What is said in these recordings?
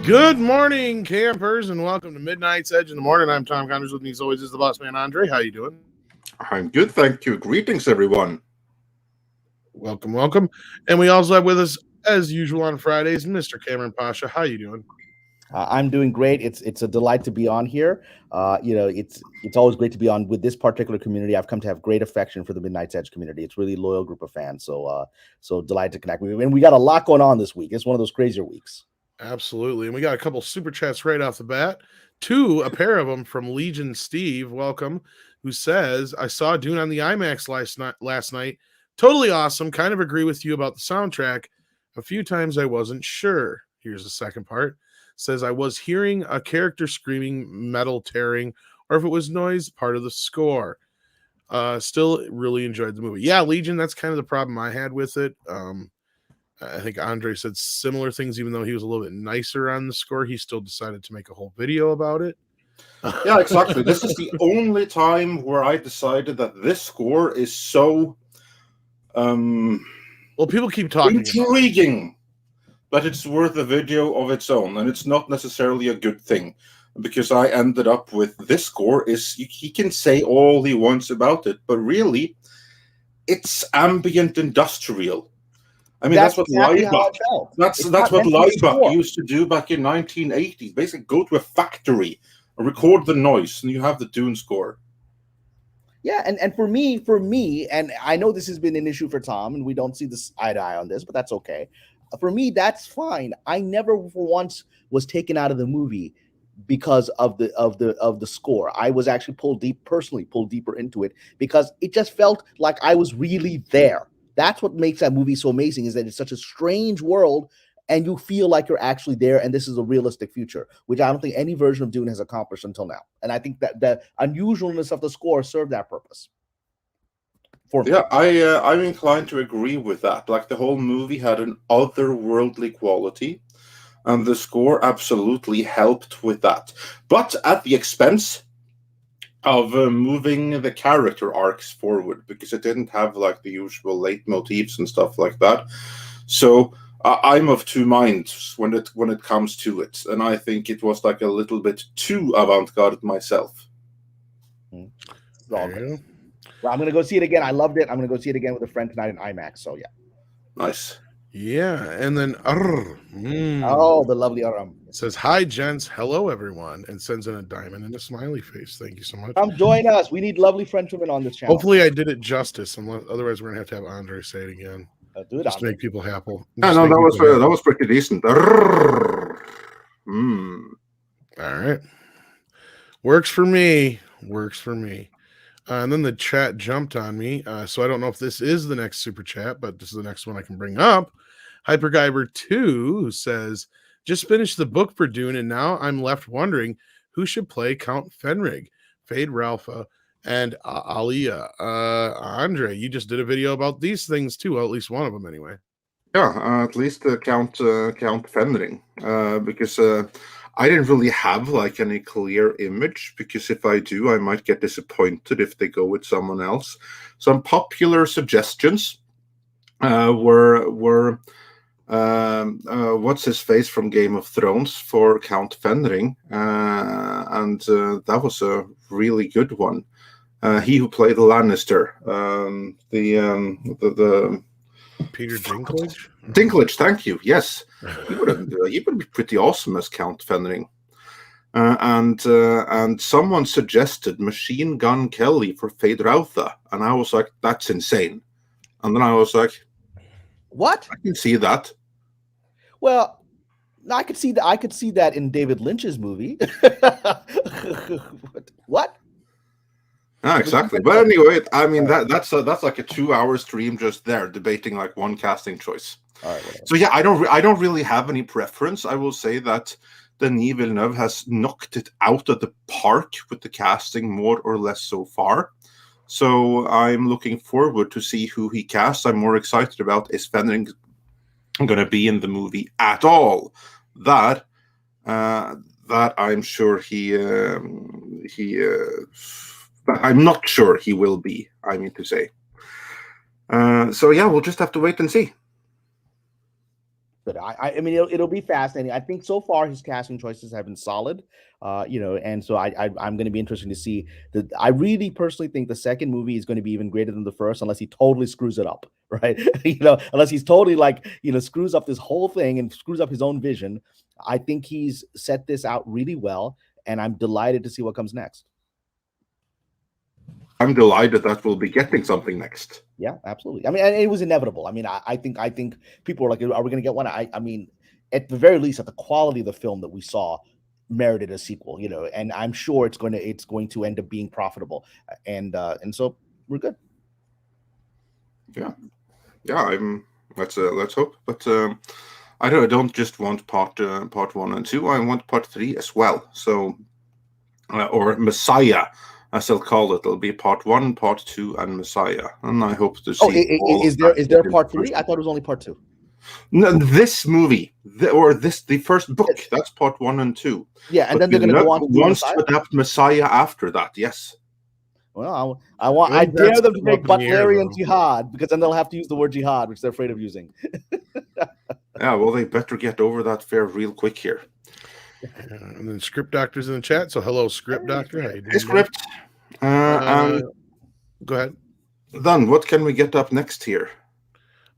Good morning, campers, and welcome to Midnight's Edge in the Morning. I'm Tom Connors. With me, as always, is the boss man, Andre. How you doing? I'm good, thank you. Greetings, everyone. Welcome, welcome. And we also have with us, as usual on Fridays, Mr. Kamran Pasha. How you doing? I'm doing great. It's a delight to be on here. It's always great to be on with this particular community. I've come to have great affection for the Midnight's Edge community. It's really a loyal group of fans. So delighted to connect with you. And we got a lot going on this week. It's one of those crazier weeks. Absolutely. And we got a couple super chats right off the bat. A pair of them from Legion Steve, welcome, who says, I saw Dune on the IMAX last night. Totally awesome. Kind of agree with you about the soundtrack. A few times I wasn't sure. Here's the second part. Says I was hearing a character screaming, metal tearing, or if it was noise, part of the score. Still really enjoyed the movie. Yeah, Legion, that's kind of the problem I had with it. I think Andre said similar things, even though he was a little bit nicer on the score. He still decided to make a whole video about it. Yeah, exactly. This is the only time where I decided that this score is so well, people keep talking intriguing that it's worth a video of its own, and it's not necessarily a good thing, because I ended up with this score is he can say all he wants about it, but really it's ambient industrial. I mean, that's what Leibach used to do back in 1980s. Basically, go to a factory, record the noise, and you have the Dune score. Yeah, and for me, and I know this has been an issue for Tom, and we don't see this eye to eye on this, but that's okay. For me, that's fine. I never for once was taken out of the movie because of the score. I was actually pulled deeper into it because it just felt like I was really there. That's what makes that movie so amazing, is that it's such a strange world and you feel like you're actually there and this is a realistic future, which I don't think any version of Dune has accomplished until now. And I think that the unusualness of the score served that purpose. Yeah, I'm inclined to agree with that. Like, the whole movie had an otherworldly quality, and the score absolutely helped with that. But at the expense of moving the character arcs forward, because it didn't have like the usual leitmotifs and stuff like that. So I'm of two minds when it comes to it, and I think it was like a little bit too avant-garde myself. Well, I'm gonna go see it again. I loved it. I'm gonna go see it again with a friend tonight in IMAX. So yeah, nice. Yeah, and then oh, the lovely Aram says, hi gents, hello everyone, and sends in a diamond and a smiley face. Thank you so much. Come join us. We need lovely Frenchmen on this channel. Hopefully I did it justice, otherwise we're gonna have to have Andre say it again. Do it, just to make people happy. Yeah, no, that was pretty decent. All right, works for me. And then the chat jumped on me, so I don't know if this is the next super chat, but this is the next one I can bring up. HyperGuyver2, who says, just finished the book for Dune, and now I'm left wondering who should play Count Fenrig, Fade Ralpha, and Alia. Andre, you just did a video about these things too, well, at least one of them anyway. Yeah, at least Count Fenring, because I didn't really have like any clear image, because if I do, I might get disappointed if they go with someone else. Some popular suggestions were what's his face from Game of Thrones for Count Fenring, and that was a really good one. He who played Lannister, the Peter Dinklage. Dinklage, thank you. Yes, he would be pretty awesome as Count Fenring. And someone suggested Machine Gun Kelly for Feyd-Rautha, and I was like, that's insane. And then I was like, what? I can see that. Well, I could see that in David Lynch's movie. What? Ah, exactly. But anyway, I mean that's like a 2-hour stream just there debating like one casting choice. All right, so yeah, I don't really have any preference. I will say that Denis Villeneuve has knocked it out of the park with the casting more or less so far. So I'm looking forward to see who he casts. I'm more excited about is Fenring going to be in the movie at all. That I'm sure I'm not sure he will be, I mean to say. So yeah, we'll just have to wait and see. But I mean, it'll be fascinating. I think so far his casting choices have been solid, and so I'm going to be interested to see that. I really personally think the second movie is going to be even greater than the first, unless he totally screws it up, right? Unless he's totally screws up this whole thing and screws up his own vision. I think he's set this out really well, and I'm delighted to see what comes next. I'm delighted that we'll be getting something next. Yeah, absolutely. I mean, and it was inevitable. I mean, I think people were like, "Are we going to get one?" I mean, at the very least, at the quality of the film that we saw, merited a sequel. And I'm sure it's going to end up being profitable, and so we're good. Yeah. Let's hope. But I don't just want part 1 and 2. I want part 3 as well. So, or Messiah, as they'll call it. It'll be part 1, part 2, and Messiah. And I hope to see. Is there part 3? I thought it was only part 2. No, this movie, the first book, that's part 1 and 2. Yeah, and then they're going to go on to adapt Messiah after that. Yes. Well, I dare them to make Butlerian jihad, because then they'll have to use the word jihad, which they're afraid of using. Yeah, well, they better get over that fear real quick here. And then Script Doctor's in the chat. So hello, Script Doctor. How you doing? Hey, Script. Go ahead. Then what can we get up next here?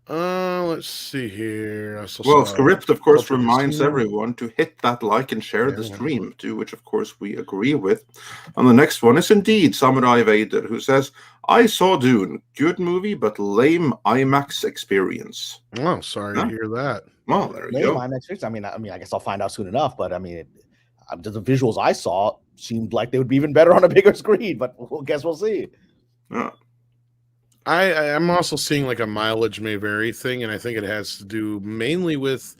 Let's see here. Script, of course, reminds everyone to hit that like and share the stream, to which, of course, we agree with. And the next one is indeed Samurai Vader, who says, I saw Dune. Good movie, but lame IMAX experience. Oh, sorry to hear that. Well, there you go. IMAX experience. I mean, I guess I'll find out soon enough, but I mean, the visuals I saw seemed like they would be even better on a bigger screen, but we'll see. Yeah. I'm also seeing like a mileage may vary thing, and I think it has to do mainly with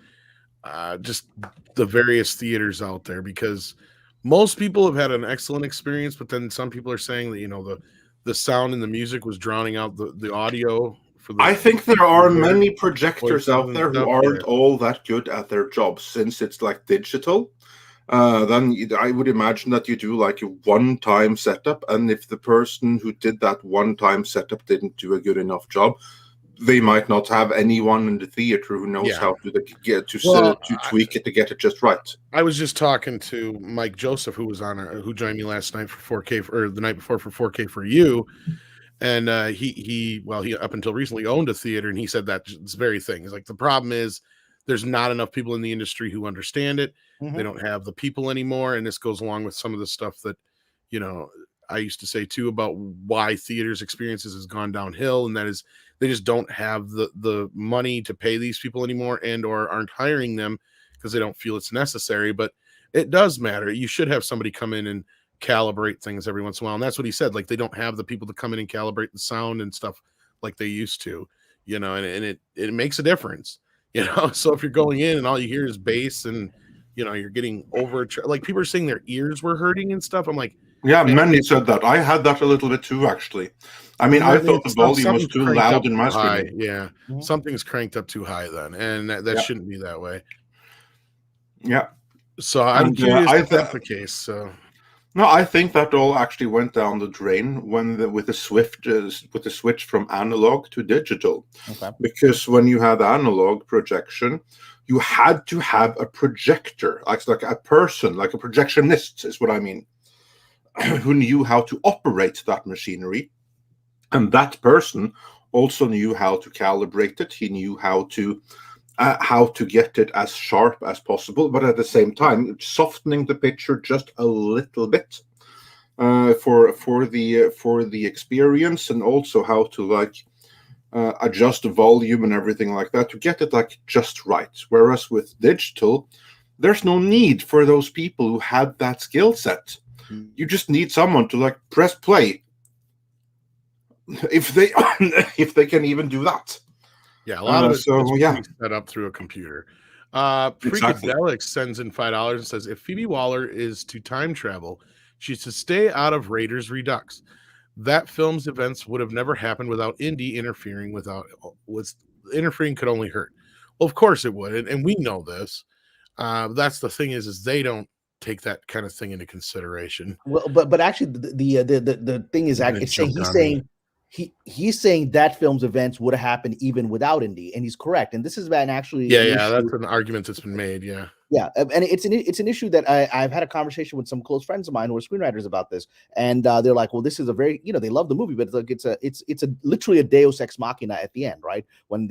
just the various theaters out there, because most people have had an excellent experience, but then some people are saying that the sound and the music was drowning out the audio. I think there are many projectors out there who aren't all that good at their job, since it's like digital. Then I would imagine that you do like a one-time setup, and if the person who did that one-time setup didn't do a good enough job, they might not have anyone in the theater who knows how to tweak it to get it just right. I was just talking to Mike Joseph, who was who joined me last night for 4K, or the night before for 4K for You, and he up until recently owned a theater, and he said that this very thing. He's like, the problem is there's not enough people in the industry who understand it. They don't have the people anymore. And this goes along with some of the stuff that, I used to say too, about why theaters experiences has gone downhill. And that is, they just don't have the money to pay these people anymore, and or aren't hiring them because they don't feel it's necessary. But it does matter. You should have somebody come in and calibrate things every once in a while. And that's what he said. Like, they don't have the people to come in and calibrate the sound and stuff like they used to, and it makes a difference. So if you're going in and all you hear is bass and, you're getting over, like people are saying their ears were hurting and stuff. I'm like, yeah, many said that. I had that a little bit too, actually. I mean, I thought the volume was too loud in my screen. Yeah, something's cranked up too high then, and that shouldn't be that way. Yeah. So I'm curious if that's the case. So. No, I think that all actually went down the drain with the switch from analog to digital. Okay. Because when you had analog projection, you had to have a projector, like a person, like a projectionist is what I mean, who knew how to operate that machinery. And that person also knew how to calibrate it. He knew how to get it as sharp as possible, but at the same time softening the picture just a little bit for the experience, and also how to adjust the volume and everything like that to get it just right. Whereas with digital, there's no need for those people who had that skill set. You just need someone to press play, if they can even do that. Yeah, a lot of it's set up through a computer. Freakadelix sends in $5 and says, if Phoebe Waller is to time travel, she's to stay out of Raiders Redux. That film's events would have never happened without Indy interfering. Interfering could only hurt. Well, of course it would, and we know this. That's the thing is they don't take that kind of thing into consideration. Well, but actually, the thing is, he's saying he's saying that film's events would have happened even without Indy, and he's correct. And this is an actually that's an argument that's been made. Yeah, and it's an issue that I've had a conversation with some close friends of mine who are screenwriters about this, and they're like, well, this is a very, they love the movie, but it's like it's a literally a Deus ex machina at the end, right? When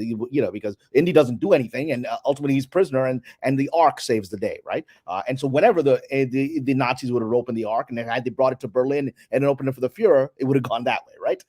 because Indy doesn't do anything, and ultimately he's prisoner, and the Ark saves the day, right? And so whenever the Nazis would have opened the Ark, and had they brought it to Berlin and opened it for the Fuhrer, it would have gone that way, right?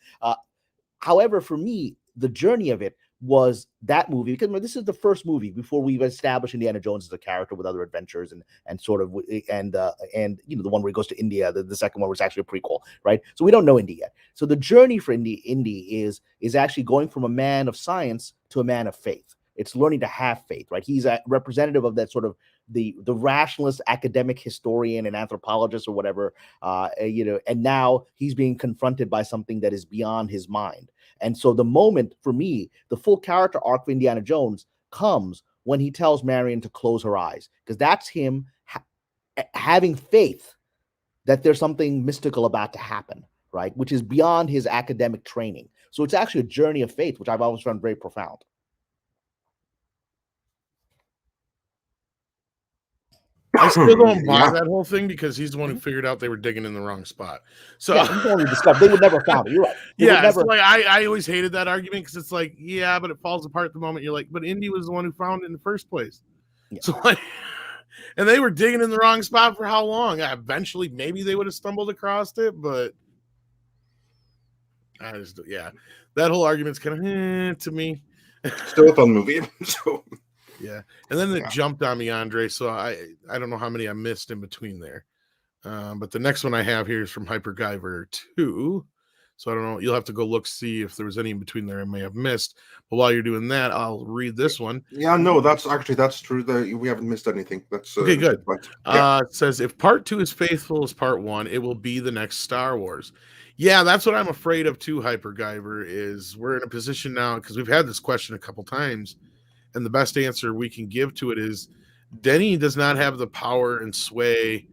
However, for me, the journey of it was that movie, because this is the first movie before we've established Indiana Jones as a character with other adventures and sort of the one where he goes to India, the second one was actually a prequel, right? So we don't know Indy yet. So the journey for Indy is actually going from a man of science to a man of faith. It's learning to have faith, right? He's a representative of that sort of the rationalist academic historian and anthropologist or whatever, and now he's being confronted by something that is beyond his mind. And so the moment, for me, the full character arc of Indiana Jones comes when he tells Marion to close her eyes, because that's him having faith that there's something mystical about to happen, right? Which is beyond his academic training. So it's actually a journey of faith, which I've always found very profound. I still don't buy that whole thing, because he's the one who figured out they were digging in the wrong spot. So he's the one who discovered they would never found it. You're right. It's like I always hated that argument, because it's like, yeah, but it falls apart the moment you're like, but Indy was the one who found it in the first place. Yeah. So and they were digging in the wrong spot for how long? Eventually, maybe they would have stumbled across it, but that whole argument's kind of to me. Still a fun movie. So. Yeah, and then it jumped on me, Andre. So I don't know how many I missed in between there, but the next one I have here is from Hyperguyver 2. So I don't know. You'll have to go look, see if there was any in between there I may have missed. But while you're doing that, I'll read this one. Yeah, no, that's true. We haven't missed anything. That's okay. Good. It says, if part 2 is faithful as part 1, it will be the next Star Wars. Yeah, that's what I'm afraid of too, Hyperguyver. Is we're in a position now, because we've had this question a couple times. And the best answer we can give to it is Denny does not have the power and sway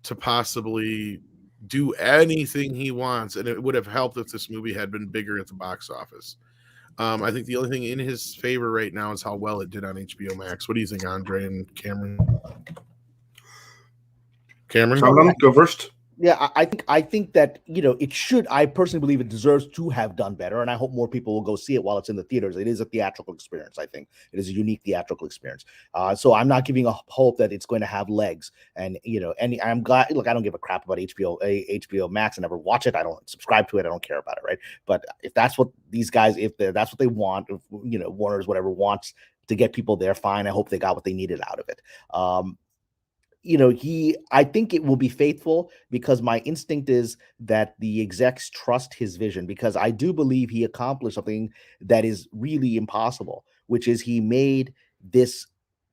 to possibly do anything he wants. And it would have helped if this movie had been bigger at the box office. I think the only thing in his favor right now is how well it did on HBO Max. What do you think, Andre and Cameron? Cameron, go first. Yeah, I think that it should. I personally believe it deserves to have done better, and I hope more people will go see it while it's in the theaters. It is a theatrical experience. I think it is a unique theatrical experience. So I'm not giving a hope that it's going to have legs. And and I'm glad. Look, I don't give a crap about HBO Max. I never watch it. I don't subscribe to it. I don't care about it. Right? But if that's what these guys, that's what they want, if, Warner's whatever wants to get people there, fine. I hope they got what they needed out of it. I think it will be faithful, because my instinct is that the execs trust his vision, because I do believe he accomplished something that is really impossible, which is he made this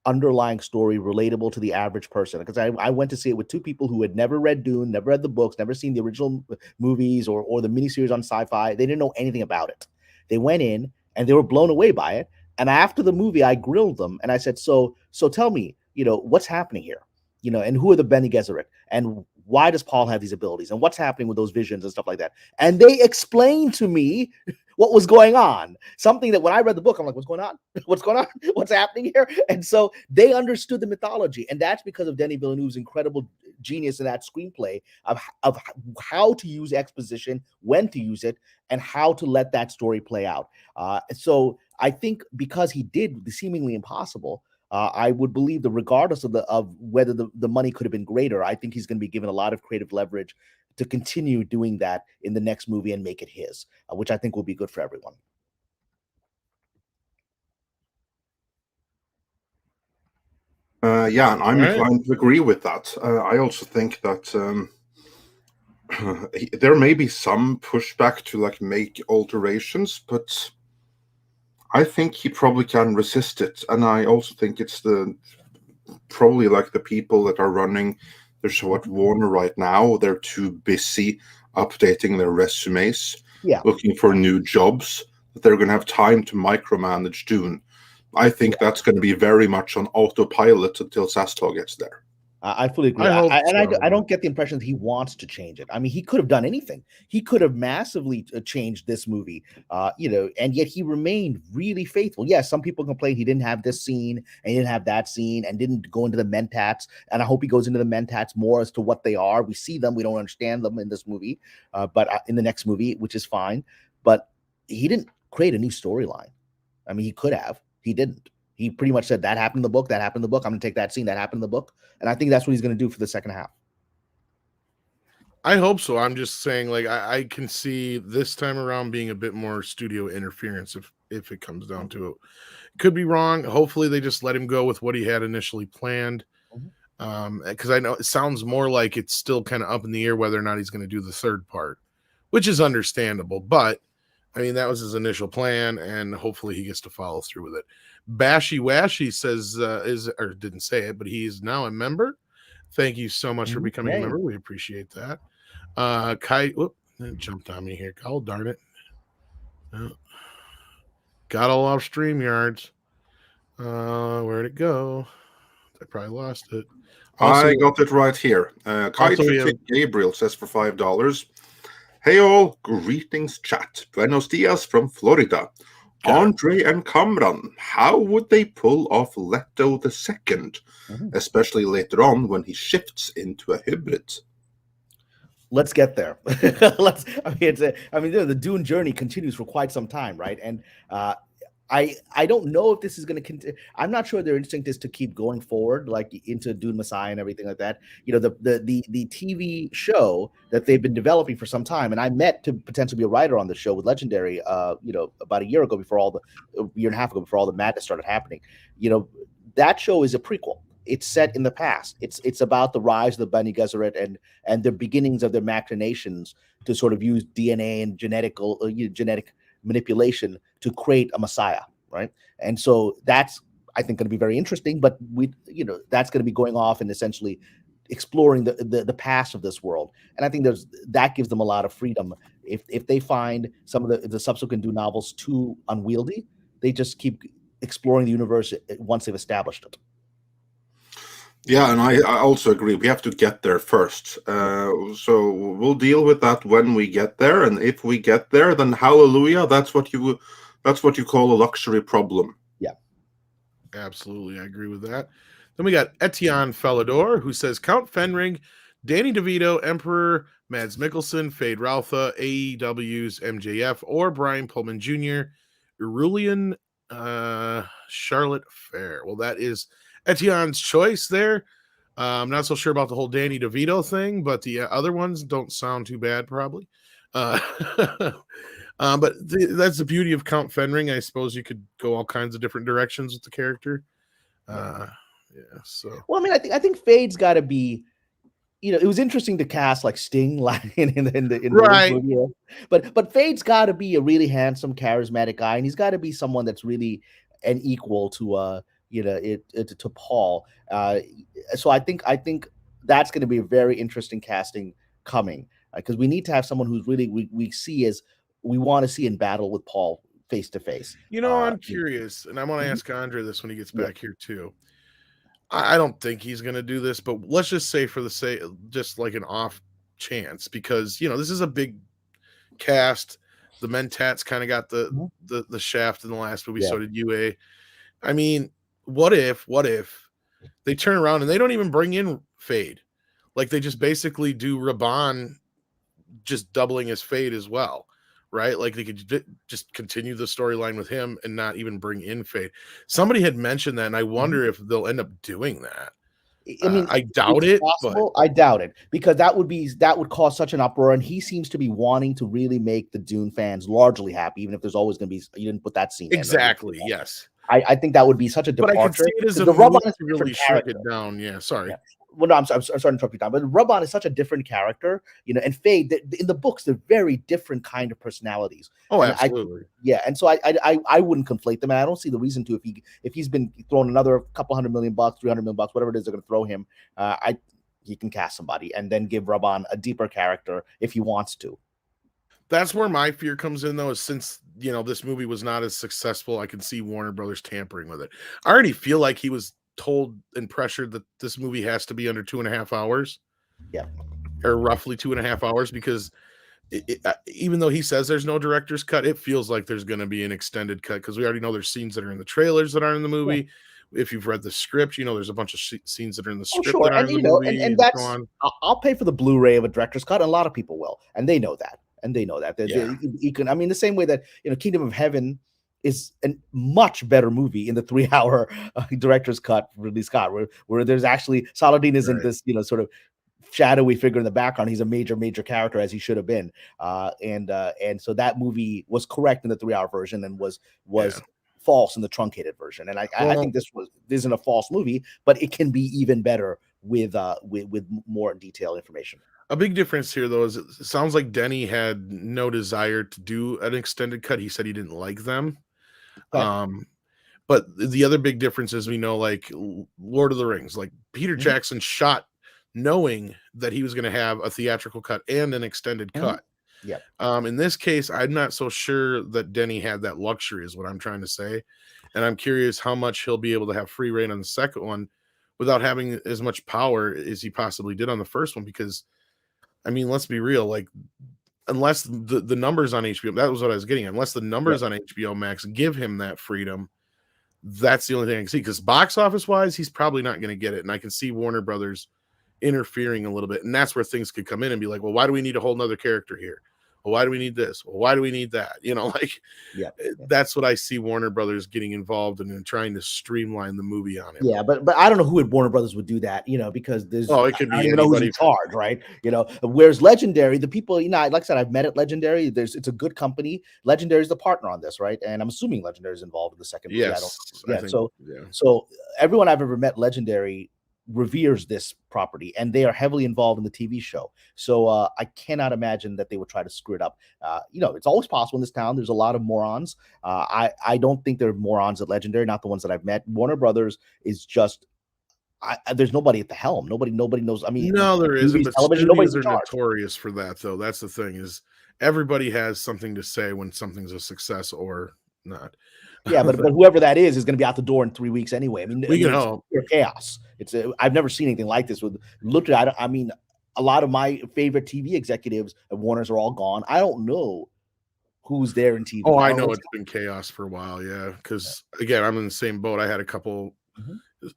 underlying story relatable to the average person. Because I went to see it with two people who had never read Dune, never read the books, never seen the original movies or the miniseries on Sci-Fi. They didn't know anything about it. They went in and they were blown away by it. And after the movie, I grilled them and I said, so tell me, what's happening here? And who are the Bene Gesserit? And why does Paul have these abilities? And what's happening with those visions and stuff like that? And they explained to me what was going on. Something that when I read the book, I'm like, what's going on? What's going on? What's happening here? And so they understood the mythology. And that's because of Denis Villeneuve's incredible genius in that screenplay of how to use exposition, when to use it, and how to let that story play out. So I think because he did the seemingly impossible, I would believe that regardless of whether the money could have been greater, I think he's going to be given a lot of creative leverage to continue doing that in the next movie and make it his, which I think will be good for everyone. And I'm inclined to agree with that. I also think that there may be some pushback to make alterations, but I think he probably can resist it, and I also think it's probably the people that are running the show at Warner right now. They're too busy updating their resumes, looking for new jobs, that they're going to have time to micromanage Dune. I think that's going to be very much on autopilot until Sastal gets there. I fully agree. I hope I don't get the impression that he wants to change it. I mean, he could have done anything. He could have massively changed this movie, and yet he remained really faithful. Yes, some people complain he didn't have this scene and he didn't have that scene and didn't go into the mentats. And I hope he goes into the mentats more as to what they are. We see them, we don't understand them in this movie, but in the next movie, which is fine. But he didn't create a new storyline. I mean, he could have. He didn't. He pretty much said that happened in the book. That happened in the book. I'm going to take that scene that happened in the book, and I think that's what he's going to do for the second half. I hope so. I'm just saying, like, I can see this time around being a bit more studio interference if it comes down to it. Could be wrong. Hopefully, they just let him go with what he had initially planned. Because I know it sounds more like it's still kind of up in the air whether or not he's going to do the third part, which is understandable. But I mean, that was his initial plan, and hopefully he gets to follow through with it. Bashy Washy says, or didn't say it, but he's now a member. Thank you so much for becoming a member. We appreciate that. Kai, it jumped on me here. Oh, darn it. Got all off StreamYards. Where'd it go? I probably lost it. Also, I got it right here. Kai Gabriel says for $5. Hey all, greetings chat. Buenos dias from Florida. Andre and Kamran, how would they pull off Leto the Second, especially later on when he shifts into a hybrid? Let's get there. The Dune journey continues for quite some time, right? And I don't know if this is going to continue. I'm not sure their instinct is to keep going forward, like into Dune Messiah and everything like that. The TV show that they've been developing for some time, and I met to potentially be a writer on the show with Legendary, about a year and a half ago, before all the madness started happening. That show is a prequel. It's set in the past. It's about the rise of the Bene Gesserit and the beginnings of their machinations to sort of use DNA and genetic manipulation to create a Messiah, right? And so that's, I think, going to be very interesting. But that's going to be going off and essentially exploring the past of this world. And I think that gives them a lot of freedom. If they find some of the subsequent Dune novels too unwieldy, they just keep exploring the universe once they've established it. Yeah, and I also agree. We have to get there first. So we'll deal with that when we get there. And if we get there, then hallelujah, that's what you call a luxury problem. Yeah. Absolutely. I agree with that. Then we got Etienne Felidor, who says Count Fenring, Danny DeVito, Emperor, Mads Mikkelsen, Fade Routha, AEW's MJF, or Brian Pullman Jr., Irulian, Charlotte Fair. Well, that is Etienne's choice there. I'm not so sure about the whole Danny DeVito thing, but the other ones don't sound too bad, probably. But that's the beauty of Count Fenring. I suppose you could go all kinds of different directions with the character. So. Well, I mean, I think Fade's got to be. It was interesting to cast like Sting in the right. movie, but Fade's got to be a really handsome, charismatic guy, and he's got to be someone that's really an equal to to Paul. So I think that's going to be a very interesting casting coming, because we need to have someone who's really we want to see in battle with Paul face to face. I'm curious, and I want to ask Andre this when he gets back here too. I don't think he's going to do this, but let's just say for the sake, just like an off chance, because this is a big cast. The Mentats kind of got the shaft in the last movie. So did UA. I mean, what if they turn around and they don't even bring in Fade? Like they just basically do Raban just doubling his Fade as well, right? Like they could just continue the storyline with him and not even bring in Fade. Somebody had mentioned that, and I wonder if they'll end up doing that. I mean, I doubt it. But I doubt it, because that would cause such an uproar, and he seems to be wanting to really make the Dune fans largely happy, even if there's always going to be. You didn't put that scene exactly. In, yes. I think that would be such a departure. But I can see it as the Raban is really shrink it down. Yeah, sorry. Yeah. Well, no, I'm sorry to interrupt you, Tom. But Raban is such a different character, and Fade. In the books, they're very different kind of personalities. Oh, absolutely. And so I wouldn't conflate them, and I don't see the reason to. If he's been thrown another couple $100 million, $300 million, whatever it is they're going to throw him, he can cast somebody and then give Raban a deeper character if he wants to. That's where my fear comes in, though, is since this movie was not as successful, I can see Warner Brothers tampering with it. I already feel like he was told and pressured that this movie has to be under 2.5 hours. Yeah. Or roughly 2.5 hours, because even though he says there's no director's cut, it feels like there's going to be an extended cut, because we already know there's scenes that are in the trailers that aren't in the movie. Yeah. If you've read the script, you know there's a bunch of scenes that are in the script that aren't in the movie. And that's I'll pay for the Blu-ray of a director's cut, and a lot of people will, and they know that. I mean, the same way that Kingdom of Heaven is a much better movie in the 3-hour director's cut Ridley Scott, where there's actually Saladin isn't this sort of shadowy figure in the background. He's a major character, as he should have been, and so that movie was correct in the 3-hour version and was false in the truncated version. And I think this isn't a false movie, but it can be even better with more detailed information. A big difference here, though, is it sounds like Denny had no desire to do an extended cut. He said he didn't like them. Okay. But the other big difference is, we know, like Lord of the Rings, like Peter Jackson shot knowing that he was going to have a theatrical cut and an extended cut. Yeah. In this case, I'm not so sure that Denny had that luxury, is what I'm trying to say. And I'm curious how much he'll be able to have free reign on the second one without having as much power as he possibly did on the first one. Because, I mean, let's be real, like, unless the numbers on HBO, that was what I was getting at, unless the numbers on HBO Max give him that freedom, that's the only thing I can see. Because box office wise, he's probably not going to get it. And I can see Warner Brothers interfering a little bit, and that's where things could come in and be like, well, why do we need a whole nother character here? Well, why do we need this? Well, why do we need that? That's what I see Warner Brothers getting involved in and trying to streamline the movie on it. Yeah, but I don't know who at Warner Brothers would do that, because there's it could be I don't know who's in charge, right? Whereas Legendary, the people, like I said, I've met at Legendary. It's a good company. Legendary is the partner on this, right? And I'm assuming Legendary is involved in the second movie. Yes. So everyone I've ever met Legendary reveres this property, and they are heavily involved in the TV show. So I cannot imagine that they would try to screw it up. It's always possible in this town. There's a lot of morons. I don't think there are morons at Legendary, not the ones that I've met. Warner Brothers is just there's nobody at the helm. Nobody knows. I mean, no, there isn't. But studios are notorious for that, though. That's the thing, is everybody has something to say when something's a success or not. Yeah, but whoever that is going to be out the door in 3 weeks anyway. I mean, it's chaos. I've never seen anything like this. I mean, a lot of my favorite TV executives at Warner's are all gone. I don't know who's there in TV. Oh, I know it's been chaos for a while. Yeah, because again, I'm in the same boat. I had a couple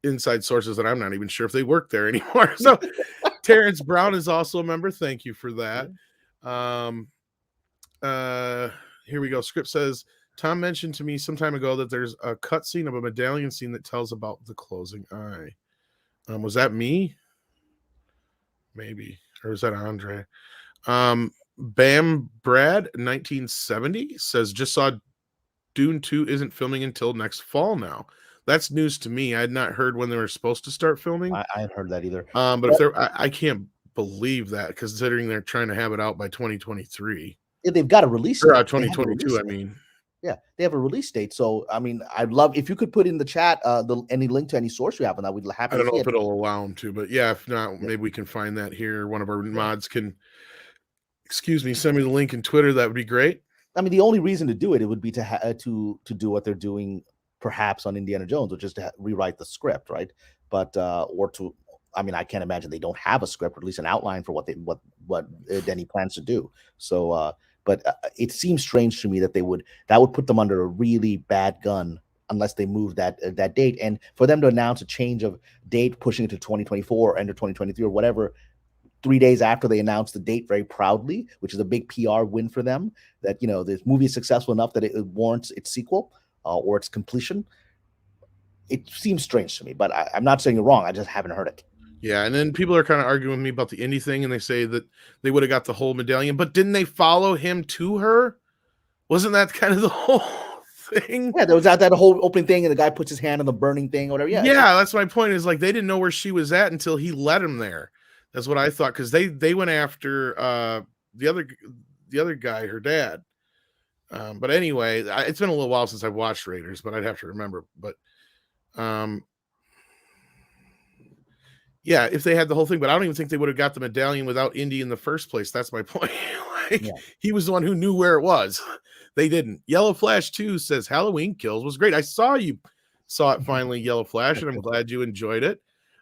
inside sources that I'm not even sure if they work there anymore. So, Terrence Brown is also a member. Thank you for that. Here we go. Script says, Tom mentioned to me some time ago that there's a cutscene of a medallion scene that tells about the closing eye. Was that me? Maybe. Or is that Andre? Bam Brad 1970 says, just saw Dune 2 isn't filming until next fall now. That's news to me. I had not heard when they were supposed to start filming. I hadn't heard that either. But if I can't believe that, considering they're trying to have it out by 2023. Yeah, they've got a release date. 2022, I mean. Yeah, they have a release date. So, I mean, I'd love if you could put in the chat any link to any source you have on that. We'd happy. I don't know if it'll allow them to, but yeah, if not, maybe we can find that here. One of our mods can, send me the link in Twitter. That would be great. I mean, the only reason to do it would be to do what they're doing, perhaps on Indiana Jones, which is to rewrite the script, right? But I can't imagine they don't have a script, or at least an outline for what Denny plans to do. So. But it seems strange to me that that would put them under a really bad gun unless they move that date. And for them to announce a change of date, pushing it to 2024 or end of 2023 or whatever, 3 days after they announced the date very proudly, which is a big PR win for them, that this movie is successful enough that it warrants its sequel or its completion. It seems strange to me, but I'm not saying you're wrong. I just haven't heard it. Yeah, and then people are kind of arguing with me about the indie thing, and they say that they would have got the whole medallion, but didn't they follow him to her? Wasn't that kind of the whole thing? Yeah, there was that whole opening thing, and the guy puts his hand on the burning thing, or whatever. Yeah, that's my point. Is like they didn't know where she was at until he led him there. That's what I thought, because they went after the other guy, her dad. But anyway, it's been a little while since I've watched Raiders, but I'd have to remember. But yeah, if they had the whole thing, but I don't even think they would have got the medallion without Indy in the first place. That's my point. He was the one who knew where it was. They didn't. Yellow Flash 2 says Halloween Kills was great. I saw you saw it finally, Yellow Flash, and I'm glad you enjoyed it.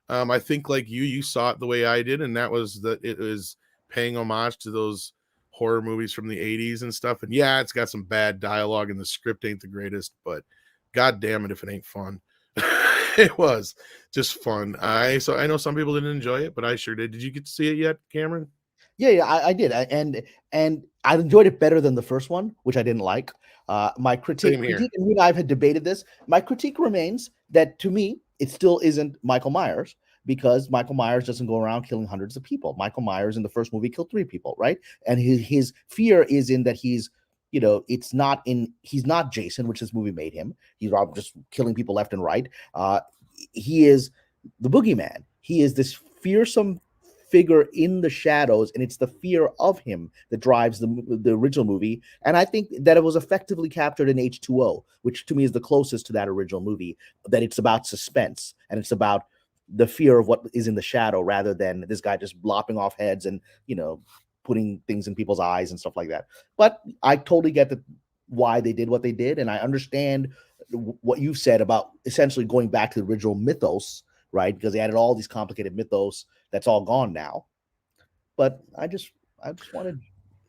I think like you saw it the way I did, and that was that it was paying homage to those horror movies from the 80s and stuff. And yeah, it's got some bad dialogue and the script ain't the greatest, but god damn it if it ain't fun. It was just fun. I know some people didn't enjoy it, but I sure did. Did you get to see it yet, Cameron? Yeah, I did. And I enjoyed it better than the first one, which I didn't like. My critique, and you and I have debated this. My critique remains that to me, it still isn't Michael Myers, because Michael Myers doesn't go around killing hundreds of people. Michael Myers in the first movie killed 3 people, right? And his fear is in that he's not Jason, which this movie made him. He's just killing people left and right. He is the boogeyman. He is this fearsome figure in the shadows, and it's the fear of him that drives the original movie. And I think that it was effectively captured in H2O, which to me is the closest to that original movie, that it's about suspense and it's about the fear of what is in the shadow rather than this guy just lopping off heads and putting things in people's eyes and stuff like that. But I totally get why they did what they did, and I understand what you've said about essentially going back to the original mythos, right? Because they added all these complicated mythos that's all gone now. But I just wanted,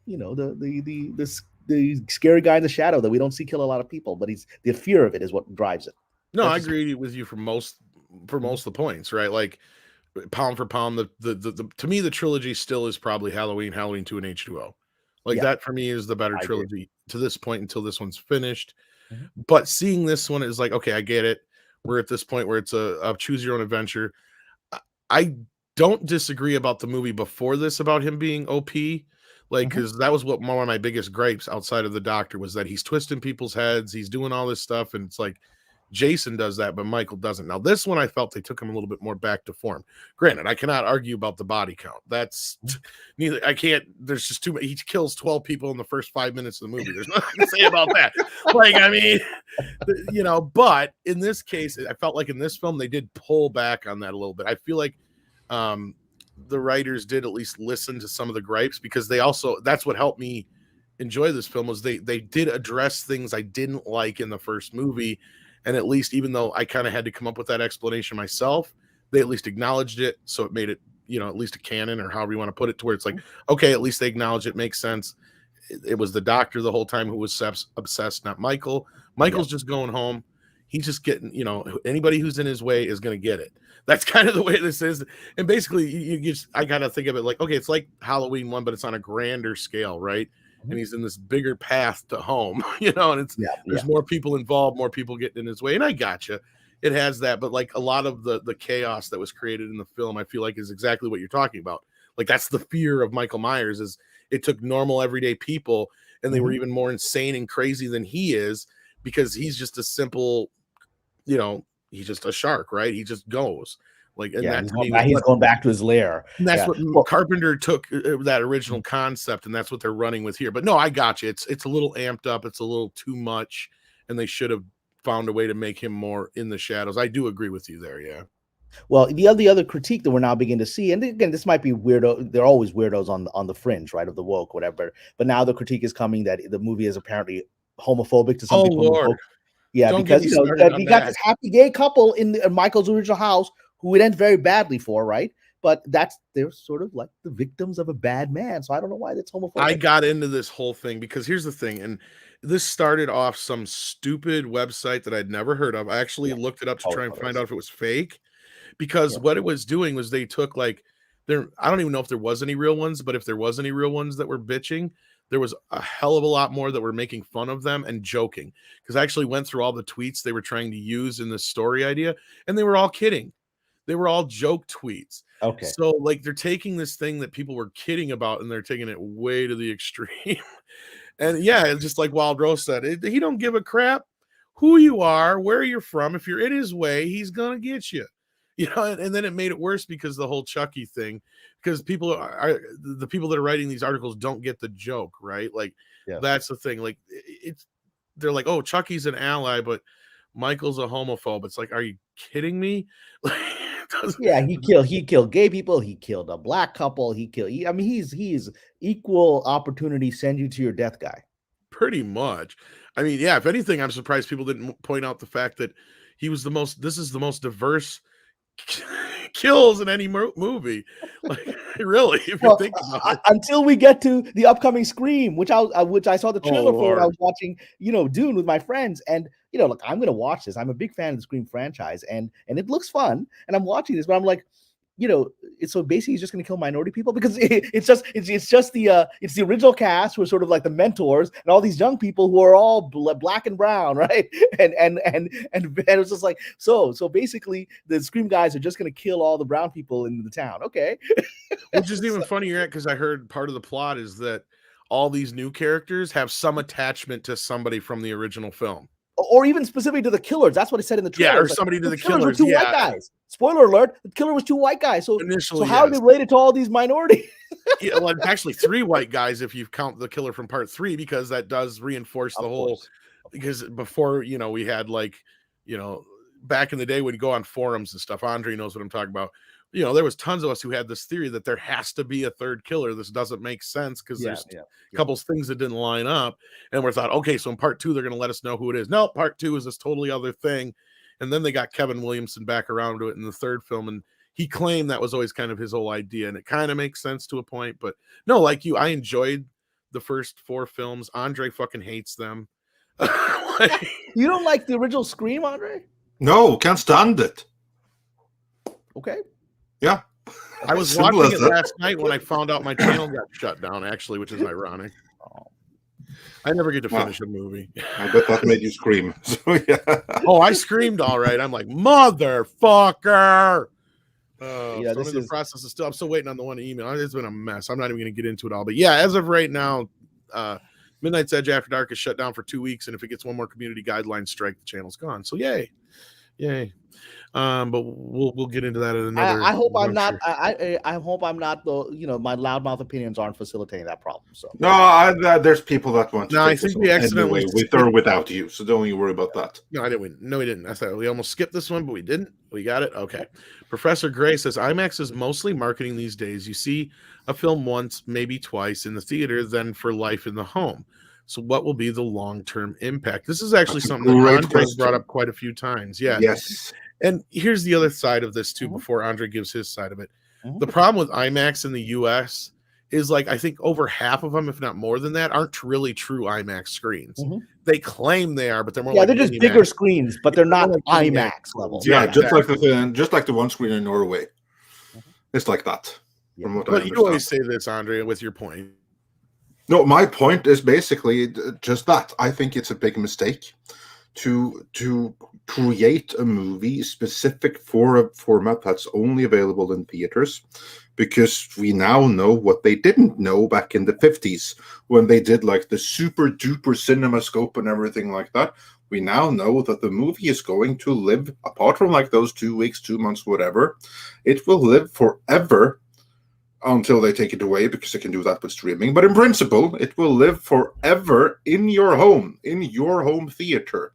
the scary guy in the shadow that we don't see kill a lot of people, but the fear of it is what drives it. No, I agree with you for most of the points, right? Like pound for pound, the to me the trilogy still is probably Halloween 2, and H2O. Like that for me is the better trilogy to this point until this one's finished. Mm-hmm. But seeing this one is like, okay, I get it. We're at this point where it's a choose your own adventure. I don't disagree about the movie before this about him being OP, like because that was one of my biggest gripes outside of the Doctor was that he's twisting people's heads, he's doing all this stuff, and it's like Jason does that, but Michael doesn't. Now this one, I felt they took him a little bit more back to form. Granted, I cannot argue about the body count. That's neither. I can't. There's just too many. He kills 12 people in the first 5 minutes of the movie. There's nothing to say about that. Like, I mean, But in this case, I felt like in this film they did pull back on that a little bit. I feel like the writers did at least listen to some of the gripes, because they also, that's what helped me enjoy this film, was they did address things I didn't like in the first movie. And at least, even though I kind of had to come up with that explanation myself, they at least acknowledged it. So it made it, at least a canon, or however you want to put it, to where it's like, okay, at least they acknowledge it, makes sense. It was the Doctor the whole time who was obsessed, not Michael. Michael's just going home. He's just getting, anybody who's in his way is going to get it. That's kind of the way this is. And basically, I got to think of it like, okay, it's like Halloween 1, but it's on a grander scale, right? And he's in this bigger path to home, and it's there's more people involved, more people getting in his way. And I gotcha. It has that, but like a lot of the chaos that was created in the film, I feel like is exactly what you're talking about. Like that's the fear of Michael Myers, is it took normal everyday people and they were even more insane and crazy than he is, because he's just a simple, he's just a shark, right? He just goes. Like, and he's going back to his lair. And that's what Carpenter took that original concept, and that's what they're running with here. But no, I got you. It's a little amped up. It's a little too much, and they should have found a way to make him more in the shadows. I do agree with you there. Yeah. Well, the other critique that we're now beginning to see, and again, this might be weirdo. They're always weirdos on the fringe, right, of the woke, whatever. But now the critique is coming that the movie is apparently homophobic to some people. Lord. Yeah, Don't because we got this happy gay couple in Michael's original house who it ends very badly for, right? But they're sort of like the victims of a bad man. So I don't know why that's homophobic. I got into this whole thing because here's the thing, and this started off some stupid website that I'd never heard of. I actually looked it up to try and find out if it was fake, because what it was doing was they took I don't even know if there was any real ones, but if there was any real ones that were bitching, there was a hell of a lot more that were making fun of them and joking. Because I actually went through all the tweets they were trying to use in this story idea, and they were all kidding. They were all joke tweets. Okay. So like they're taking this thing that people were kidding about and they're taking it way to the extreme. And yeah, it's just like Wild Rose said, he don't give a crap who you are, where you're from. If you're in his way, he's going to get you. And then it made it worse because the whole Chucky thing, because the people that are writing these articles don't get the joke, right? Like that's the thing. Like they're like, oh, Chucky's an ally, but Michael's a homophobe. It's like, are you kidding me? He killed gay people. He killed a black couple. He's equal opportunity, send you to your death guy. Pretty much. I mean, yeah, if anything, I'm surprised people didn't point out the fact that this is the most diverse kills in any movie. Like, really, if you think about it. Until we get to the upcoming Scream, which I saw the trailer for when I Lord. was watching, Dune with my friends. And, look, I'm going to watch this. I'm a big fan of the Scream franchise, and it looks fun. And I'm watching this, but I'm like, so basically he's just going to kill minority people, because it's just the original cast who are sort of like the mentors, and all these young people who are all black and brown, right? And it was just like, so basically the Scream guys are just going to kill all the brown people in the town. Okay. Which is even funnier, because I heard part of the plot is that all these new characters have some attachment to somebody from the original film. Or even specifically to the killers. That's what it said in the trailer. Yeah, or somebody to the killers. Were two white guys. Spoiler alert: the killer was two white guys. So initially, how are they related to all these minorities? Yeah, well, it's actually 3 white guys if you count the killer from part 3, because that does reinforce the whole. Because before, we had back in the day when you go on forums and stuff, Andre knows what I'm talking about. There was tons of us who had this theory that there has to be a third killer. This doesn't make sense because there's a couple things that didn't line up. And we're thought, okay, so in part 2, they're going to let us know who it is. No, part 2 is this totally other thing. And then they got Kevin Williamson back around to it in the third film. And he claimed that was always kind of his whole idea. And it kind of makes sense to a point. But no, like you, I enjoyed the first 4 films. Andre fucking hates them. You don't like the original Scream, Andre? No, can't stand it. Okay. Yeah. I was watching it last night when I found out my channel got shut down, actually, which is ironic. I never get to finish a movie. I bet that made you scream. So, yeah. Oh, I screamed all right. I'm like, motherfucker. This is the process I'm still waiting on the one email. It's been a mess. I'm not even going to get into it all. But yeah, as of right now, Midnight's Edge After Dark is shut down for 2 weeks. And if it gets one more community guideline strike, the channel's gone. So yay. But we'll get into that in another. I hope I'm not. I hope I'm not. My loudmouth opinions aren't facilitating that problem. So no, there's people that want to. No, I think we accidentally anyway, with or without you. So don't you worry about that. No, I didn't. No, we didn't. I thought we almost skipped this one, but we didn't. We got it. Okay. Professor Gray says IMAX is mostly marketing these days. You see a film once, maybe twice in the theater, then for life in the home. So what will be the long-term impact? This is actually something that Andre's brought up quite a few times. Yeah. Yes. And here's the other side of this too, before Andre gives his side of it. The problem with IMAX in the US is, like, I think over half of them, if not more than that, aren't really true IMAX screens. They claim they are, but they're more they're just bigger screens, but they're not IMAX level. Yeah, just like the one screen in Norway. It's like that. But you always say this, Andre, with your point. No, my point is basically just that. I think it's a big mistake to create a movie specific for a format that's only available in theaters, because we now know what they didn't know back in the 50s when they did like the super duper CinemaScope and everything like that. We now know that the movie is going to live, apart from like those 2 weeks, 2 months, whatever, it will live forever until they take it away, because they can do that with streaming. But in principle, it will live forever in your home theater.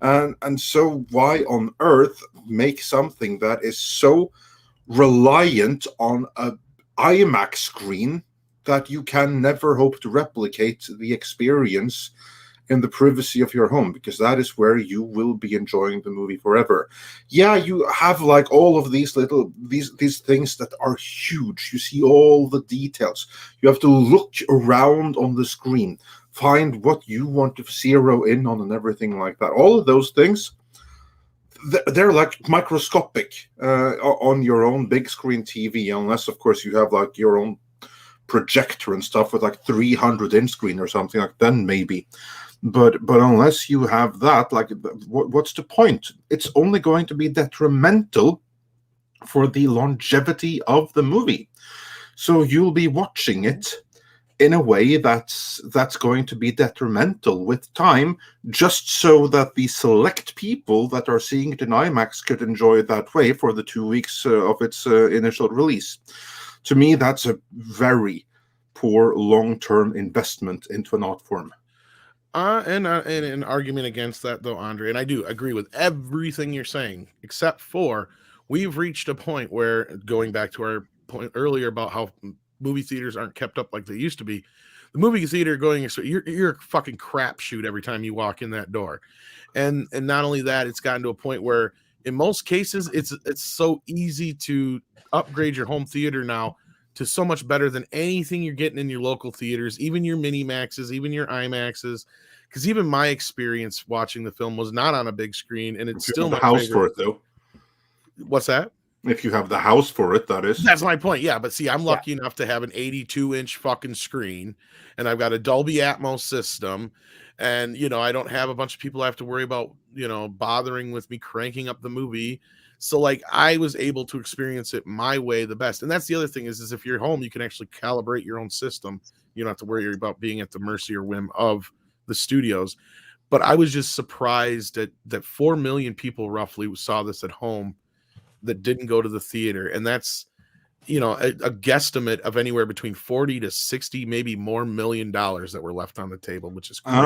And so why on earth make something that is so reliant on a IMAX screen that you can never hope to replicate the experience in the privacy of your home, because that is where you will be enjoying the movie forever. Yeah, you have like all of these these things that are huge. You see all the details. You have to look around on the screen, find what you want to zero in on and everything like that. All of those things, they're like microscopic on your own big screen TV, unless of course you have like your own projector and stuff with like 300 inch screen or something like, then maybe. But unless you have that, like, what's the point? It's only going to be detrimental for the longevity of the movie. So you'll be watching it in a way that's going to be detrimental with time, just so that the select people that are seeing it in IMAX could enjoy it that way for the 2 weeks of its initial release. To me, that's a very poor long-term investment into an art form. And an argument against that, though, Andre, and I do agree with everything you're saying, except for we've reached a point where, going back to our point earlier about how movie theaters aren't kept up like they used to be, The movie theater going, you're a fucking crapshoot every time you walk in that door. And not only that, it's gotten to a point where in most cases it's so easy to upgrade your home theater now to so much better than anything you're getting in your local theaters, even your mini maxes, even your IMAXs. Because even my experience watching the film was not on a big screen, and it's still the house for it though. What's that? If you have the house for it, that is. That's my point. Yeah, but see, I'm lucky enough to have an 82-inch fucking screen, and I've got a Dolby Atmos system, and I don't have a bunch of people I have to worry about, bothering with me cranking up the movie. So like I was able to experience it my way the best. And that's the other thing is if you're home, you can actually calibrate your own system. You don't have to worry about being at the mercy or whim of the studios. But I was just surprised that 4 million people roughly saw this at home that didn't go to the theater. And that's, a guesstimate of anywhere between 40 to 60, maybe more $1 million that were left on the table, which is crazy.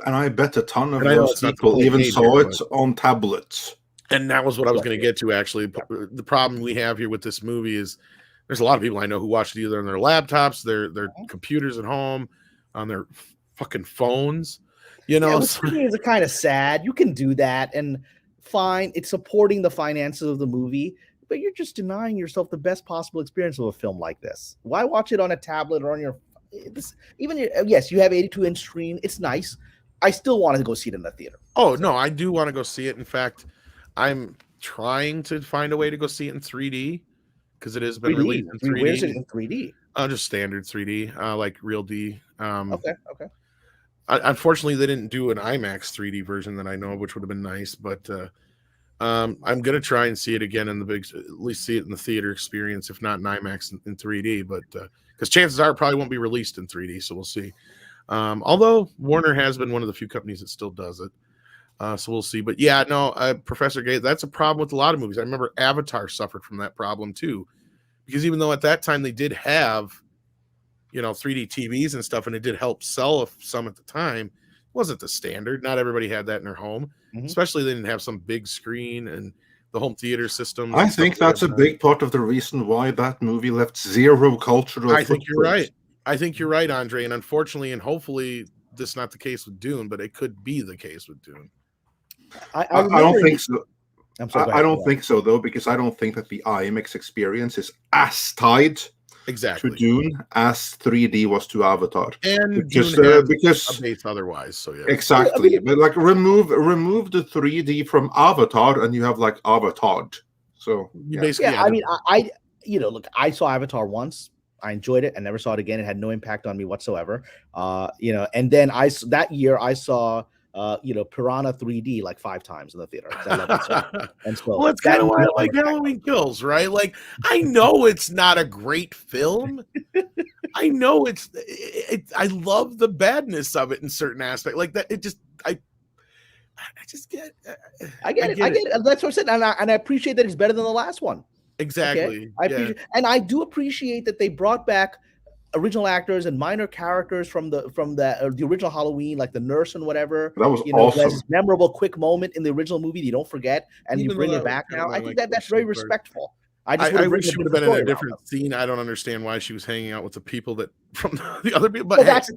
And I bet a ton of those people even saw it on tablets. And that was what I was going to get to, actually. The problem we have here with this movie is there's a lot of people I know who watch it either on their laptops, their computers at home, on their fucking phones. Which is kind of sad. You can do that, and fine, it's supporting the finances of the movie, but you're just denying yourself the best possible experience of a film like this. Why watch it on a tablet or on your yes, you have 82-inch screen. It's nice. I still wanted to go see it in the theater. Oh, no, I do want to go see it. In fact, I'm trying to find a way to go see it in 3D because it has been released in 3D. Where's it in 3D? Just standard 3D, like Real D. Okay. Unfortunately, they didn't do an IMAX 3D version that I know of, which would have been nice. But I'm gonna try and see it again in at least see it in the theater experience, if not in IMAX in 3D. But because chances are it probably won't be released in 3D, so we'll see. Although Warner has been one of the few companies that still does it. So we'll see. But yeah, no, Professor Gay, that's a problem with a lot of movies. I remember Avatar suffered from that problem too, because even though at that time they did have, 3D TVs and stuff, and it did help sell some at the time, it wasn't the standard. Not everybody had that in their home, especially they didn't have some big screen and the home theater system. I think that's a big part of the reason why that movie left zero cultural. I think you're right. I think you're right, Andre. And unfortunately, and hopefully, this is not the case with Dune, but it could be the case with Dune. I don't think so. I don't think so, though, because I don't think that the IMAX experience is as tied to Dune as 3D was to Avatar. And because a base otherwise, so yeah. Exactly. But like remove the 3D from Avatar and you have like Avatar. So basically I mean I look, I saw Avatar once. I enjoyed it. I never saw it again. It had no impact on me whatsoever. And then that year I saw Piranha 3D like 5 times in the theater. I love it so. And so well, that's kind of why I like Halloween Kills, right? Like, I know it's not a great film. I know I love the badness of it in certain aspects. Like that, it just I just get. I get it. That's what I said, and I appreciate that it's better than the last one. Exactly. Okay? I appreciate, and I do appreciate that they brought back original actors and minor characters from the original Halloween, like the nurse and whatever. That was awesome. This memorable quick moment in the original movie that you don't forget, and you bring it back now. I think that's very respectful. I wish she would have been in a different scene. I don't understand why she was hanging out with the people from the other people. But well, that's the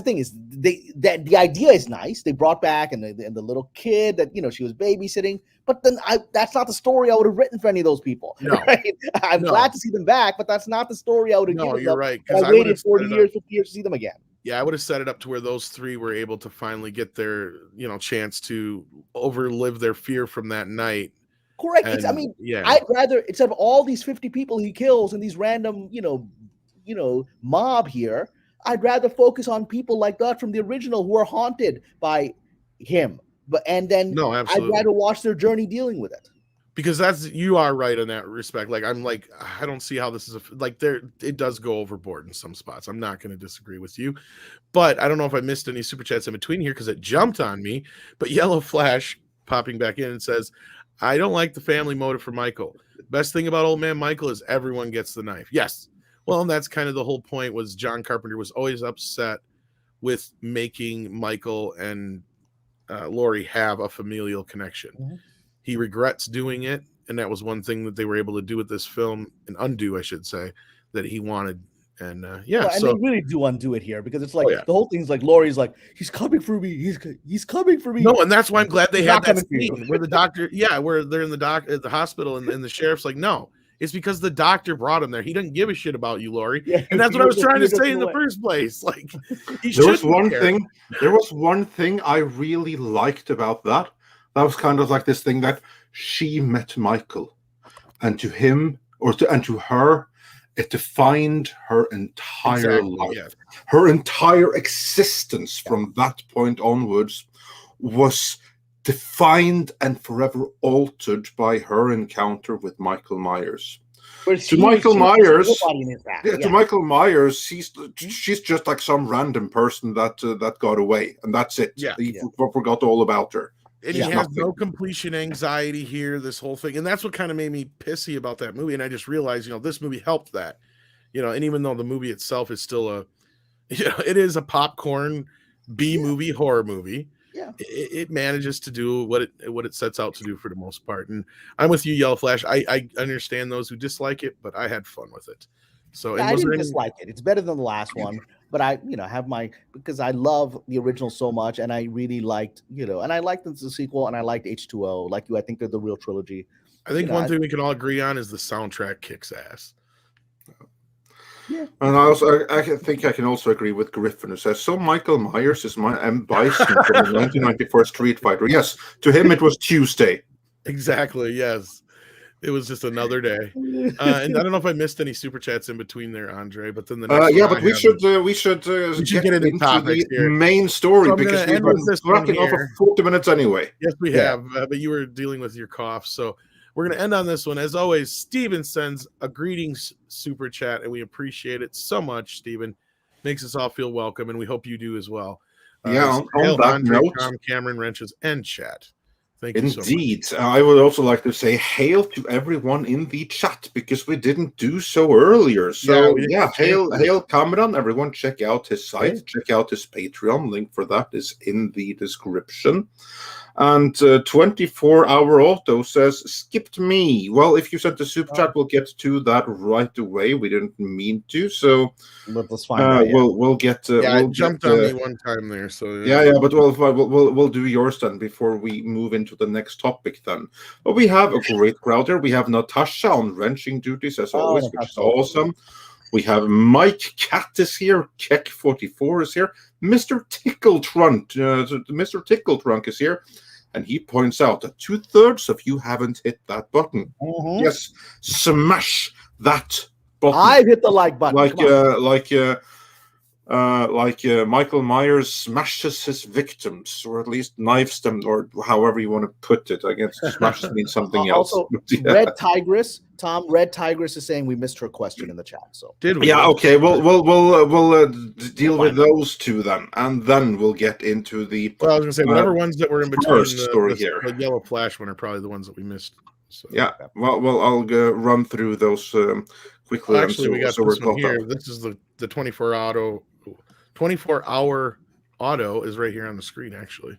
thing is the idea is nice. They brought back and the little kid that she was babysitting. But then that's not the story I would have written for any of those people. No. Right? I'm glad to see them back, but that's not the story I would have given them. You're right. I waited 40 years, 50 years to see them again. Yeah, I would have set it up to where those 3 were able to finally get their chance to overlive their fear from that night. Correct. I'd rather, instead of all these 50 people he kills and these random, mob here, I'd rather focus on people like that from the original who are haunted by him. I'd rather watch their journey dealing with it. Because you are right in that respect. Like, I don't see how this is it does go overboard in some spots. I'm not going to disagree with you, but I don't know if I missed any super chats in between here because it jumped on me. But Yellow Flash popping back in and says, I don't like the family motive for Michael. Best thing about Old Man Michael is everyone gets the knife. Yes. Well, and that's kind of the whole point. Was John Carpenter was always upset with making Michael and Laurie have a familial connection. Mm-hmm. He regrets doing it, and that was one thing that they were able to do with this film, and undo, I should say, that he wanted. And and so they really do undo it here because it's like the whole thing's like Laurie's like he's coming for me, he's coming for me. No, and that's why I'm glad they had that coming scene where the doctor, where they're in the at the hospital, and the sheriff's like, no, it's because the doctor brought him there. He doesn't give a shit about you, Laurie. Yeah, and that's what I was trying to say in the first place. Like, there was one thing I really liked about that. That was kind of like this thing that she met Michael, and to him and to her, it defined her entire life. Yeah. Her entire existence from that point onwards was defined and forever altered by her encounter with Michael Myers. To Michael Myers, she's just like some random person that got away, and that's it. He forgot all about her. And he has no completion anxiety here, this whole thing. And that's what kind of made me pissy about that movie. And I just realized, this movie helped that, and even though the movie itself is still it is a popcorn B movie, horror movie. Yeah. It manages to do what it sets out to do for the most part. And I'm with you, Yellow Flash. I understand those who dislike it, but I had fun with it. So I didn't dislike it. It's better than the last one. But I, have because I love the original so much, and I really liked, and I liked the sequel, and I liked H2O. Like you, I think they're the real trilogy. I think one thing we can all agree on is the soundtrack kicks ass. Yeah, and I think I can also agree with Griffin, who says, so Michael Myers is my M. Bison from the 1994 Street Fighter. Yes, to him it was Tuesday. Exactly, yes. It was just another day, and I don't know if I missed any super chats in between there, Andre. But then the next we should get into the main story, because we've been wrapping off for 40 minutes anyway. Yes, we have, but you were dealing with your cough, so we're going to end on this one. As always, Steven sends a greetings super chat, and we appreciate it so much. Steven makes us all feel welcome, and we hope you do as well. On that note, Tom, Cameron, Wrenches, and chat. Thank you Indeed. so much. I would also like to say hail to everyone in the chat, because we didn't do so earlier. So hail Kamran. Everyone check out his site, check out his Patreon. Link for that is in the description. And 24-hour auto says, skipped me. Well, if you sent the super chat, we'll get to that right away. We didn't mean to, so let's find out. We'll get. I jumped on me one time there, so but we'll do yours then before we move into the next topic. Then, but we have a great crowd here. We have Natasha on wrenching duties as always, which is awesome. We have Mike Cat is here. Keck44 is here. Mr. Tickle Trunk is here. And he points out that 2/3 of you haven't hit that button. Mm-hmm. Yes, smash that button. I've hit the like button. Like Michael Myers smashes his victims, or at least knives them, or however you want to put it. I guess smashes means something else. Also, Red Tigress, Tom. Red Tigress is saying we missed her question in the chat. So did we? Yeah. Okay. We'll deal with those two then, and then we'll get into the. Well, I was gonna say whatever ones that were in between the Yellow Flash one are probably the ones that we missed. So. Yeah. Well, I'll run through those quickly. Well, actually, we got this one here. This is the 24-hour auto is right here on the screen, actually.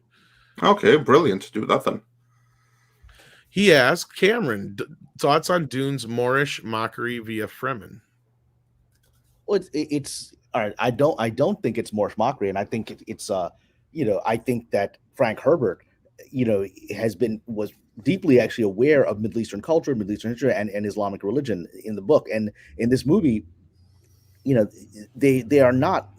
Okay, brilliant. Do that then. He asked Cameron, thoughts on Dune's Moorish mockery via Fremen? Well, it's all right. I don't think it's Moorish mockery, and I think it's I think that Frank Herbert, was deeply actually aware of Middle Eastern culture, Middle Eastern history, and Islamic religion in the book, and in this movie, they are not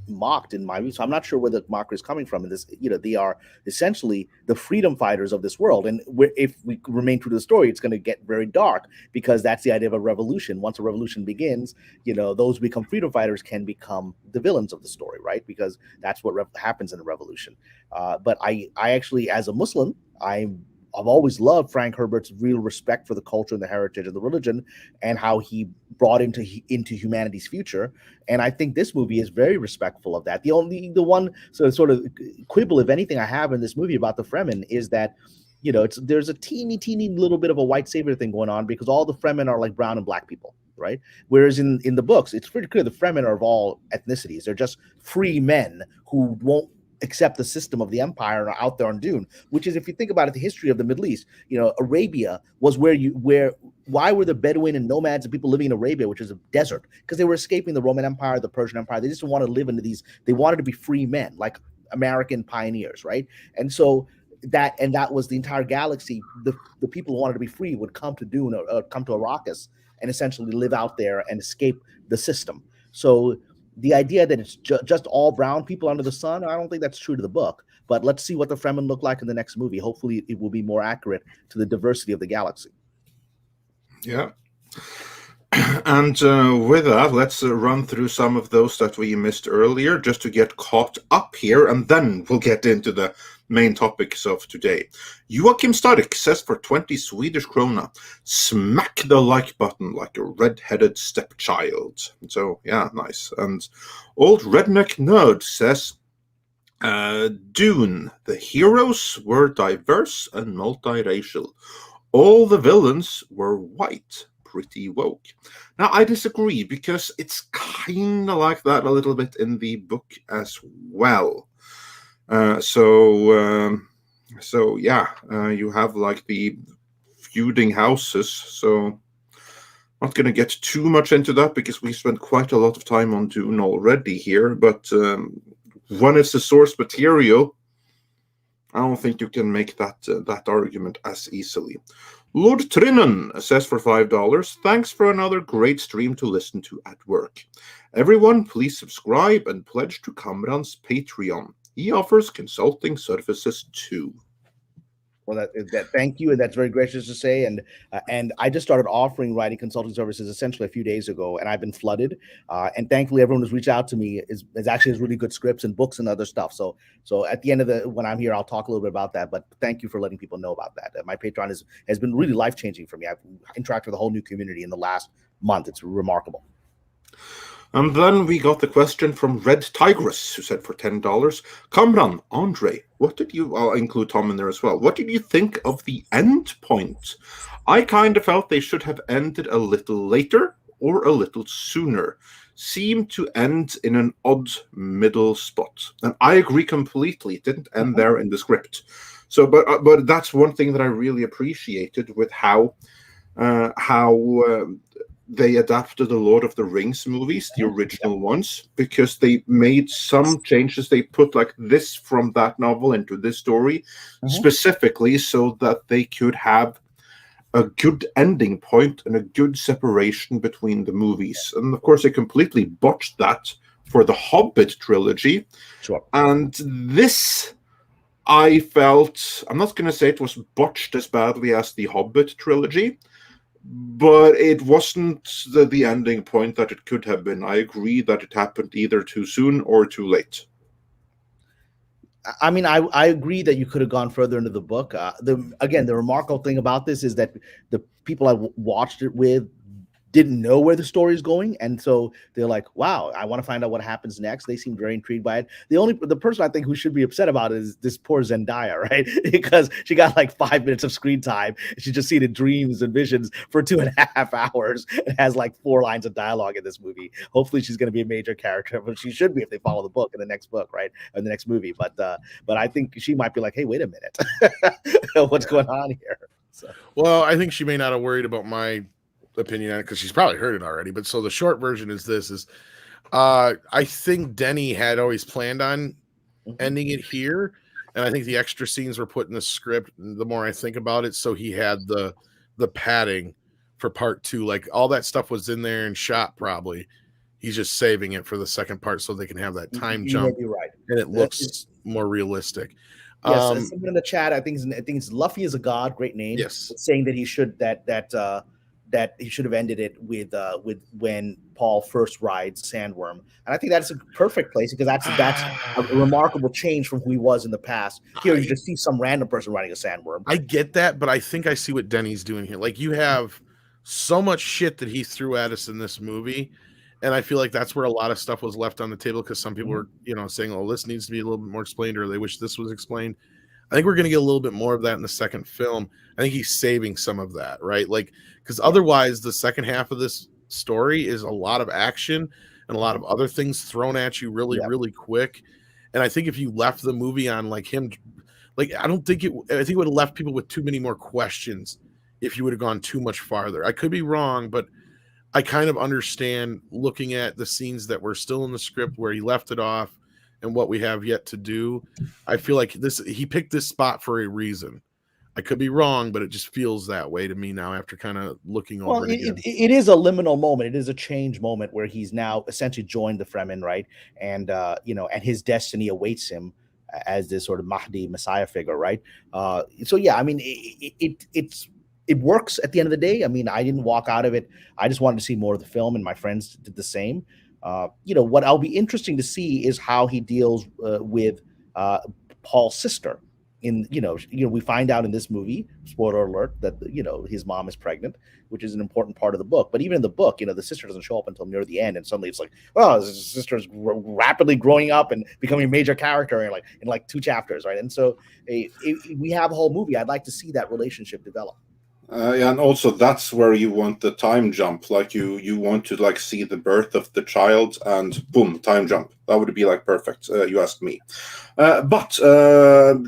mocked in my view. So I'm not sure where the mockery is coming from in this. They are essentially the freedom fighters of this world. And if we remain true to the story, it's going to get very dark, because that's the idea of a revolution. Once a revolution begins, those who become freedom fighters can become the villains of the story, right? Because that's what happens in a revolution. But I actually, as a Muslim, I've always loved Frank Herbert's real respect for the culture and the heritage of the religion, and how he brought into humanity's future. And I think this movie is very respectful of that. The one sort of quibble, if anything, I have in this movie about the Fremen is that, there's a teeny little bit of a white savior thing going on, because all the Fremen are like brown and black people, right? Whereas in the books, it's pretty clear the Fremen are of all ethnicities. They're just free men who won't accept the system of the empire and are out there on Dune, which is, if you think about it, the history of the Middle East. Arabia was why were the Bedouin and nomads and people living in Arabia, which is a desert? Because they were escaping the Roman Empire, the Persian Empire. They just didn't want to live into these. They wanted to be free men, like American pioneers, right? And so that was the entire galaxy. The people who wanted to be free would come to Dune or come to Arrakis and essentially live out there and escape the system. So the idea that it's just all brown people under the sun, I don't think that's true to the book. But let's see what the Fremen look like in the next movie. Hopefully it will be more accurate to the diversity of the galaxy. Yeah. And with that, let's run through some of those that we missed earlier just to get caught up here, and then we'll get into the main topics of today. Joachim Starik says for 20 Swedish krona, smack the like button like a red-headed stepchild. So, yeah, nice. And Old Redneck Nerd says, Dune, the heroes were diverse and multiracial. All the villains were white. Pretty woke. Now, I disagree, because it's kind of like that a little bit in the book as well. So yeah, you have like the feuding houses. So not going to get too much into that because we spent quite a lot of time on Dune already here. But when it's the source material, I don't think you can make that argument as easily. Lord Trinan says for $5, thanks for another great stream to listen to at work. Everyone, please subscribe and pledge to Kamran's Patreon. He offers consulting services too. Well, thank you, and that's very gracious to say. And I just started offering writing consulting services essentially a few days ago, and I've been flooded. And thankfully, everyone who's reached out to me is actually has really good scripts and books and other stuff. So at the end of when I'm here, I'll talk a little bit about that. But thank you for letting people know about that. My Patreon has been really life changing for me. I've interacted with a whole new community in the last month. It's remarkable. And then we got the question from Red Tigress, who said for $10, Kamran, Andre, I'll include Tom in there as well. What did you think of the end point? I kind of felt they should have ended a little later or a little sooner. Seemed to end in an odd middle spot. And I agree completely. It didn't end there in the script. So, but that's one thing that I really appreciated with how they adapted the Lord of the Rings movies, the original ones, because they made some changes. They put like this from that novel into this story specifically so that they could have a good ending point and a good separation between the movies. And of course, they completely botched that for the Hobbit trilogy. Sure. And this, I felt, I'm not going to say it was botched as badly as the Hobbit trilogy, but it wasn't the ending point that it could have been. I agree that it happened either too soon or too late. I mean, I agree that you could have gone further into the book. The remarkable thing about this is that the people I watched it with didn't know where the story is going, and so they're like, wow, I want to find out what happens next. They seem very intrigued by it. The person I think who should be upset about it is this poor Zendaya, right? Because she got like 5 minutes of screen time. She just seen in dreams and visions for 2.5 hours and has like 4 lines of dialogue in this movie. Hopefully she's going to be a major character, but she should be if they follow the book in the next book, right? In the next movie. But I think she might be like, hey, wait a minute. What's going on here? So. Well, I think she may not have worried about my opinion on it because she's probably heard it already. But so the short version is I think Denny had always planned on ending it here, and I think the extra scenes were put in the script. The more I think about it, so he had the padding for part 2, like all that stuff was in there and shot. Probably he's just saving it for the second part so they can have that time jump, right, and it looks more realistic. Yes, someone in the chat, I think it's Luffy is a god, great name. Yes, saying that he should that he should have ended it with when Paul first rides Sandworm, and I think that's a perfect place because that's a remarkable change from who he was in the past. Here you just see some random person riding a Sandworm. I get that, but I think I see what Denny's doing here. Like, you have so much shit that he threw at us in this movie, and I feel like that's where a lot of stuff was left on the table because some people were, saying, "Oh, this needs to be a little bit more explained," or they wish this was explained. I think we're going to get a little bit more of that in the second film. I think he's saving some of that, right? Like, because otherwise the second half of this story is a lot of action and a lot of other things thrown at you really, really quick. And I think if you left the movie on like him, like I think it would have left people with too many more questions if you would have gone too much farther. I could be wrong, but I kind of understand looking at the scenes that were still in the script where he left it off and what we have yet to do. I feel like he picked this spot for a reason. I could be wrong, but it just feels that way to me now after kind of looking over it again. It is a liminal moment. It is a change moment where he's now essentially joined the Fremen, right? And and his destiny awaits him as this sort of Mahdi Messiah figure, right? So yeah, I mean, it works at the end of the day. I mean, I didn't walk out of it. I just wanted to see more of the film, and my friends did the same. What I'll be interesting to see is how he deals with Paul's sister. We find out in this movie, spoiler alert, that his mom is pregnant, which is an important part of the book. But even in the book, the sister doesn't show up until near the end, and suddenly it's like, well, his sister is rapidly growing up and becoming a major character in like 2 chapters, right? And so we have a whole movie. I'd like to see that relationship develop. And also that's where you want the time jump. Like you want to like see the birth of the child and boom, time jump. That would be like perfect. You ask me. But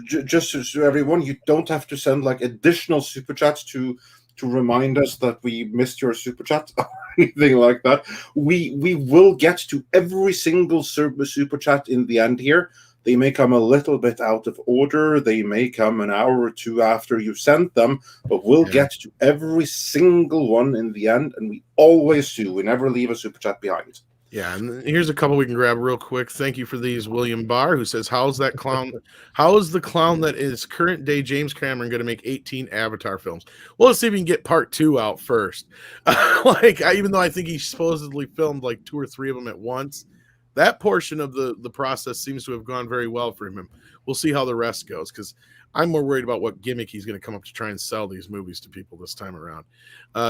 just so everyone, you don't have to send like additional super chats to remind us that we missed your super chat or anything like that. We will get to every single super chat in the end here. They may come a little bit out of order. They may come an hour or two after you sent them, but we'll get to every single one in the end, and we always do. We never leave a super chat behind. Yeah, and here's a couple we can grab real quick. Thank you for these. William Barr, who says, how is the clown that is current day James Cameron going to make 18 Avatar films? Well, let's see if we can get part 2 out first. Even though I think he supposedly filmed like 2 or 3 of them at once, that portion of the process seems to have gone very well for him. We'll see how the rest goes, because I'm more worried about what gimmick he's going to come up to try and sell these movies to people this time around.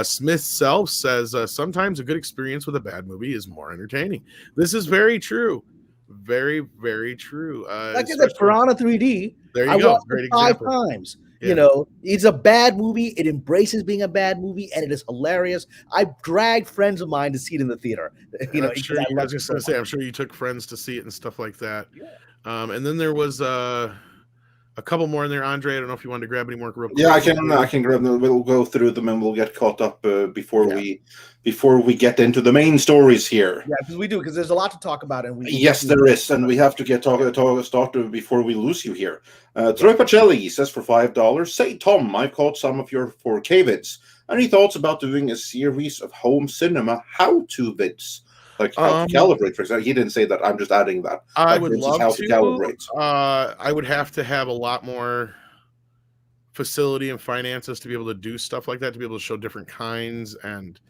Smith Self says, sometimes a good experience with a bad movie is more entertaining. This is very true. Very, very true. Like I said, Piranha 3D. There you go. Great example. 5 times. Yeah. It's a bad movie. It embraces being a bad movie, and it is hilarious. I dragged friends of mine to see it in the theater. I'm sure I'm sure you took friends to see it and stuff like that. Yeah. And then there was a couple more in there, Andre. I don't know if you wanted to grab any more real quick. Yeah, I can grab them. We'll go through them and we'll get caught up before we get into the main stories here. Yeah, because there's a lot to talk about, and there is, and we have to get started before we lose you here. Troy Pacelli says for $5, say Tom, I've caught some of your 4K vids. Any thoughts about doing a series of home cinema how-to vids? Like how to calibrate, for example. He didn't say that. I'm just adding that. I would love how to calibrate. I would have to have a lot more facility and finances to be able to do stuff like that, to be able to show different kinds and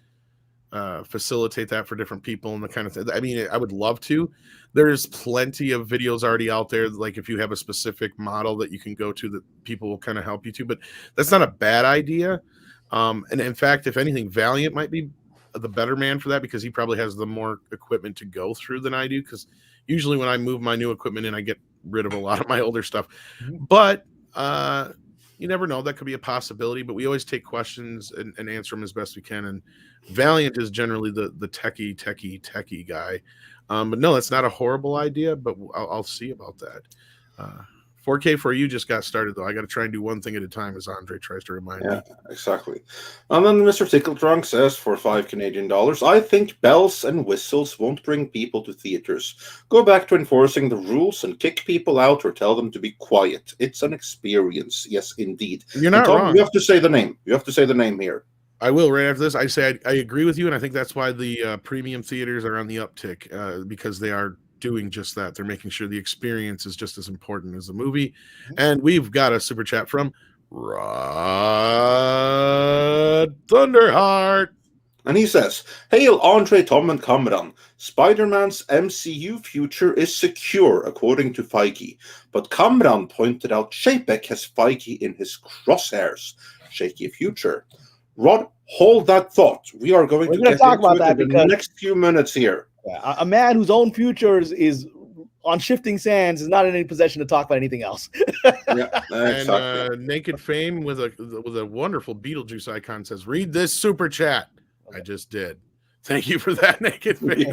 facilitate that for different people and the kind of thing. I mean, I would love to. There's plenty of videos already out there. Like if you have a specific model that you can go to that people will kind of help you to, but that's not a bad idea. And in fact, if anything, Valiant might be the better man for that, because he probably has the more equipment to go through than I do, because usually when I move my new equipment in, I get rid of a lot of my older stuff. But you never know, that could be a possibility, but we always take questions and answer them as best we can, and Valiant is generally the techie guy. But no, that's not a horrible idea, but I'll see about that. 4K for you just got started, though. I got to try and do one thing at a time, as Andre tries to remind me. Yeah, exactly. And then Mr. Tickle Trunk says for $5 Canadian, I think bells and whistles won't bring people to theaters. Go back to enforcing the rules and kick people out or tell them to be quiet. It's an experience. Yes, indeed. You're not wrong. You have to say the name. You have to say the name here. I will right after this. I say I agree with you, and I think that's why the premium theaters are on the uptick, because they are doing just that. They're making sure the experience is just as important as the movie. And we've got a super chat from Rod Thunderheart. And he says, Hail Andre, Tom, and Kamran. Spider-Man's MCU future is secure, according to Feige. But Kamran pointed out Chapek has Feige in his crosshairs. Shaky future. Rod, hold that thought. We are going to get talk about that in the next few minutes here. Yeah, a man whose own future is on shifting sands is not in any possession to talk about anything else. Yeah, exactly. And Naked Fame with a wonderful Beetlejuice icon says, "Read this super chat." Okay. I just did. Thank you for that, Naked Face.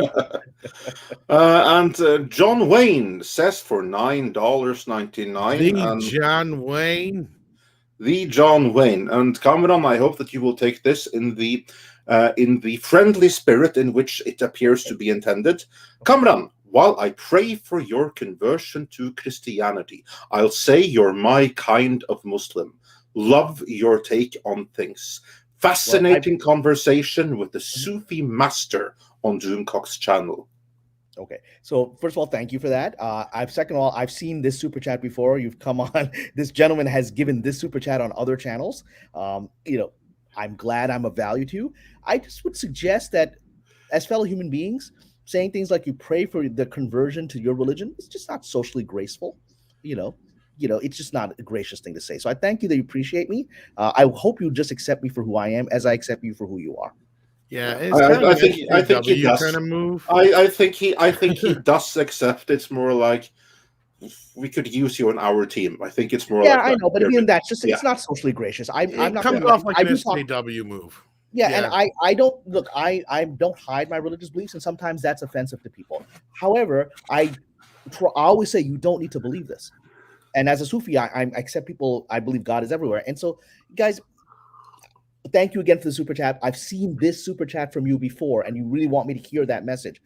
And John Wayne says for $9.99. John Wayne. The John Wayne. And Kamran, I hope that you will take this in the friendly spirit in which it appears to be intended. Kamran, while I pray for your conversion to Christianity, I'll say you're my kind of Muslim. Love your take on things. Fascinating conversation with the Sufi master on Doomcock's channel. Okay, so first of all, thank you for that. Second of all, I've seen this super chat before. You've come on. This gentleman has given this super chat on other channels. I'm glad I'm of value to you. I just would suggest that, as fellow human beings, saying things like you pray for the conversion to your religion is just not socially graceful. It's just not a gracious thing to say. So I thank you that you appreciate me. I hope you just accept me for who I am, as I accept you for who you are. Yeah, I think he does. Kind of move. I think he does accept. It's more like we could use you on our team. I think it's more. Yeah, like I know, but even that's just yeah. It's not socially gracious. I'm not comes off like an SJW move. Yeah, and I don't look. I don't hide my religious beliefs, and sometimes that's offensive to people. However, I always say you don't need to believe this. And as a Sufi, I accept people. I believe God is everywhere. And so, guys, thank you again for the super chat. I've seen this super chat from you before, and you really want me to hear that message.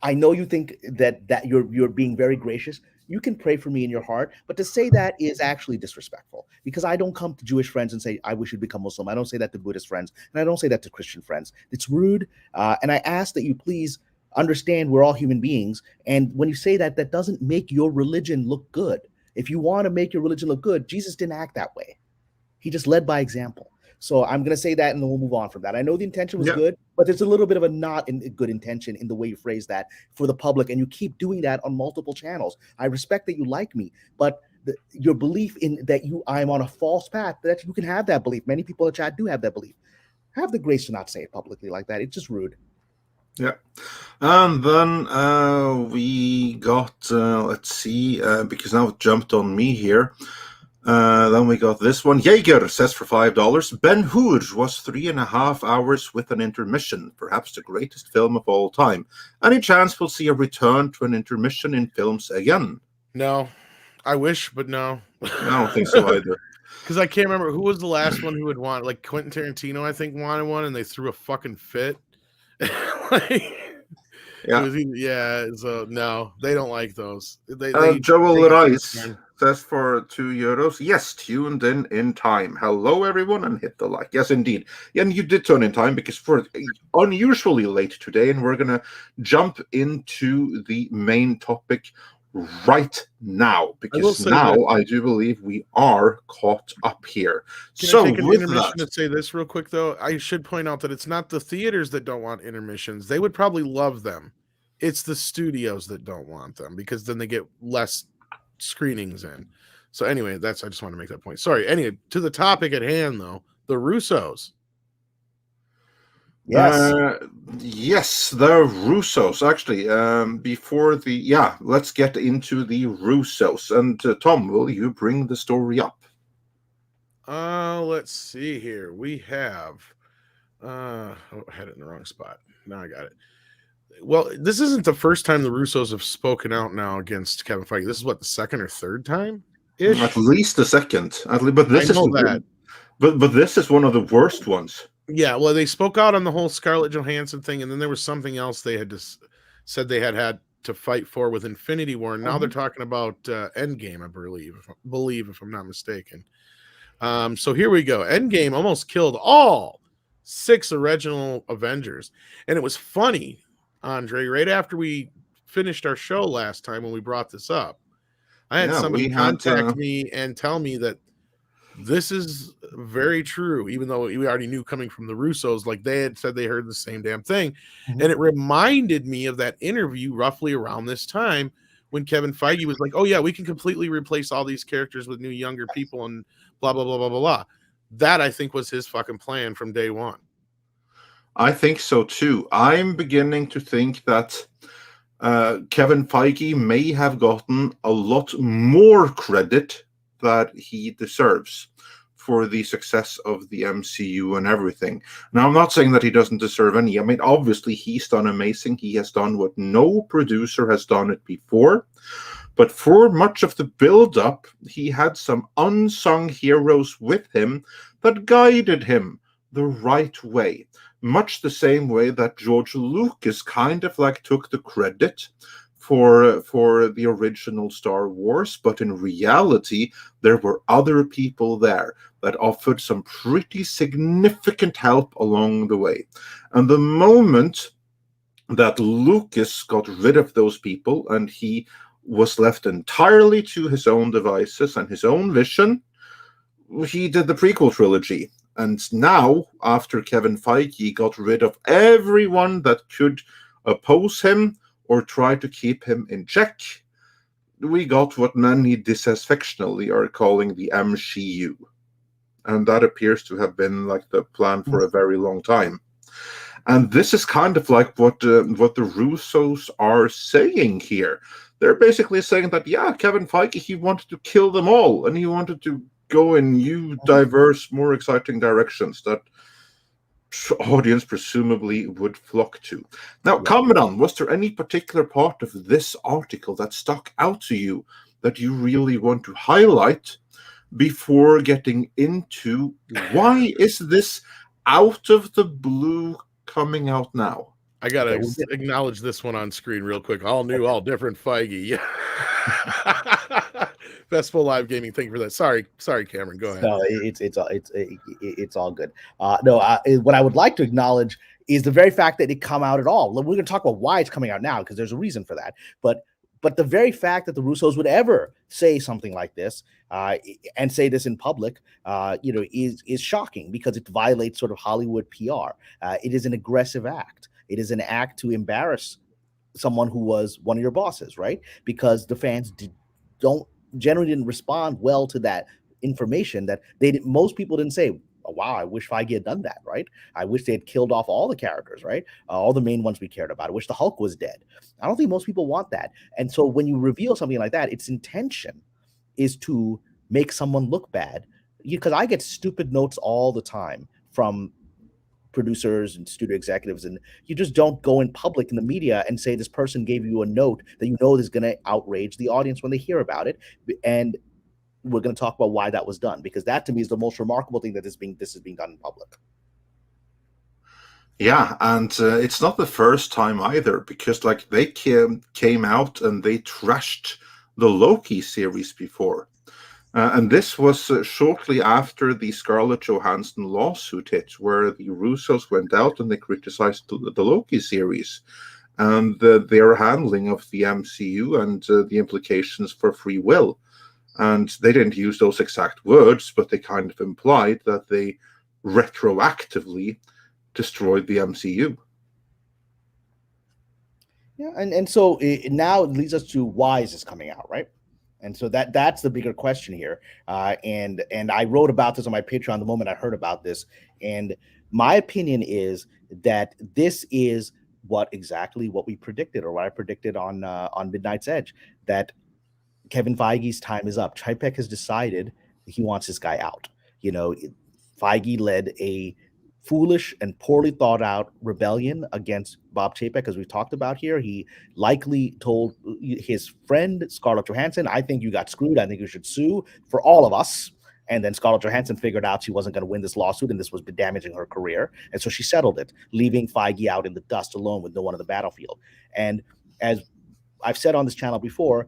I know you think that you're being very gracious. You can pray for me in your heart, but to say that is actually disrespectful, because I don't come to Jewish friends and say, I wish you'd become Muslim. I don't say that to Buddhist friends, and I don't say that to Christian friends. It's rude, and I ask that you please understand we're all human beings, and when you say that, that doesn't make your religion look good. If you want to make your religion look good, Jesus didn't act that way. He just led by example. So I'm going to say that, and then we'll move on from that. I know the intention was good, but there's a little bit of a not in good intention in the way you phrase that for the public, and you keep doing that on multiple channels. I respect that you like me, but your belief in that I'm on a false path, that you can have that belief. Many people in the chat do have that belief. Have the grace to not say it publicly like that. It's just rude. Yeah. And then we got, let's see, because now it jumped on me here. Then we got this one. Jaeger says for $5, Ben-Hur was 3.5 hours with an intermission, perhaps the greatest film of all time. Any chance we'll see a return to an intermission in films again? No. I wish, but no. I don't think so either. Because I can't remember who was the last one who would want, like Quentin Tarantino, I think, wanted one, and they threw a fucking fit. So no, they don't like those. Joel Rice says for €2. Yes, tuned in time. Hello, everyone, and hit the like. Yes, indeed. Yeah, and you did tune in time because we're unusually late today, and we're gonna jump into the main topic right now, because now I do believe we are caught up here. Can I take an intermission to say this real quick, though? I should point out that it's not the theaters that don't want intermissions. They would probably love them. It's the studios that don't want them, because then they get less screenings in. So anyway, I just want to make that point. Sorry. Anyway, to the topic at hand, though, the Russos. Yes, the Russos. Actually, let's get into the Russos. And Tom, will you bring the story up? Let's see here. We have I had it in the wrong spot. Now I got it. Well, this isn't the first time the Russos have spoken out now against Kevin Feige. This is what, the second or third time? At least the second. But this but this is one of the worst ones. Yeah, well, they spoke out on the whole Scarlett Johansson thing, and then there was something else they had just said they had to fight for with Infinity War. And now they're talking about Endgame, I believe, if I'm not mistaken. So here we go. Endgame almost killed all 6 original Avengers. And it was funny, Andre, right after we finished our show last time when we brought this up, I had somebody contact me and tell me that this is very true, even though we already knew coming from the Russos, like they had said they heard the same damn thing. And it reminded me of that interview roughly around this time when Kevin Feige was like, oh yeah, we can completely replace all these characters with new younger people and blah, blah, blah, blah, blah, blah. That, I think, was his fucking plan from day one. I think so too. I'm beginning to think that Kevin Feige may have gotten a lot more credit that he deserves for the success of the MCU and everything. Now, I'm not saying that he doesn't deserve any. I mean, obviously, he's done amazing. He has done what no producer has done it before. But for much of the build-up, he had some unsung heroes with him that guided him the right way. Much the same way that George Lucas kind of like took the credit for the original Star Wars, but in reality, there were other people there that offered some pretty significant help along the way. And the moment that Lucas got rid of those people and he was left entirely to his own devices and his own vision, he did the prequel trilogy. And now, after Kevin Feige got rid of everyone that could oppose him or try to keep him in check, we got what many disaffectionately are calling the MCU. And that appears to have been like the plan for a very long time. And this is kind of like what the Russos are saying here. They're basically saying that, yeah, Kevin Feige, he wanted to kill them all, and he wanted to go in new, diverse, more exciting directions that audience presumably would flock to. Now, Kamran, was there any particular part of this article that stuck out to you that you really want to highlight before getting into why is this out of the blue coming out now? I gotta acknowledge this one on screen real quick. All new, all different Feige. Festival Live Gaming. Thank you for that. Sorry, Cameron. Go ahead. No, it's all good. What I would like to acknowledge is the very fact that it come out at all. We're going to talk about why it's coming out now because there's a reason for that. But the very fact that the Russos would ever say something like this and say this in public, is shocking because it violates sort of Hollywood PR. It is an aggressive act. It is an act to embarrass someone who was one of your bosses, right? Because the fans generally didn't respond well to that information. That most people didn't say, oh, wow, I wish Feige had done that, right? I wish they had killed off all the characters, right? All the main ones we cared about. I wish the Hulk was dead. I don't think most people want that. And so when you reveal something like that, its intention is to make someone look bad. Because I get stupid notes all the time from producers and studio executives, and you just don't go in public in the media and say this person gave you a note that you know is going to outrage the audience when they hear about it. And we're going to talk about why that was done, because that to me is the most remarkable thing that this is being done in public. Yeah, and it's not the first time either, because like they came out and they trashed the Loki series before. And this was shortly after the Scarlett Johansson lawsuit hit, where the Russos went out and they criticized the Loki series and their handling of the MCU and the implications for free will. And they didn't use those exact words, but they kind of implied that they retroactively destroyed the MCU. Yeah, and so now it leads us to why is this coming out, right? And so that's the bigger question here. And I wrote about this on my Patreon the moment I heard about this. And my opinion is that this is what we predicted, or what I predicted on Midnight's Edge, that Kevin Feige's time is up. Chapek has decided he wants this guy out. Feige led a foolish and poorly thought out rebellion against Bob Chapek, as we've talked about here. He likely told his friend Scarlett Johansson, I think you got screwed. I think you should sue for all of us. And then Scarlett Johansson figured out she wasn't going to win this lawsuit and this was damaging her career. And so she settled it, leaving Feige out in the dust alone with no one on the battlefield. And as I've said on this channel before,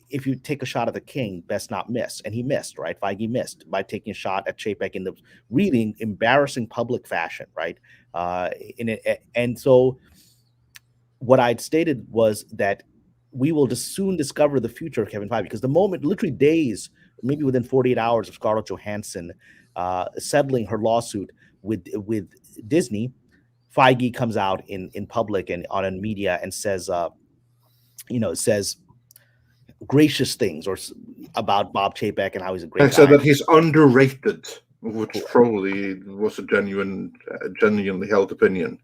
if you take a shot at the king, best not miss. And he missed, right? Feige missed by taking a shot at Chapek in the really embarrassing public fashion, right? And so what I'd stated was that we will just soon discover the future of Kevin Feige, because the moment, literally days, maybe within 48 hours of Scarlett Johansson settling her lawsuit with Disney, Feige comes out in public and on media and says, says gracious things about Bob Chapek and how he's a great guy. I said that he's underrated, which probably was a genuinely held opinion.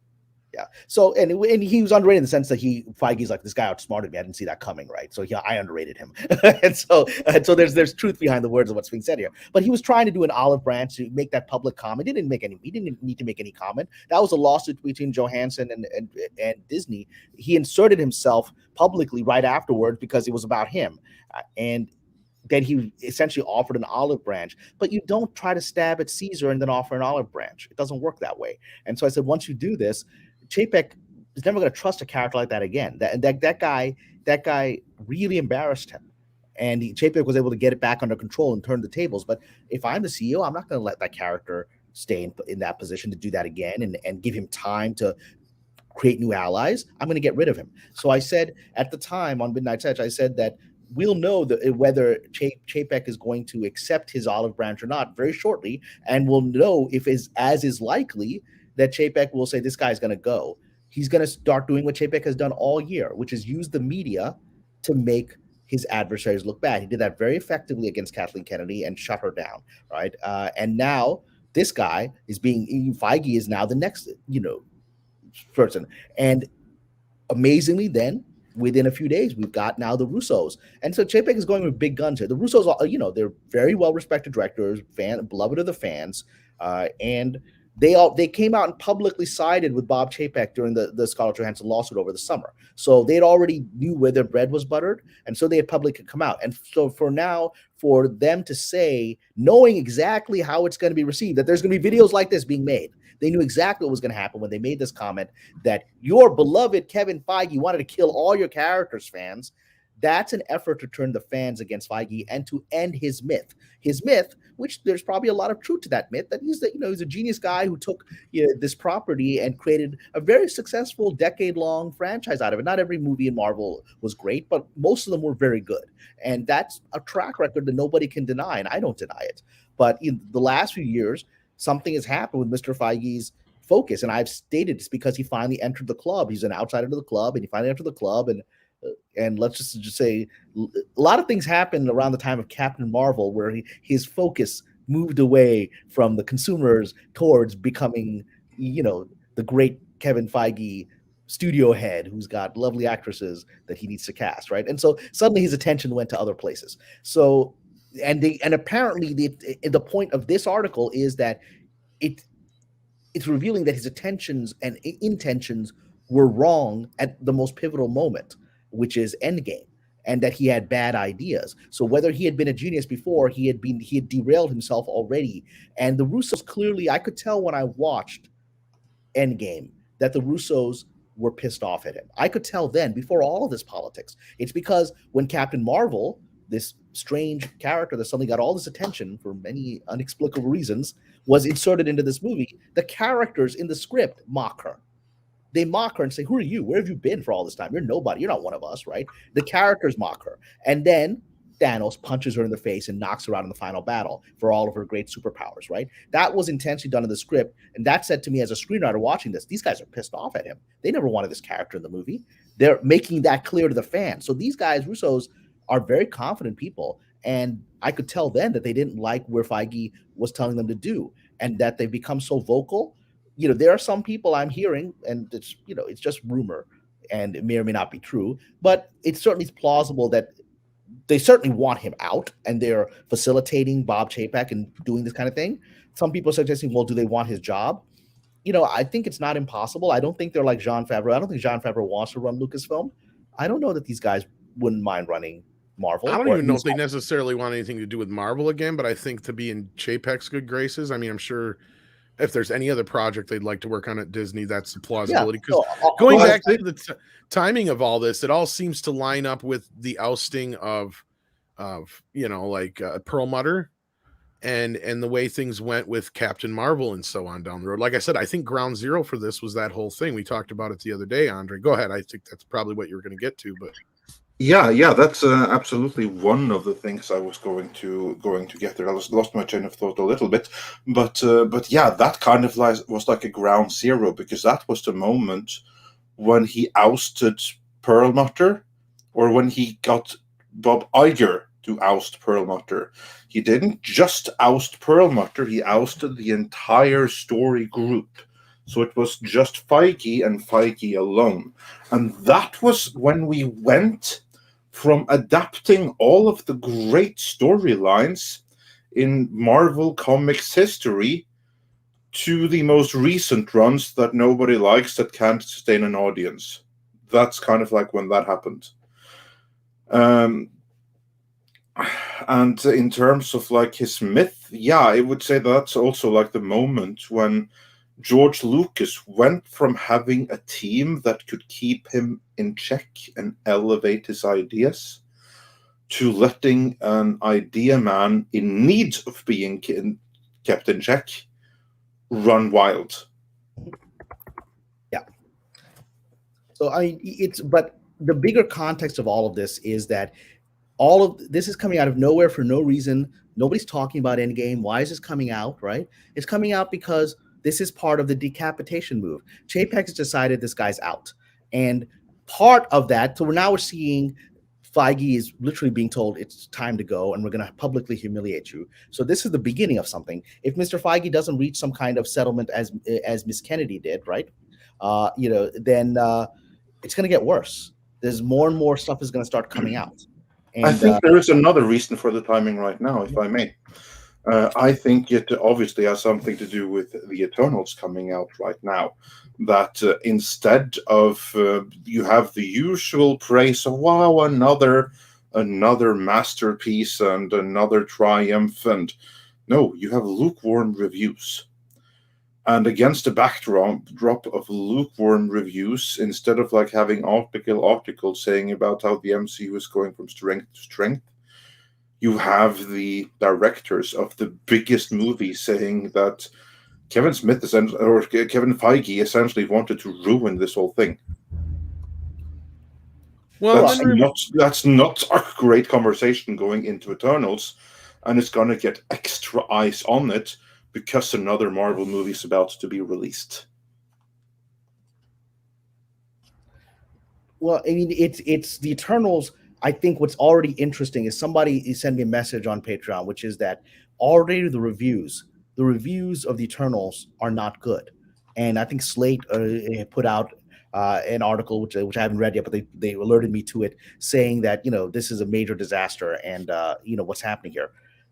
Yeah. So and he was underrated in the sense that Feige's like, this guy outsmarted me. I didn't see that coming, right? So yeah, I underrated him. and so there's truth behind the words of what's being said here. But he was trying to do an olive branch to make that public comment. He didn't need to make any comment. That was a lawsuit between Johansson and Disney. He inserted himself publicly right afterwards because it was about him. And then he essentially offered an olive branch, but you don't try to stab at Caesar and then offer an olive branch. It doesn't work that way. And so I said, once you do this, Chapek is never going to trust a character like that again. That guy really embarrassed him, and Chapek was able to get it back under control and turn the tables. But if I'm the CEO, I'm not going to let that character stay in that position to do that again and give him time to create new allies. I'm going to get rid of him. So I said at the time on Midnight's Edge, I said that we'll know whether Chapek is going to accept his olive branch or not very shortly, and we'll know if as is likely that Chapek will say this guy's going to go. He's going to start doing what Chapek has done all year, which is use the media to make his adversaries look bad. He did that very effectively against Kathleen Kennedy and shut her down, right? And now this guy is Feige is now the next, person. And amazingly, then within a few days, we've got now the Russos. And so Chapek is going with big guns here. The Russos, they're very well-respected directors, beloved of the fans, and they came out and publicly sided with Bob Chapek during the Scarlett Johansson lawsuit over the summer. So they'd already knew where their bread was buttered, and so they had publicly come out. And so for them to say, knowing exactly how it's going to be received, that there's going to be videos like this being made, they knew exactly what was going to happen when they made this comment that your beloved Kevin Feige wanted to kill all your characters, fans. That's an effort to turn the fans against Feige and to end his myth. His myth, which there's probably a lot of truth to that myth, that he's a genius guy who took this property and created a very successful decade-long franchise out of it. Not every movie in Marvel was great, but most of them were very good. And that's a track record that nobody can deny, and I don't deny it. But in the last few years, something has happened with Mr. Feige's focus, and I've stated it's because he finally entered the club. He's an outsider to the club, and he finally entered the club, and let's just say a lot of things happened around the time of Captain Marvel where his focus moved away from the consumers towards becoming, the great Kevin Feige studio head who's got lovely actresses that he needs to cast, right? And so suddenly his attention went to other places. So, and apparently the point of this article is that it's revealing that his attentions and intentions were wrong at the most pivotal moment, which is Endgame, and that he had bad ideas. So whether he had been a genius before, he had derailed himself already. And the Russos clearly, I could tell when I watched Endgame that the Russos were pissed off at him. I could tell then, before all of this politics. It's because when Captain Marvel, this strange character that suddenly got all this attention for many inexplicable reasons, was inserted into this movie, the characters in the script mock her. They mock her and say, who are you? Where have you been for all this time? You're nobody. You're not one of us, right? The characters mock her. And then Thanos punches her in the face and knocks her out in the final battle for all of her great superpowers, right? That was intentionally done in the script. And that said to me as a screenwriter watching this, these guys are pissed off at him. They never wanted this character in the movie. They're making that clear to the fans. So these guys, Russos, are very confident people. And I could tell then that they didn't like where Feige was telling them to do, and that they've become so vocal. There are some people I'm hearing, and it's just rumor, and it may or may not be true, but it's certainly plausible that they certainly want him out, and they're facilitating Bob Chapek and doing this kind of thing. Some people are suggesting, well, do they want his job? I think it's not impossible. I don't think they're like Jon Favreau. I don't think Jon Favreau wants to run Lucasfilm. I don't know that these guys wouldn't mind running Marvel. I don't even know if they necessarily want anything to do with Marvel again, but I think to be in Chapek's good graces, I mean, I'm sure if there's any other project they'd like to work on at Disney, that's the plausibility. Because going back to the timing of all this, it all seems to line up with the ousting of Perlmutter and the way things went with Captain Marvel and so on down the road. Like I said, I think ground zero for this was that whole thing. We talked about it the other day, Andre. Go ahead. I think that's probably what you were going to get to, but yeah, that's absolutely one of the things I was going to get there. I lost my train of thought a little bit, but yeah, that kind of was like a ground zero, because that was the moment when he ousted Perlmutter, or when he got Bob Iger to oust Perlmutter. He didn't just oust Perlmutter; he ousted the entire story group. So it was just Feige and Feige alone. And that was when we went from adapting all of the great storylines in Marvel Comics history to the most recent runs that nobody likes, that can't sustain an audience. That's kind of like when that happened. And in terms of like his myth, yeah, I would say that's also like the moment when George Lucas went from having a team that could keep him in check and elevate his ideas to letting an idea man in need of being kept in check run wild. Yeah. So but the bigger context of all of this is that all of this is coming out of nowhere for no reason. Nobody's talking about Endgame. Why is this coming out, right? It's coming out because this is part of the decapitation move. Chapek has decided this guy's out. And part of that, so we're seeing Feige is literally being told it's time to go and we're going to publicly humiliate you. So this is the beginning of something. If Mr. Feige doesn't reach some kind of settlement as Miss Kennedy did, right? Then it's going to get worse. There's more and more stuff is going to start coming out. And, I think there is another reason for the timing right now, if I may. I think it obviously has something to do with the Eternals coming out right now. That instead of you have the usual praise of wow, another masterpiece and another triumph, and no, you have lukewarm reviews. And against the backdrop of lukewarm reviews, instead of like having articles saying about how the MCU is going from strength to strength, you have the directors of the biggest movies saying that Kevin Feige essentially wanted to ruin this whole thing. Well, that's not a great conversation going into Eternals, and it's going to get extra eyes on it because another Marvel movie is about to be released. Well, I mean, it's the Eternals. I think what's already interesting is somebody sent me a message on Patreon, which is that already the reviews of the Eternals are not good. And I think Slate put out an article, which I haven't read yet, but they alerted me to it, saying that, this is a major disaster and, what's happening here.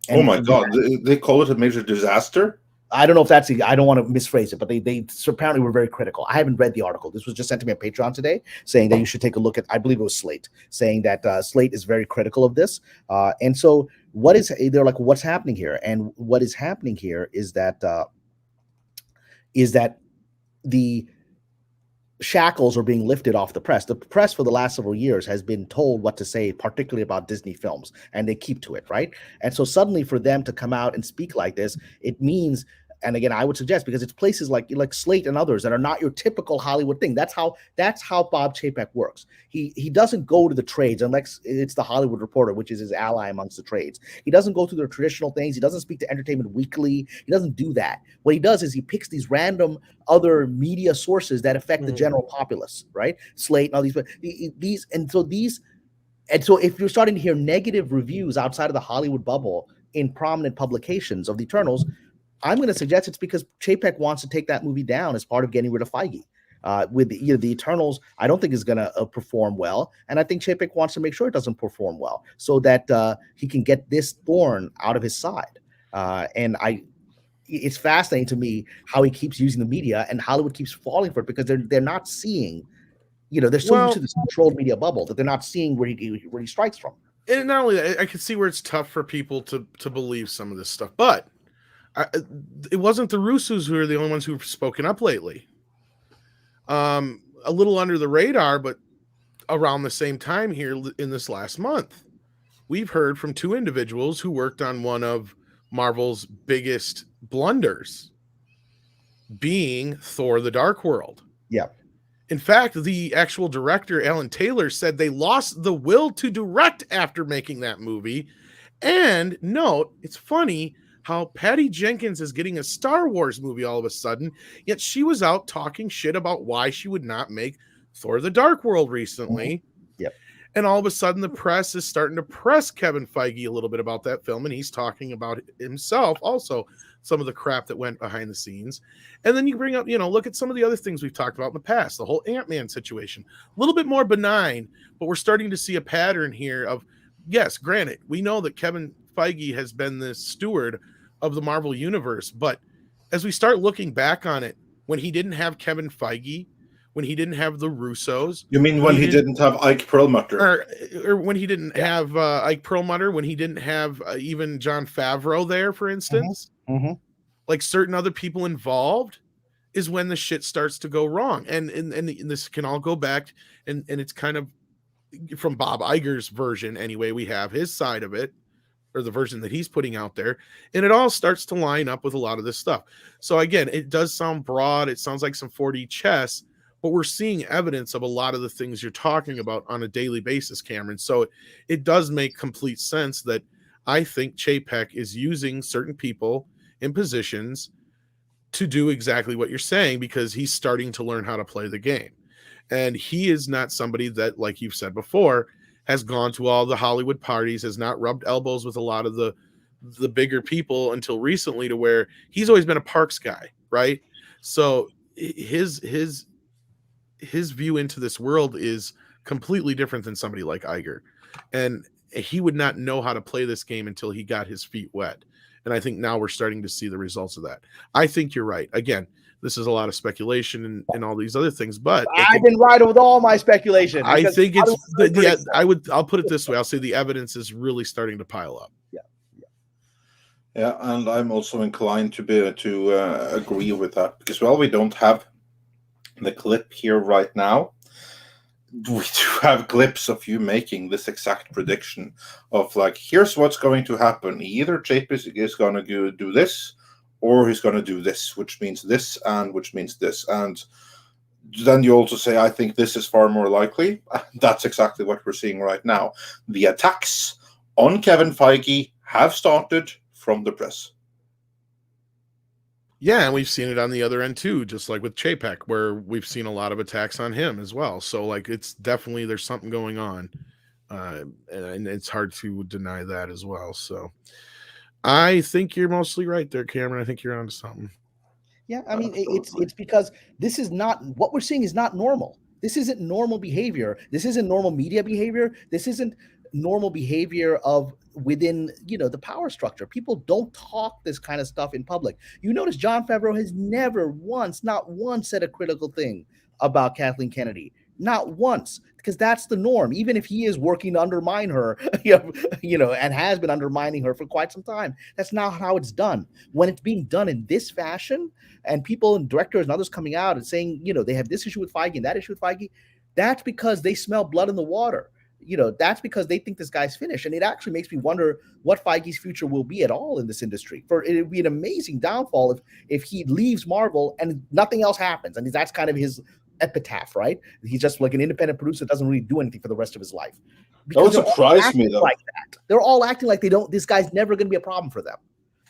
And oh my God, they call it a major disaster? I don't know if I don't want to misphrase it, but they apparently were very critical. I haven't read the article. This was just sent to me on Patreon today, saying that you should take a look at, I believe it was Slate, saying that Slate is very critical of this. And so they're like, what's happening here? And what is happening here is that the shackles are being lifted off the press. The press for the last several years has been told what to say, particularly about Disney films, and they keep to it, right? And so suddenly for them to come out and speak like this, it means, and again, I would suggest, because it's places like Slate and others that are not your typical Hollywood thing. That's how Bob Chapek works. He doesn't go to the trades unless it's the Hollywood Reporter, which is his ally amongst the trades. He doesn't go through the traditional things. He doesn't speak to Entertainment Weekly. He doesn't do that. What he does is he picks these random other media sources that affect the general populace, right? Slate and all these, and so if you're starting to hear negative reviews outside of the Hollywood bubble in prominent publications of the Eternals, I'm going to suggest it's because Chapek wants to take that movie down as part of getting rid of Feige. With the Eternals, I don't think is going to perform well, and I think Chapek wants to make sure it doesn't perform well so that he can get this thorn out of his side. It's fascinating to me how he keeps using the media, and Hollywood keeps falling for it because they're not seeing, they're so used to this controlled media bubble that they're not seeing where he strikes from. And not only that, I can see where it's tough for people to believe some of this stuff, but it wasn't the Russos who are the only ones who've spoken up lately. A little under the radar, but around the same time here in this last month, we've heard from two individuals who worked on one of Marvel's biggest blunders, being Thor: The Dark World. Yeah. In fact, the actual director, Alan Taylor, said they lost the will to direct after making that movie. And note, it's funny how Patty Jenkins is getting a Star Wars movie all of a sudden, yet she was out talking shit about why she would not make Thor: The Dark World recently. Yep. And all of a sudden the press is starting to press Kevin Feige a little bit about that film, and he's talking about himself also. some of the crap that went behind the scenes. And then you bring up, look at some of the other things we've talked about in the past, the whole Ant-Man situation, a little bit more benign, but we're starting to see a pattern here of, yes, granted, we know that Kevin Feige has been the steward of the Marvel universe, but as we start looking back on it, when he didn't have Kevin Feige, when he didn't have the Russos. You mean when he didn't have Ike Perlmutter? Or when he didn't have Ike Perlmutter, when he didn't have even Jon Favreau there, for instance, like certain other people involved, is when the shit starts to go wrong. And this can all go back, and it's kind of from Bob Iger's version anyway, we have his side of it, or the version that he's putting out there, and it all starts to line up with a lot of this stuff. So again, it does sound broad. It sounds like some 4D chess, but we're seeing evidence of a lot of the things you're talking about on a daily basis, Cameron. So it does make complete sense that I think Chapek is using certain people in positions to do exactly what you're saying, because he's starting to learn how to play the game. And he is not somebody that, like you've said before, has gone to all the Hollywood parties, has not rubbed elbows with a lot of the bigger people until recently, to where he's always been a parks guy, right? So his view into this world is completely different than somebody like Iger. And he would not know how to play this game until he got his feet wet. And I think now we're starting to see the results of that. I think you're right. Again, this is a lot of speculation and all these other things, but I've been right with all my speculation. I think it's I'll put it this way. I'll say the evidence is really starting to pile up. Yeah, and I'm also inclined to agree with that, because we don't have the clip here right now. We do have clips of you making this exact prediction of, like, here's what's going to happen. Either Chapek is going to do this, or he's going to do this, which means this, and which means this. And then you also say, I think this is far more likely. That's exactly what we're seeing right now. The attacks on Kevin Feige have started from the press. Yeah, and we've seen it on the other end too, just like with Chapek, where we've seen a lot of attacks on him as well. So, like, it's definitely, there's something going on, and it's hard to deny that as well. So I think you're mostly right there, Cameron. I think you're onto something. Yeah, I mean, it's because this is not, what we're seeing is not normal. This isn't normal behavior. This isn't normal media behavior. This isn't normal behavior of within, the power structure. People don't talk this kind of stuff in public. You notice Jon Favreau has never not once said a critical thing about Kathleen Kennedy. Not once, because that's the norm. Even if he is working to undermine her, and has been undermining her for quite some time, that's not how it's done. When it's being done in this fashion, and people and directors and others coming out and saying, they have this issue with Feige and that issue with Feige, that's because they smell blood in the water. That's because they think this guy's finished. And it actually makes me wonder what Feige's future will be at all in this industry. For it would be an amazing downfall if he leaves Marvel and nothing else happens. And that's kind of his epitaph, right? He's just like an independent producer that doesn't really do anything for the rest of his life. That would surprise me, though. Like that. They're all acting like this guy's never going to be a problem for them.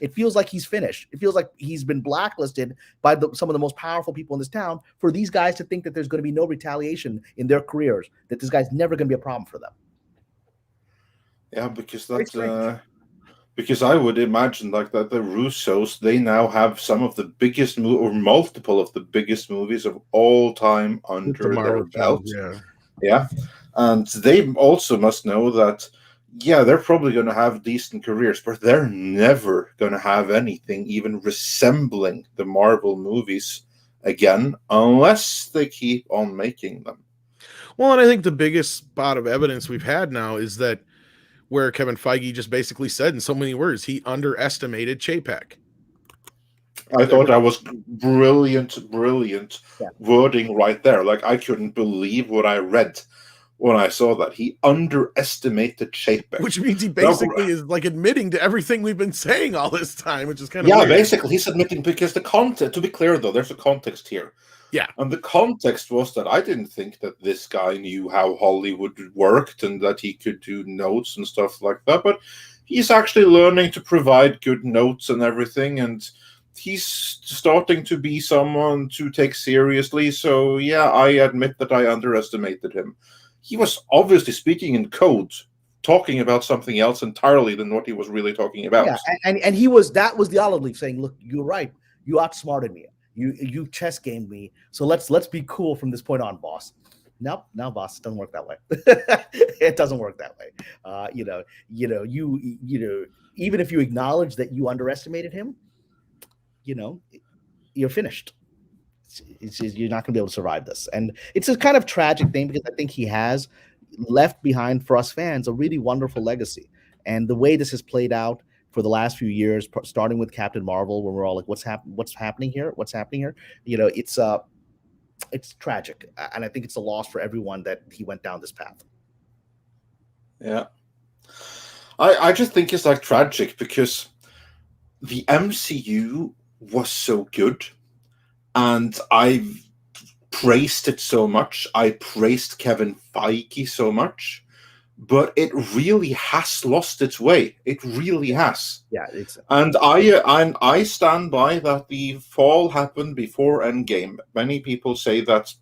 It feels like he's finished. It feels like he's been blacklisted by some of the most powerful people in this town, for these guys to think that there's going to be no retaliation in their careers, that this guy's never going to be a problem for them. Yeah, because because I would imagine that the Russos, they now have some of the biggest or multiple of the biggest movies of all time under their belt. Yeah. And they also must know that, they're probably going to have decent careers, but they're never going to have anything even resembling the Marvel movies again, unless they keep on making them. Well, and I think the biggest spot of evidence we've had now is that where Kevin Feige just basically said in so many words, he underestimated Chapek. I thought that was brilliant wording right there. Like, I couldn't believe what I read when I saw that. He underestimated Chapek. Which means he basically is like admitting to everything we've been saying all this time, which is kind of weird. Basically he's admitting, because the context, to be clear though, there's a context here. Yeah. And the context was that I didn't think that this guy knew how Hollywood worked and that he could do notes and stuff like that, but he's actually learning to provide good notes and everything, and he's starting to be someone to take seriously. So I admit that I underestimated him. He was obviously speaking in code talking about something else entirely than what he was really talking about. Yeah, and that was the olive leaf saying, "Look, you're right. You outsmarted me. You chess gamed me. So let's be cool from this point on, boss." Nope, no, boss, it doesn't work that way. It doesn't work that way. Even if you acknowledge that you underestimated him, you're finished. You're not going to be able to survive this. And it's a kind of tragic thing because I think he has left behind for us fans a really wonderful legacy. And the way this has played out for the last few years, starting with Captain Marvel, when we're all like, what's happening here? What's happening here? It's tragic. And I think it's a loss for everyone that he went down this path. Yeah. I just think it's like tragic because the MCU was so good. And I've praised it so much. I praised Kevin Feige so much, but it really has lost its way. It really has. Yeah, and I stand by that. The fall happened before Endgame. Many people say that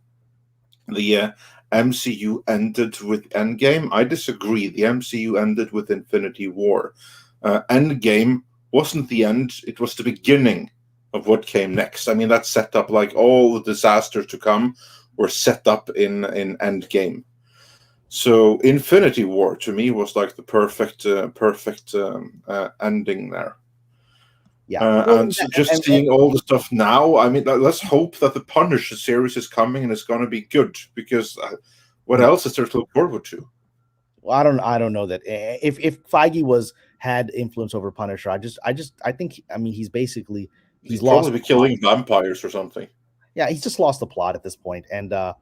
the MCU ended with Endgame. I disagree. The MCU ended with Infinity War. Endgame wasn't the end; it was the beginning of what came next. I mean, that set up like all the disasters to come were set up in Endgame. So Infinity War to me was like the perfect ending there. Yeah, seeing all the stuff now. I mean, let's hope that the Punisher series is coming and it's going to be good because what else is there to look forward to? Well, I don't know that if Feige had influence over Punisher, I think he's basically. He's lost. Probably killing vampires or something. Yeah, he's just lost the plot at this point. And again,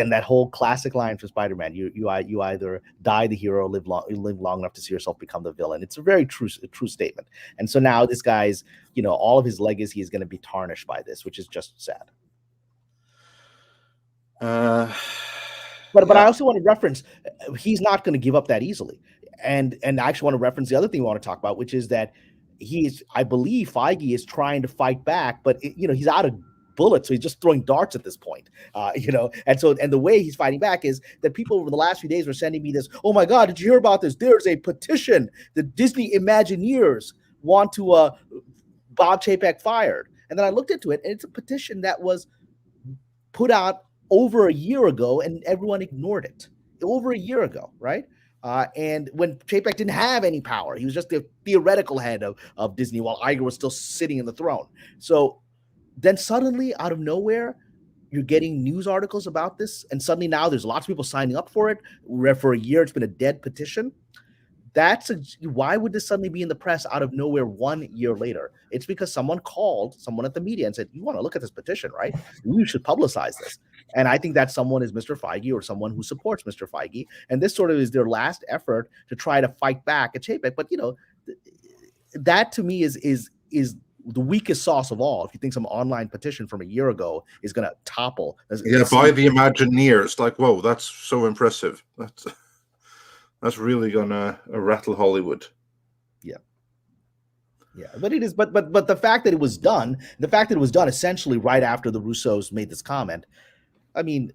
that whole classic line for Spider-Man: you either die the hero, or live long enough to see yourself become the villain. It's a very true statement. And so now this guy's, all of his legacy is going to be tarnished by this, which is just sad. But I also want to reference he's not going to give up that easily. And I actually want to reference the other thing we want to talk about, which is that I believe Feige is trying to fight back, but he's out of bullets, so he's just throwing darts at this point. And the way he's fighting back is that people over the last few days were sending me this, "Oh my God, did you hear about this? There's a petition. The Disney Imagineers want to Bob Chapek fired." And then I looked into it, and it's a petition that was put out over a year ago, and everyone ignored it. Over a year ago, right? And when Chapek didn't have any power, he was just the theoretical head of Disney while Iger was still sitting in the throne. So then suddenly, out of nowhere, you're getting news articles about this. And suddenly now there's lots of people signing up for it. Where for a year, it's been a dead petition. Why would this suddenly be in the press out of nowhere 1 year later? It's because someone called someone at the media and said, "You want to look at this petition, right? You should publicize this." And I think that someone is Mr. Feige or someone who supports Mr. Feige. And this sort of is their last effort to try to fight back at Chapek. But, that to me is the weakest sauce of all. If you think some online petition from a year ago is going to topple. By the Imagineers. Like, whoa, that's so impressive. That's really going to rattle Hollywood. Yeah, but it is. But the fact that it was done, essentially right after the Russos made this comment. I mean,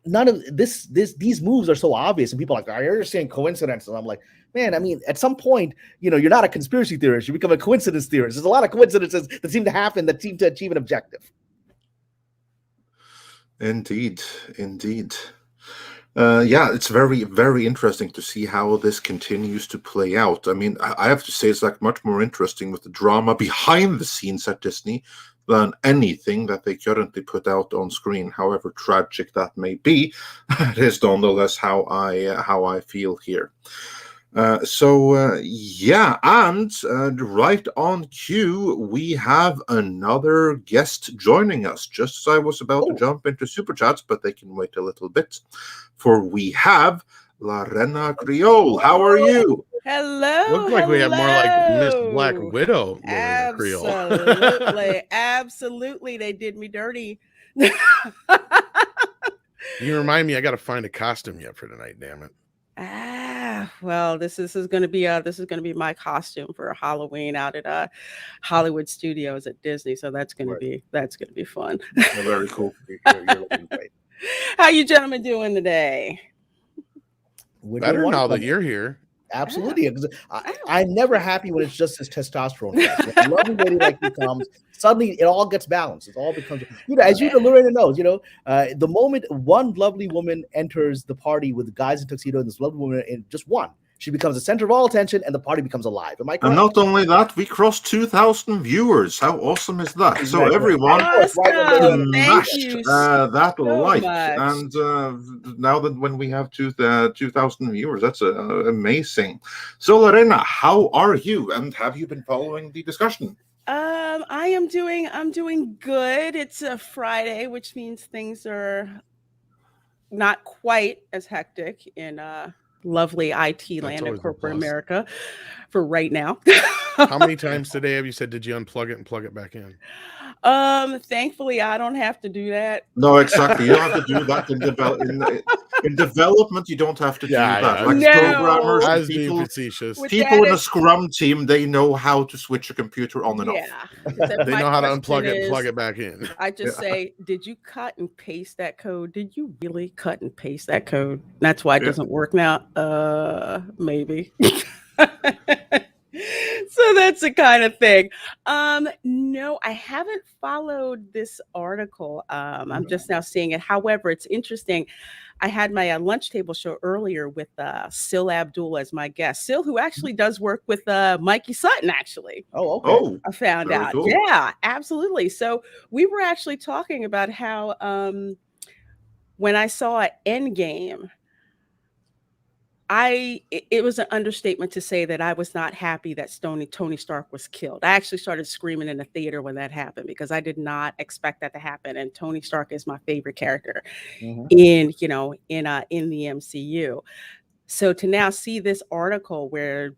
none of these moves are so obvious, and people are like, "You're saying coincidence," and I'm like, man, I mean, at some point, you're not a conspiracy theorist; you become a coincidence theorist. There's a lot of coincidences that seem to happen that seem to achieve an objective. Indeed. It's very, very interesting to see how this continues to play out. I mean, I have to say it's like much more interesting with the drama behind the scenes at Disney than anything that they currently put out on screen, however tragic that may be. It is nonetheless how I feel here. And right on cue, we have another guest joining us, just as I was about to jump into Super Chats, but they can wait a little bit, for we have Lorena Creole. How are you? Hello. Look like we have more like Miss Black Widow. Absolutely. They did me dirty. You remind me, I got to find a costume yet for tonight. Damn it. Well, this is going to be my costume for Halloween out at Hollywood Studios at Disney. So that's going to be fun. Very cool. You're looking great. How you gentlemen doing today? Better now that you're here. Absolutely, because I'm never happy when it's just this testosterone. When a lovely lady like you comes, suddenly it all gets balanced. It all becomes, as Lorena knows, the moment one lovely woman enters the party with guys in tuxedo, and this lovely woman, and just one, she becomes the center of all attention, and the party becomes alive. Am I correct? And not only that, we crossed 2,000 viewers. How awesome is that? Exactly. So everyone smashed that so like, much. and now that when we have 2,000 viewers, that's amazing. So Lorena, how are you? And have you been following the discussion? I'm doing good. It's a Friday, which means things are not quite as hectic in lovely IT land in corporate America for right now. How many times today have you said, did you unplug it and plug it back in? Thankfully I don't have to do that. No, exactly. You don't have to do that in development. You don't have to do that. Like programmers, I was being facetious. People in a Scrum team, they know how to switch a computer on and off. They know how to unplug it and plug it back in. I just say, did you cut and paste that code? Did you really cut and paste that code? That's why it doesn't work now. Maybe. So that's the kind of thing. No, I haven't followed this article. I'm just now seeing it. However, it's interesting. I had my lunch table show earlier with Sil Abdul as my guest. Sil, who actually does work with Mikey Sutton, actually. Oh, okay. Oh, I found out. Cool. Yeah, absolutely. So we were actually talking about how when I saw Endgame, it was an understatement to say that I was not happy that Tony Stark was killed. I actually started screaming in the theater when that happened because I did not expect that to happen. And Tony Stark is my favorite character in the MCU. So to now see this article where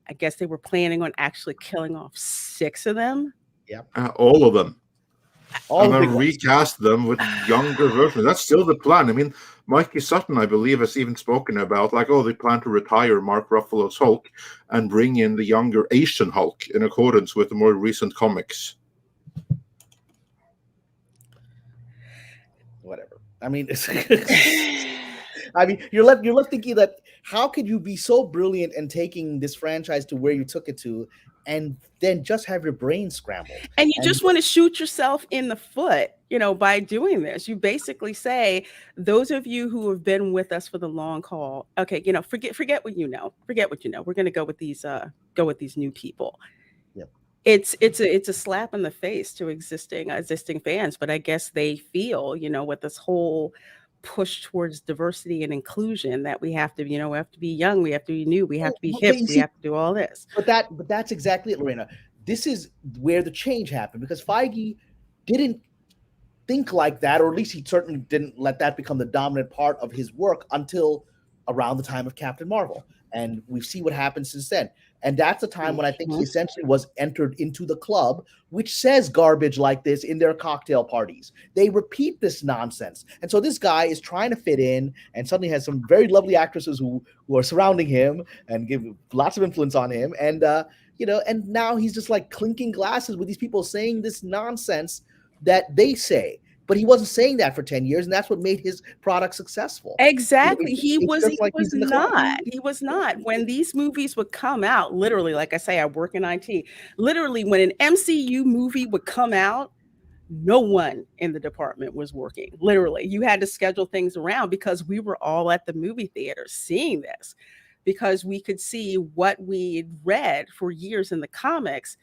I guess they were planning on actually killing off 6 of them. Yeah, all of them. All and then recast them with younger versions. That's still the plan. I mean, Mikey Sutton, I believe, has even spoken about, like, they plan to retire Mark Ruffalo's Hulk and bring in the younger Asian Hulk in accordance with the more recent comics. Whatever. I mean, you're left thinking that how could you be so brilliant in taking this franchise to where you took it to, and then just have your brain scrambled? And you just want to shoot yourself in the foot, by doing this. You basically say, those of you who have been with us for the long haul, okay, forget what you know. Forget what you know. We're going to go with these new people. Yep. It's a slap in the face to existing fans, but I guess they feel, with this whole push towards diversity and inclusion that we have to, we have to be young, we have to be new, we have to be hip, we have to do all this. But that's exactly it, Lorena. This is where the change happened, because Feige didn't think like that, or at least he certainly didn't let that become the dominant part of his work until around the time of Captain Marvel. And we see what happened since then. And that's the time when I think he essentially was entered into the club, which says garbage like this in their cocktail parties. They repeat this nonsense. And so this guy is trying to fit in and suddenly has some very lovely actresses who are surrounding him and give lots of influence on him. And, and now he's just like clinking glasses with these people saying this nonsense that they say. But he wasn't saying that for 10 years, and that's what made his product successful. Exactly. He was not. When these movies would come out, literally, like I say, I work in IT. Literally, when an MCU movie would come out, no one in the department was working. Literally, you had to schedule things around because we were all at the movie theater seeing this, because we could see what we'd read for years in the comics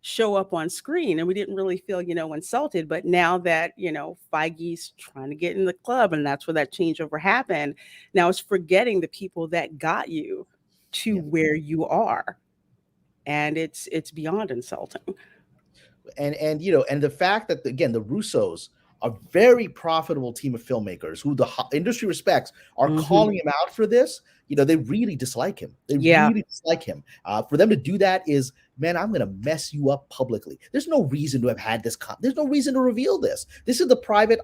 show up on screen, and we didn't really feel, insulted. But now that, Feige's trying to get in the club, and that's where that changeover happened, now it's forgetting the people that got you to where you are. And it's beyond insulting. And the fact that, again, the Russos, a very profitable team of filmmakers who the industry respects, are calling him out for this. They really dislike him. Really dislike him. For them to do that is, man, I'm going to mess you up publicly. There's no reason to have had this. There's no reason to reveal this. This is the private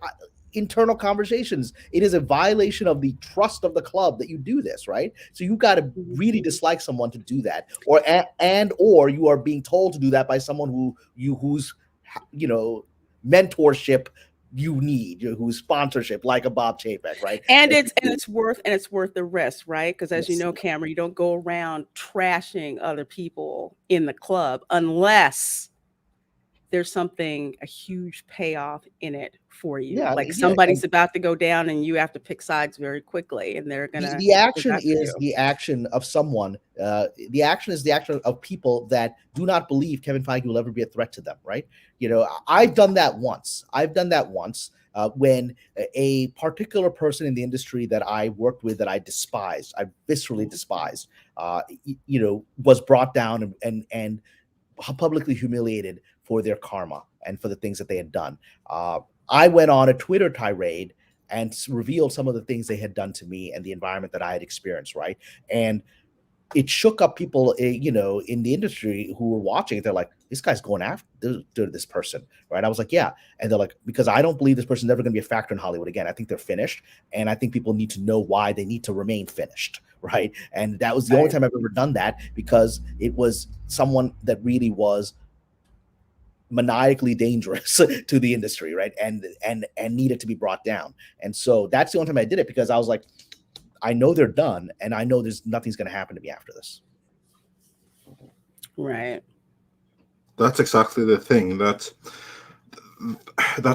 internal conversations. It is a violation of the trust of the club that you do this, right? So you got to really dislike someone to do that, or you are being told to do that by someone whose mentorship you need, who's sponsorship like a Bob Chapek, right? And it's worth the risk, right? Because as Yes. you know, Cameron, you don't go around trashing other people in the club unless there's a huge payoff in it for you. Yeah, like yeah, somebody's about to go down and you have to pick sides very quickly, and they're gonna the action look out for is you. the action of someone. The action is the action of people that do not believe Kevin Feige will ever be a threat to them, right? I've done that once. When a particular person in the industry that I worked with, that I despised, I viscerally despised, was brought down and publicly humiliated for their karma and for the things that they had done. I went on a Twitter tirade and revealed some of the things they had done to me and the environment that I had experienced, right? And it shook up people, in the industry who were watching. They're like, this guy's going after this person, right? I was like, yeah. And they're like, because I don't believe this person's ever going to be a factor in Hollywood again. I think they're finished. And I think people need to know why they need to remain finished, right? And that was the only time I've ever done that, because it was someone that really was maniacally dangerous to the industry, right? And needed to be brought down. And so that's the only time I did it, because I was like, I know they're done, and I know nothing's going to happen to me after this. Right. That's exactly the thing. That's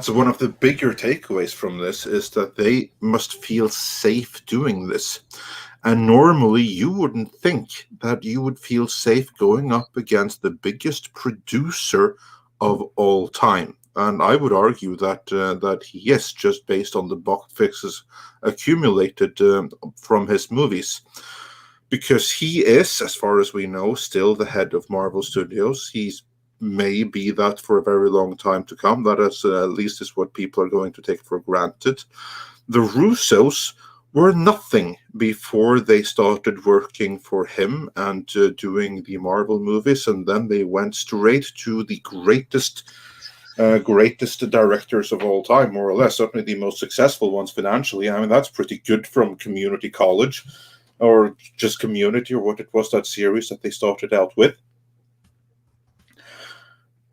one of the bigger takeaways from this, is that they must feel safe doing this. And normally you wouldn't think that you would feel safe going up against the biggest producer of all time. And I would argue that he is, just based on the box fixes accumulated from his movies. Because he is, as far as we know, still the head of Marvel Studios. He's may be that for a very long time to come. That is, at least is what people are going to take for granted. The Russos were nothing before they started working for him and doing the Marvel movies, and then they went straight to the greatest directors of all time, more or less. Certainly the most successful ones financially. I mean, that's pretty good from Community College, or just Community, or what it was, that series that they started out with.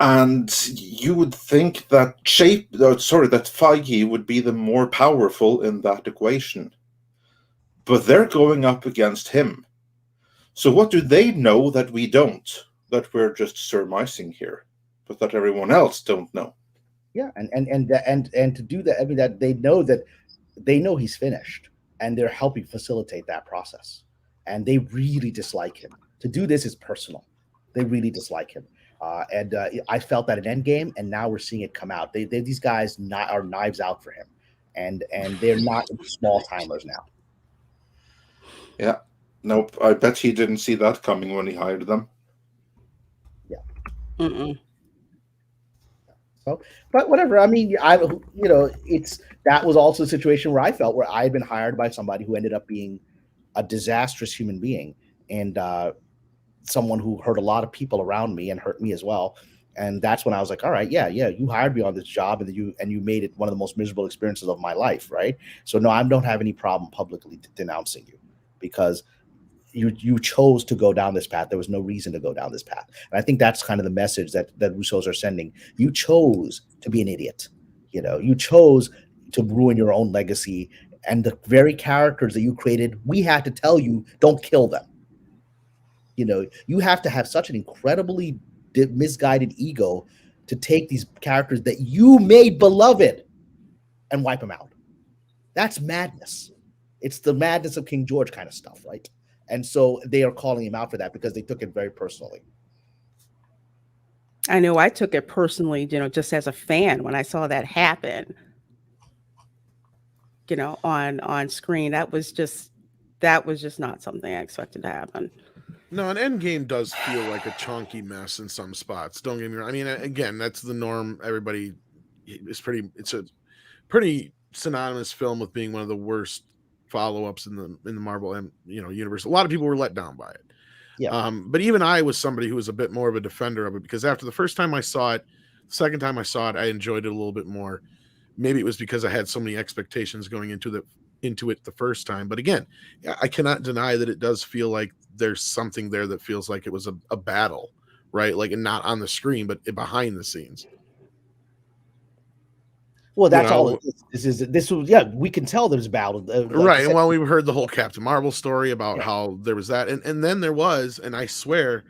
And you would think that that Feige would be the more powerful in that equation. But they're going up against him. So what do they know that we don't? That we're just surmising here, but that everyone else don't know. Yeah, and to do that, I mean, that they know he's finished, and they're helping facilitate that process. And they really dislike him. To do this is personal. They really dislike him. And I felt that in Endgame, and now we're seeing it come out. These guys are knives out for him, and they're not small timers now. Yeah, nope. I bet he didn't see that coming when he hired them. Yeah. Mm-mm. So, but whatever. I mean, that was also a situation where I felt where I had been hired by somebody who ended up being a disastrous human being, and someone who hurt a lot of people around me and hurt me as well. And that's when I was like, all right, yeah, you hired me on this job, and you made it one of the most miserable experiences of my life, right? So no, I don't have any problem publicly denouncing you, because you chose to go down this path. There was no reason to go down this path. And I think that's kind of the message that Russos are sending. You chose to be an idiot. You chose to ruin your own legacy, and the very characters that you created, we had to tell you, don't kill them. You have to have such an incredibly misguided ego to take these characters that you made beloved and wipe them out. That's madness. It's the madness of King George kind of stuff, right? And so they are calling him out for that, because they took it very personally. I know I took it personally, just as a fan, when I saw that happen, on screen. That was just not something I expected to happen. No, an Endgame does feel like a chunky mess in some spots. Don't get me wrong. I mean, again, that's the norm. Everybody it's a pretty synonymous film with being one of the worst follow-ups in the Marvel universe. A lot of people were let down by it. Yeah. But even I was somebody who was a bit more of a defender of it, because after the first time I saw it, the second time I saw it, I enjoyed it a little bit more. Maybe it was because I had so many expectations going into it the first time. But again, I cannot deny that it does feel like there's something there that feels like it was a battle, right? Like, and not on the screen, but behind the scenes. Well, that's all. This was, yeah. We can tell there's battle, right? And while we heard the whole Captain Marvel story about how there was that, and then there was, and I swear,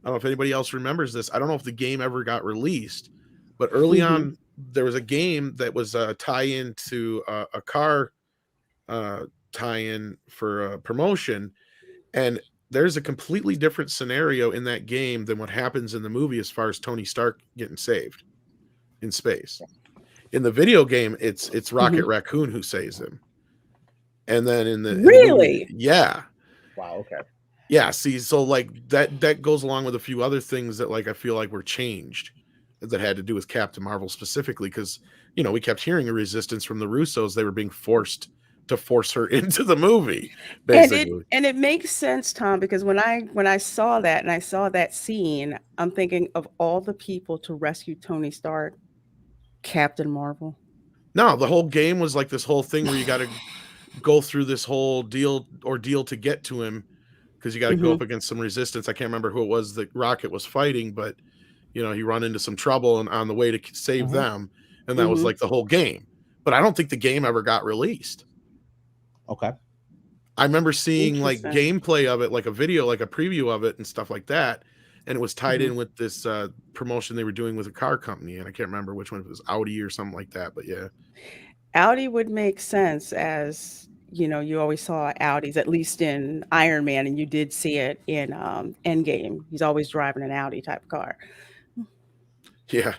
I don't know if anybody else remembers this. I don't know if the game ever got released, but early on there was a game that was a tie-in to a car tie-in for a promotion, and there's a completely different scenario in that game than what happens in the movie as far as Tony Stark getting saved in space. In the video game, it's Rocket Raccoon who saves him. And then in the really, in the movie, yeah. Wow, okay. Yeah, see, so like that goes along with a few other things that like I feel like were changed that had to do with Captain Marvel specifically, because we kept hearing a resistance from the Russos. They were being forced to force her into the movie, basically. And it makes sense, Tom, because when I saw that and I saw that scene, I'm thinking of all the people to rescue Tony Stark, Captain Marvel. No, the whole game was like this whole thing where you got to go through this whole ordeal to get to him, because you got to go up against some resistance. I can't remember who it was that Rocket was fighting, but he run into some trouble and on the way to save them, and that was like the whole game. But I don't think the game ever got released. Okay. I remember seeing like gameplay of it, like a video, like a preview of it and stuff like that. And it was tied in with this promotion they were doing with a car company. And I can't remember which one, it was Audi or something like that. But yeah. Audi would make sense, as you always saw Audis, at least in Iron Man, and you did see it in Endgame. He's always driving an Audi type car. Yeah.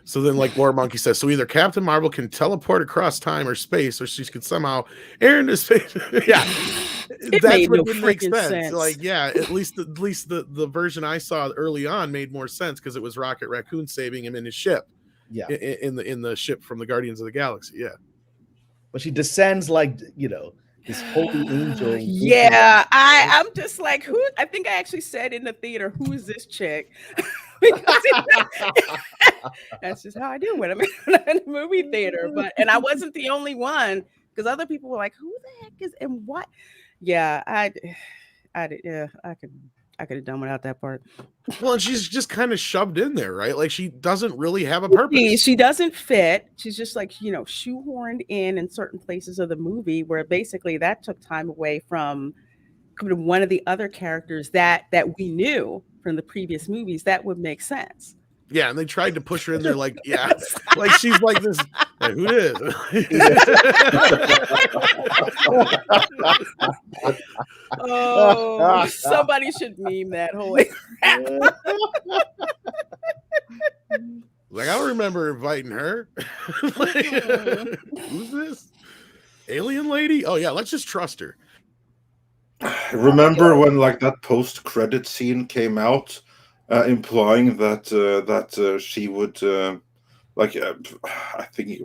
So then, like War Monkey says, so either Captain Marvel can teleport across time or space, or she could somehow air into space. Yeah, that's what would make sense. Like, yeah, at least the version I saw early on made more sense because it was Rocket Raccoon saving him in his ship. Yeah, in the ship from the Guardians of the Galaxy. Yeah, but she descends like this holy angel. Yeah, I'm just like, who? I think I actually said in the theater, who is this chick? That's just how I do when I'm in the movie theater. And I wasn't the only one, because other people were like, who the heck is, and what? Yeah, I could have done without that part. Well, and she's just kind of shoved in there, right? Like she doesn't really have a purpose. She doesn't fit. She's just like, shoehorned in certain places of the movie, where basically that took time away from one of the other characters that we knew from the previous movies. That would make sense. Yeah, and they tried to push her in there like, yeah, like she's like this. Like, who is? Oh, somebody should meme that. Holy crap. Like, I don't remember inviting her. Like, who's this? Alien lady? Oh yeah, let's just trust her. Remember when like that post-credit scene came out, implying that she would I think,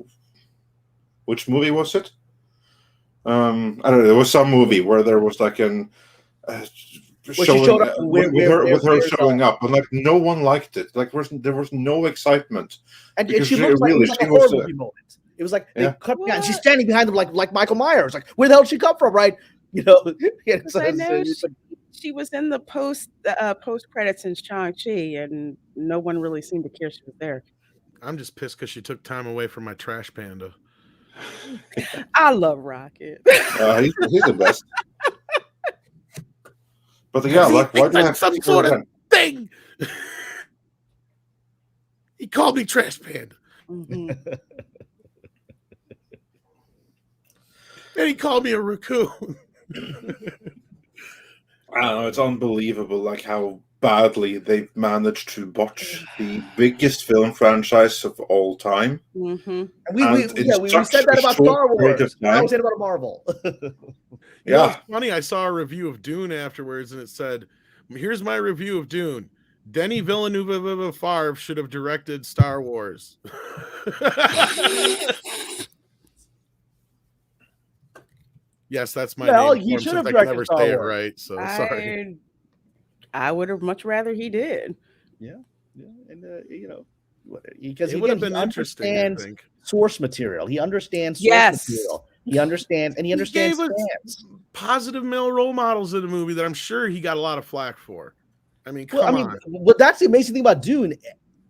which movie was it? I don't know. There was some movie where there was like an showing with her showing up, and like no one liked it. Like there was no excitement, and she looked like it was a movie moment. It was like they cut behind, and she's standing behind them like Michael Myers. Like, where the hell did she come from, right? I know she was in the post credits in Shang-Chi, and no one really seemed to care she was there. I'm just pissed because she took time away from my trash panda. I love Rocket. He's the best. But yeah, like why do you have some sort of thing? He called me trash panda. And he called me a raccoon. I don't know. It's unbelievable, like how badly they've managed to botch the biggest film franchise of all time. We said that about Star Wars. I said about Marvel. Yeah, it's funny. I saw a review of Dune afterwards, and it said, "Here's my review of Dune. Denny Villeneuve should have directed Star Wars." Yes, that's my name. You should have directed never Star say Wars. It right, so sorry. I would have much rather he did. Yeah, and because it would have been interesting. I think source material. He understands source material. He understands, and he understands fans. Positive male role models in the movie that I'm sure he got a lot of flack for. I mean, come on. Well, that's the amazing thing about Dune.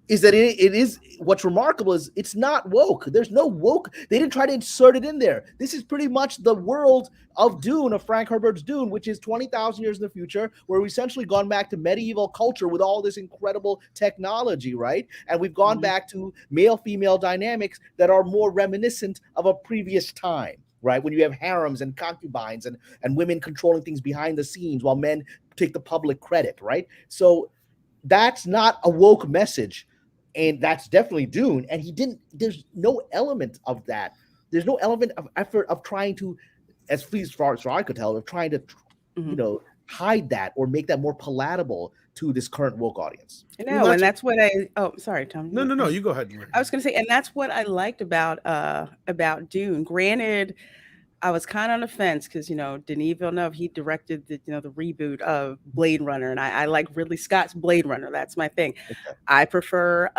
is that it is what's remarkable is it's not woke. There's no woke. They didn't try to insert it in there. This is pretty much the world of Dune, of Frank Herbert's Dune, which is 20,000 years in the future, where we've essentially gone back to medieval culture with all this incredible technology, right? And we've gone back to male-female dynamics that are more reminiscent of a previous time, right? When you have harems and concubines and women controlling things behind the scenes while men take the public credit, right? So that's not a woke message. And that's definitely Dune. And there's no element of that. There's no element of effort of trying to, as far as I could tell, of trying to, hide that or make that more palatable to this current woke audience. No, and that's what sorry, Tom. No, you go ahead. I was going to say, and that's what I liked about Dune. Granted, I was kind of on the fence because, Denis Villeneuve, he directed the reboot of Blade Runner, and I like Ridley Scott's Blade Runner. That's my thing. Okay. I prefer,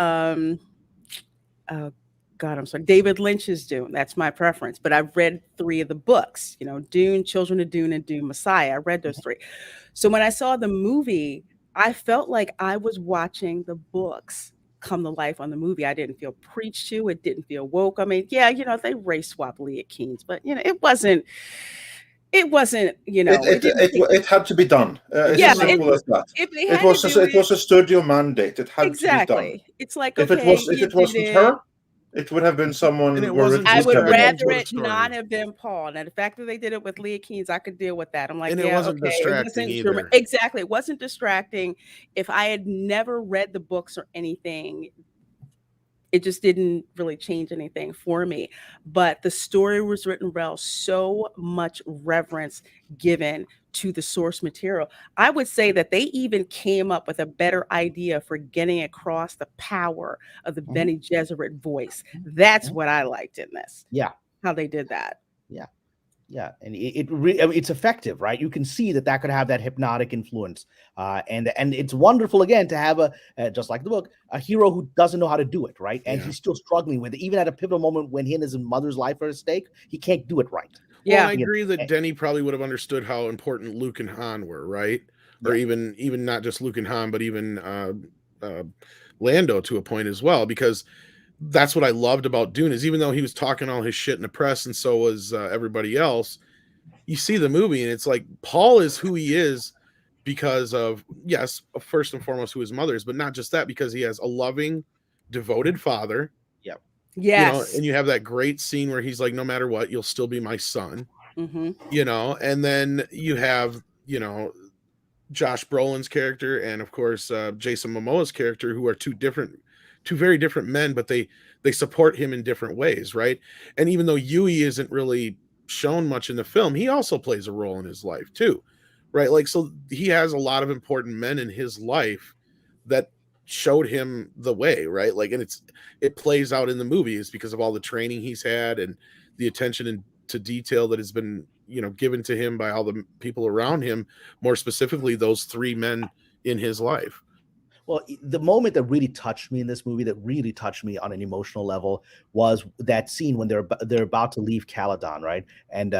David Lynch's Dune. That's my preference. But I've read 3 of the books, Dune, Children of Dune, and Dune Messiah. I read those 3. So when I saw the movie, I felt like I was watching the books come to life on the movie. I didn't feel preached to. It didn't feel woke. I mean, yeah, they race swap Leah Keynes, but it wasn't. It had to be done. As simple as that. It was a studio mandate. It had to be done. It's like, if it wasn't her, it would have been someone. I would rather it not have been Paul. Now, the fact that they did it with Leah Keynes, I could deal with that. I'm like, and it wasn't distracting either. Exactly, it wasn't distracting. If I had never read the books or anything, it just didn't really change anything for me. But the story was written well, so much reverence given to the source material. I would say that they even came up with a better idea for getting across the power of the Bene Gesserit voice. That's what I liked in this. Yeah. How they did that. Yeah. Yeah, and it's effective, right? You can see that could have that hypnotic influence, and it's wonderful again to have just like the book, a hero who doesn't know how to do it, right? And he's still struggling with it, even at a pivotal moment when he and his mother's life are at stake. He can't do it right. Yeah, I agree that Denny probably would have understood how important Luke and Han were, right? Or even not just Luke and Han, but even Lando to a point as well, because that's what I loved about Dune is even though he was talking all his shit in the press and so was everybody else, you see the movie and it's like Paul is who he is because of, yes, first and foremost who his mother is, but not just that, because he has a loving, devoted father. Yep. Yes. And you have that great scene where he's like, no matter what, you'll still be my son. Mm-hmm. And then you have, Josh Brolin's character and of course Jason Momoa's character, who are two very different men, but they support him in different ways, right? And even though Yui isn't really shown much in the film, he also plays a role in his life too, right? Like, so he has a lot of important men in his life that showed him the way, right? Like, and it plays out in the movies because of all the training he's had and the attention to detail that has been, given to him by all the people around him, more specifically those 3 men in his life. Well, the moment that really touched me in this movie, that really touched me on an emotional level, was that scene when they're about to leave Caledon, right? And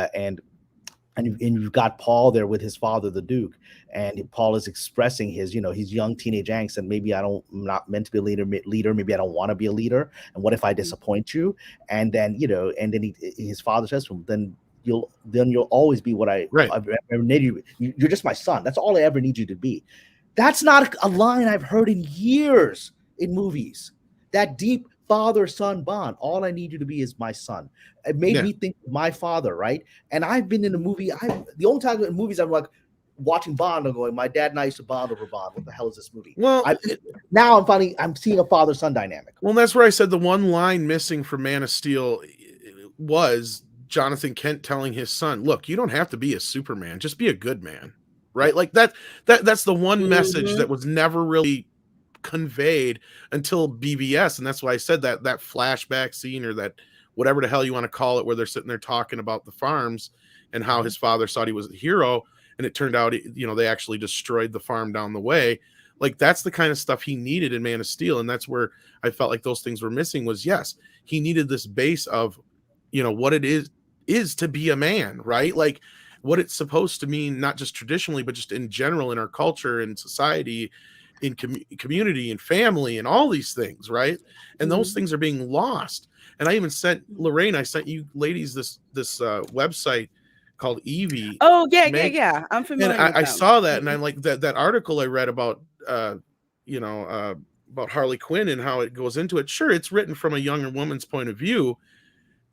you've got Paul there with his father, the Duke, and Paul is expressing his young teenage angst, and maybe I'm not meant to be a leader. Maybe I don't want to be a leader. And what if I disappoint you? And then his father says to him, then you'll always be what I ever need you. You're just my son. That's all I ever need you to be. That's not a line I've heard in years in movies. That deep father-son bond. All I need you to be is my son. It made me think of my father, right? And I've been in a movie. The only time in movies I'm like watching Bond, I'm going, my dad and I used to bond over Bond. What the hell is this movie? Well, now I'm seeing a father-son dynamic. Well, that's where I said the one line missing from Man of Steel was Jonathan Kent telling his son, look, you don't have to be a Superman. Just be a good man. Right? Like that's the one message that was never really conveyed until BVS. And that's why I said that flashback scene, or that whatever the hell you want to call it, where they're sitting there talking about the farms and how his father thought he was a hero. And it turned out, they actually destroyed the farm down the way. Like, that's the kind of stuff he needed in Man of Steel. And that's where I felt like those things were missing was, yes, he needed this base of, what it is to be a man, right? Like, what it's supposed to mean, not just traditionally, but just in general in our culture and society, in community and family and all these things, right? And those things are being lost. And I even sent Lorraine, I sent you ladies this website called Evie. Oh yeah. I'm familiar. And I saw that, and I'm like that article I read about about Harley Quinn and how it goes into it. Sure, it's written from a younger woman's point of view,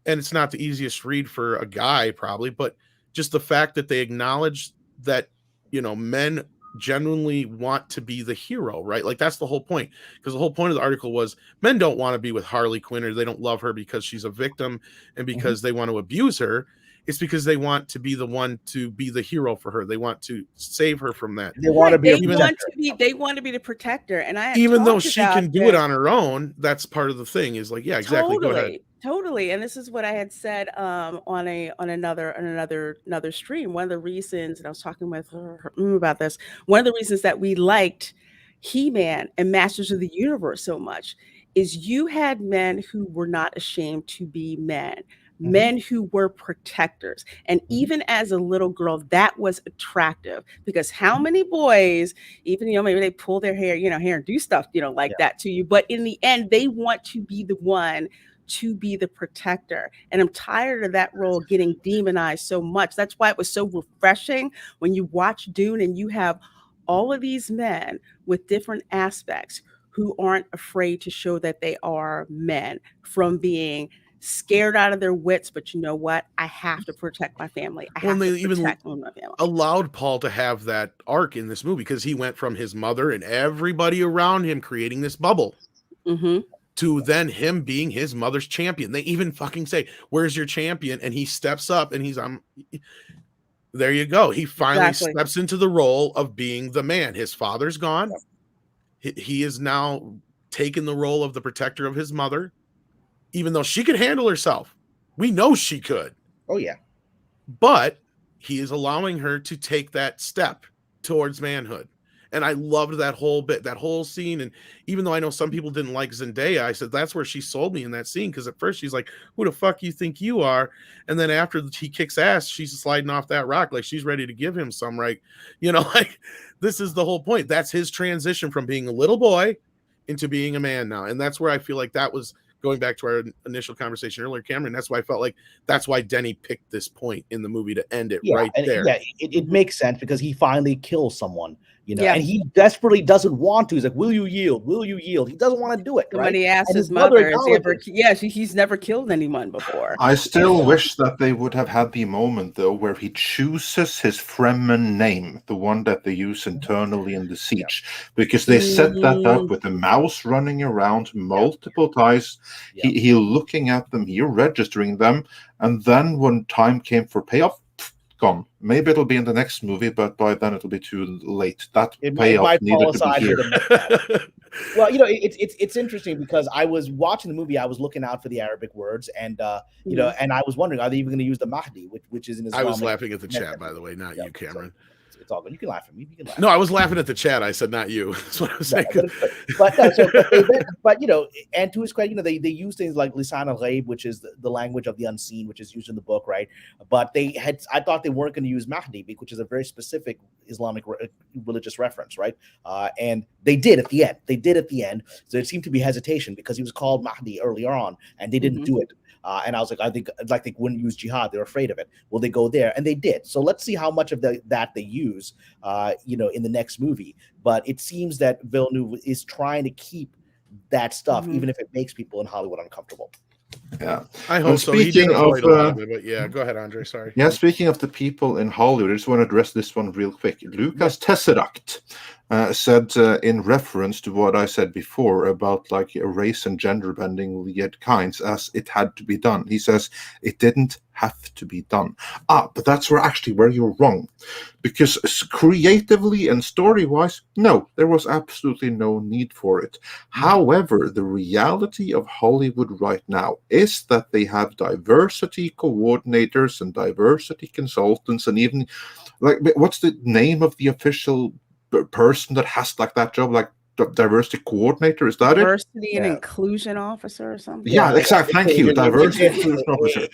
and it's not the easiest read for a guy probably, but just the fact that they acknowledge that, men genuinely want to be the hero, right? Like that's the whole point, because the whole point of the article was men don't want to be with Harley Quinn, or they don't love her because she's a victim and because they want to abuse her. It's because they want to be the one to be the hero for her. They want to save her from that. They want to be. They want to be the protector, and even though she can do it on her own, that's part of the thing. Is like, yeah, exactly. Totally, go ahead. Totally, and this is what I had said on another stream. One of the reasons, and I was talking with her about this. One of the reasons that we liked He-Man and Masters of the Universe so much is you had men who were not ashamed to be men. Men who were protectors. And even as a little girl, that was attractive, because how many boys, even, maybe they pull their hair, and do stuff, like that to you. But in the end, they want to be the one to be the protector. And I'm tired of that role getting demonized so much. That's why it was so refreshing when you watch Dune and you have all of these men with different aspects who aren't afraid to show that they are men, from being scared out of their wits, but you know what? I have to protect my family. I have to protect my family. Allowed Paul to have that arc in this movie, because he went from his mother and everybody around him creating this bubble to then him being his mother's champion. They even fucking say, "Where's your champion?" And he steps up and he's there you go. He finally steps into the role of being the man. His father's gone. He is now taken the role of the protector of his mother. Even though she could handle herself. We know she could. Oh, yeah. But he is allowing her to take that step towards manhood. And I loved that whole bit, that whole scene. And even though I know some people didn't like Zendaya, I said, that's where she sold me in that scene. Because at first she's like, who the fuck you think you are? And then after he kicks ass, she's sliding off that rock. Like she's ready to give him some, right? Like this is the whole point. That's his transition from being a little boy into being a man now. And that's where I feel like that was going back to our initial conversation earlier, Cameron. That's why I felt like that's why Denny picked this point in the movie to end it right there. Yeah, it makes sense, because he finally kills someone, and he desperately doesn't want to. He's like, will you yield? Will you yield? He doesn't want to do it. Right? When he asked his mother, he's never killed anyone before. I still wish that they would have had the moment, though, where he chooses his Fremen name, the one that they use internally in the siege, because they set that up with a mouse running around multiple times. He looking at them, he registering them, and then when time came for payoff, gone. Maybe it'll be in the next movie, but by then it'll be too late. That payoff needed to be here. Well, it's interesting, because I was watching the movie, I was looking out for the Arabic words, and and I was wondering, are they even going to use the Mahdi, which is in Islamic? I was laughing at the chat, by the way, not you, Cameron. It's all good. You can laugh at me. No, I was laughing at the chat. I said not you. That's what I was saying. But and to his credit, they use things like lisan al-ghaib, which is the language of the unseen, which is used in the book, right? But I thought they weren't going to use Mahdi, which is a very specific Islamic religious reference, right? And they did at the end. So there seemed to be hesitation, because he was called Mahdi earlier on, and they didn't do it. And I was like, I think they wouldn't use jihad. They're afraid of it. Well, they go there, and they did. So let's see how much of that they use, in the next movie. But it seems that Villeneuve is trying to keep that stuff, even if it makes people in Hollywood uncomfortable. Yeah, I hope so. Speaking of, but yeah, go ahead, Andre. Sorry. Yeah, speaking of the people in Hollywood, I just want to address this one real quick. Lucas Tesseract said, in reference to what I said before about like race and gender bending Lied Kynes, as it had to be done. He says it didn't have to be done. But that's where you're wrong, because creatively and story-wise, no, there was absolutely no need for it. However, the reality of Hollywood right now is that they have diversity coordinators and diversity consultants, and even like, what's the name of the official person that has like that job, like diversity coordinator? Is that diversity and inclusion officer or something? Yeah, exactly. Thank you. Diversity and inclusion officer.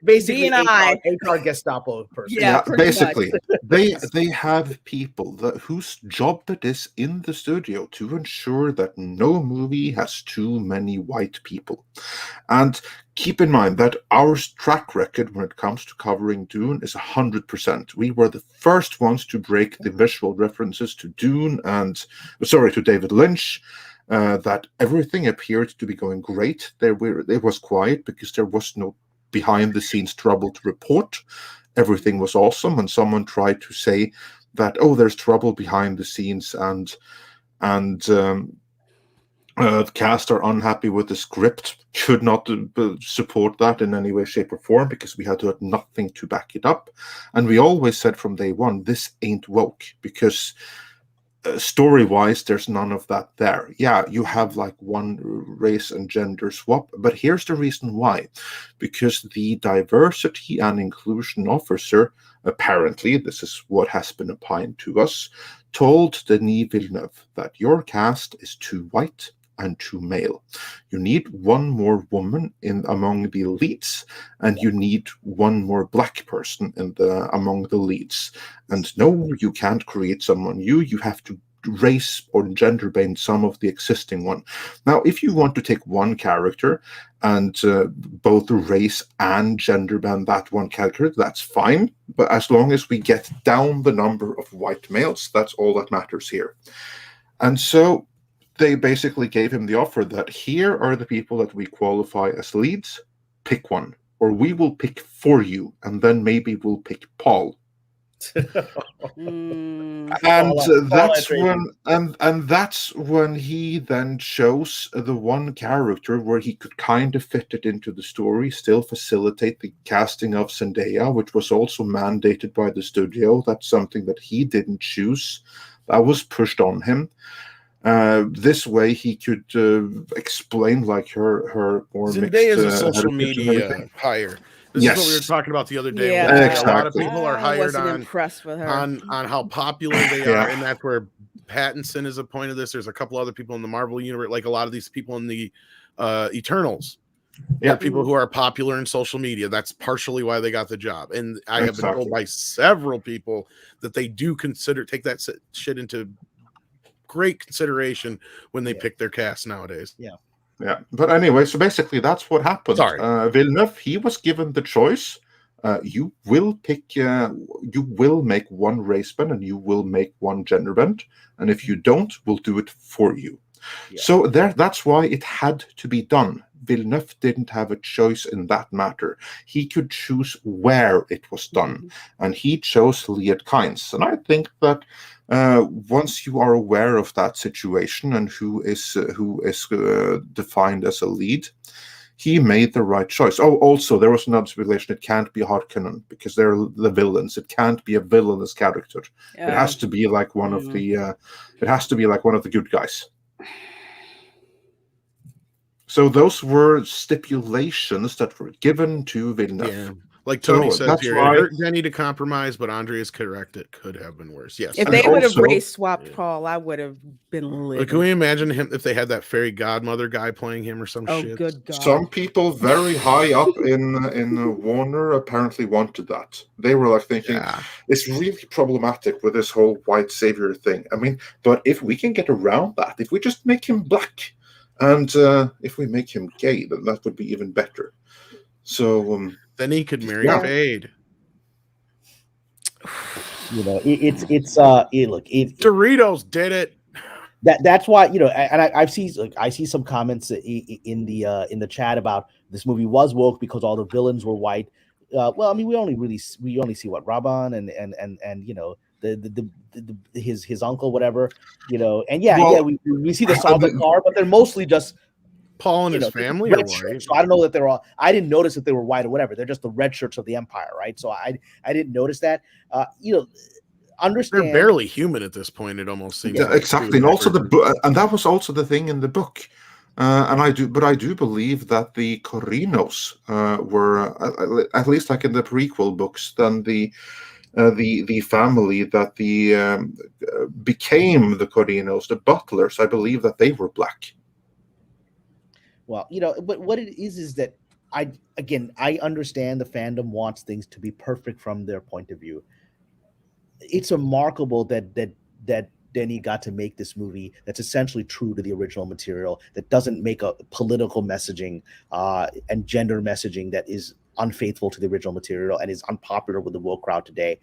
basically D&I. HR Gestapo person. Yeah, pretty basically, they have people whose job it is in the studio to ensure that no movie has too many white people. And keep in mind that our track record when it comes to covering Dune is 100%. We were the first ones to break the visual references to Dune to David Lynch. That everything appeared to be going great. It was quiet because there was no behind-the-scenes trouble to report. Everything was awesome. When someone tried to say that, there's trouble behind the scenes and the cast are unhappy with the script, could not support that in any way, shape, or form because we had nothing to back it up. And we always said from day one, this ain't woke because story-wise, there's none of that there. Yeah, you have like one race and gender swap, but here's the reason why. Because the diversity and inclusion officer, apparently, this is what has been opined to us, told Denis Villeneuve that your cast is too white and too male. You need one more woman among the leads, and you need one more black person among the leads. And no, you can't create someone new. You have to race or gender bend some of the existing one. Now, if you want to take one character and both race and gender bend that one character, that's fine. But as long as we get down the number of white males, that's all that matters here. And so they basically gave him the offer that here are the people that we qualify as leads, pick one, or we will pick for you, and then maybe we'll pick Paul. And that's when he then chose the one character where he could kind of fit it into the story, still facilitate the casting of Zendaya, which was also mandated by the studio. That's something that he didn't choose. That was pushed on him. This way he could explain like her more Zendaya mixed, is a social media hire. This is what we were talking about the other day. Yeah, exactly. A lot of people are hired impressed with her. on how popular they are, and that's where Pattinson is a point of this. There's a couple other people in the Marvel universe, like a lot of these people in the Eternals. Yeah, people who are popular in social media. That's partially why they got the job. And I have been told by several people that they do take that shit into great consideration when they pick their cast nowadays. Yeah, but anyway, so basically that's what happened. Villeneuve, he was given the choice. You will make one race bend and you will make one gender bend, and if you don't, we'll do it for you. So that's why it had to be done. Villeneuve didn't have a choice in that matter. He could choose where it was done, and he chose Liet Kynes. And I think that once you are aware of that situation and who is defined as a lead, he made the right choice. Oh, also there was another stipulation: it can't be Harkonnen because they're the villains. It can't be a villainous character. It has to be like one of the. It has to be like one of the good guys. So those were stipulations that were given to Villeneuve. Yeah. Like Tony says here, it hurt Denny to compromise, but Andre is correct. It could have been worse. Yes. If they would have race swapped Paul, I would have been livid. Like, can we imagine him if they had that fairy godmother guy playing him or some shit? Oh, good God. Some people very high up in Warner apparently wanted that. They were like thinking, it's really problematic with this whole white savior thing. I mean, but if we can get around that, if we just make him black, and if we make him gay, then that would be even better. So then he could marry Fade. You know, Doritos did it. That's why, you know, and I see some comments in the chat about this movie was woke because all the villains were white. Well, I mean, we only see what Raban and you know his uncle, whatever, you know, and we see the Salvatore, but they're mostly just Paul and his family are white. So I don't know that they're all. I didn't notice that they were white or whatever. They're just the red shirts of the Empire, right? So I didn't notice that. You know, understand they're barely human at this point. It almost seems exactly, and also and that was also the thing in the book. And I do believe that the Corrinos were at least like in the prequel books, then the family that became the Corrinos, the butlers. I believe that they were black. Well, you know, but what it is that I understand the fandom wants things to be perfect from their point of view. It's remarkable that Denny got to make this movie that's essentially true to the original material, that doesn't make a political messaging and gender messaging that is unfaithful to the original material and is unpopular with the woke crowd today.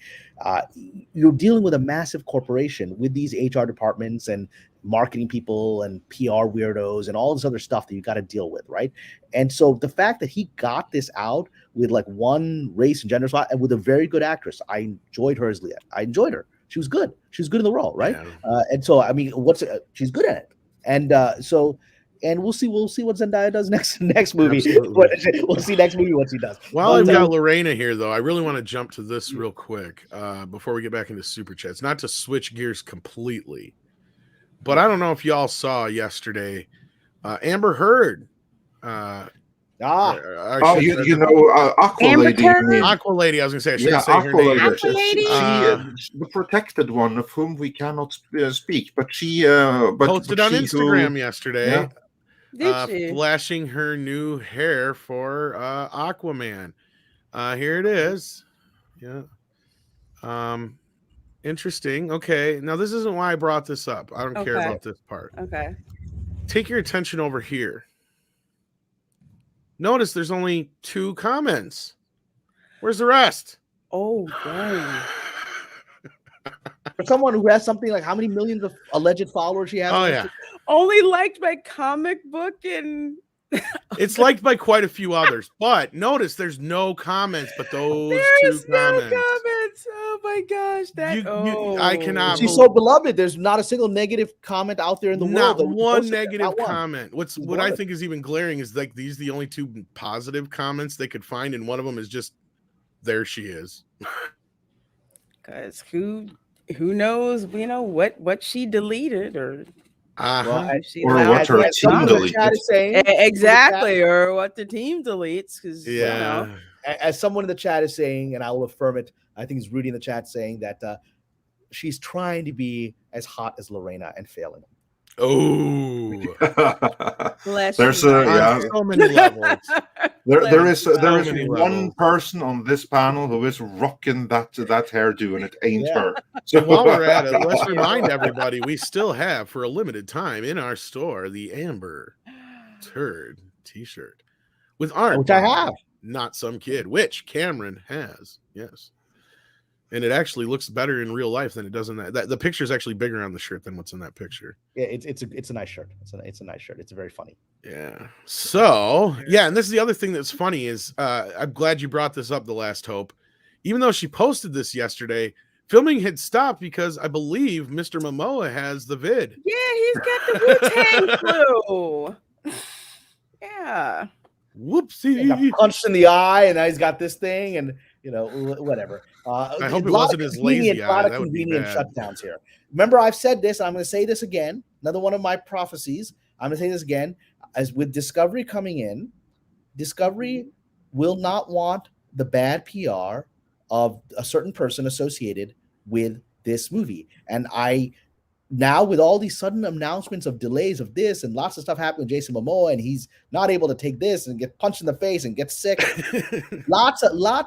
You're dealing with a massive corporation with these HR departments and marketing people and PR weirdos and all this other stuff that you got to deal with, right? And so the fact that he got this out with like one race and gender spot and with a very good actress, I enjoyed her as Leah. I enjoyed her. She was good. She was good in the role, right? Yeah. And so I mean, she's good at it. And and we'll see what Zendaya does next movie. We'll see next movie what she does. Well, I've got Lorena here, though. I really want to jump to this real quick before we get back into Super Chats. Not to switch gears completely, but I don't know if y'all saw yesterday, Amber Heard. Aqualady. Aqualady. I was going to say, I shouldn't say her name. Aqualady. She, the protected one of whom we cannot speak, but she posted on Instagram yesterday. Yeah. Did she? Flashing her new hair for Aquaman. Here it is. Yeah. Interesting. Okay. Now this isn't why I brought this up. I don't care about this part. Okay. Take your attention over here. Notice there's only 2 comments. Where's the rest? Oh, dang. For someone who has something like how many millions of alleged followers she has? Oh, yeah. Only liked by comic book and it's liked by quite a few others, but notice there's no comments, but those there's 2 no comments. Oh my gosh, I cannot. She's so beloved. There's not a single negative comment out there in the world. Not one negative comment. What I think is even glaring is like these the only 2 positive comments they could find, and one of them is just there she is. Because who knows? What she deleted or. Or what her team deletes. Exactly, or what the team deletes. Because as someone in the chat is saying, and I will affirm it, I think it's Rudy in the chat saying that she's trying to be as hot as Lorena and failing. Oh, there's so many levels. There is one person on this panel who is rocking that hairdo, and it ain't her. So while we're at it, let's remind everybody we still have for a limited time in our store the Amber Turd T-shirt with art, which I have, not some kid, which Cameron has. Yes. And it actually looks better in real life than it does in that. The picture is actually bigger on the shirt than what's in that picture. Yeah, it's a nice shirt. It's a nice shirt. It's very funny. Yeah. So yeah, and this is the other thing that's funny is I'm glad you brought this up, The Last Hope. Even though she posted this yesterday, filming had stopped because I believe Mr. Momoa has the vid. Yeah, he's got the Wu-Tang flu. Yeah. Whoopsie. He got punched in the eye, and now he's got this thing, and whatever. I hope it wasn't his lazy eye. A lot of convenient shutdowns here. Remember, I've said this. I'm going to say this again. Another one of my prophecies. I'm going to say this again. As with Discovery coming in, Discovery will not want the bad PR of a certain person associated with this movie. And now with all these sudden announcements of delays of this and lots of stuff happening with Jason Momoa, and he's not able to take this and get punched in the face and get sick. lots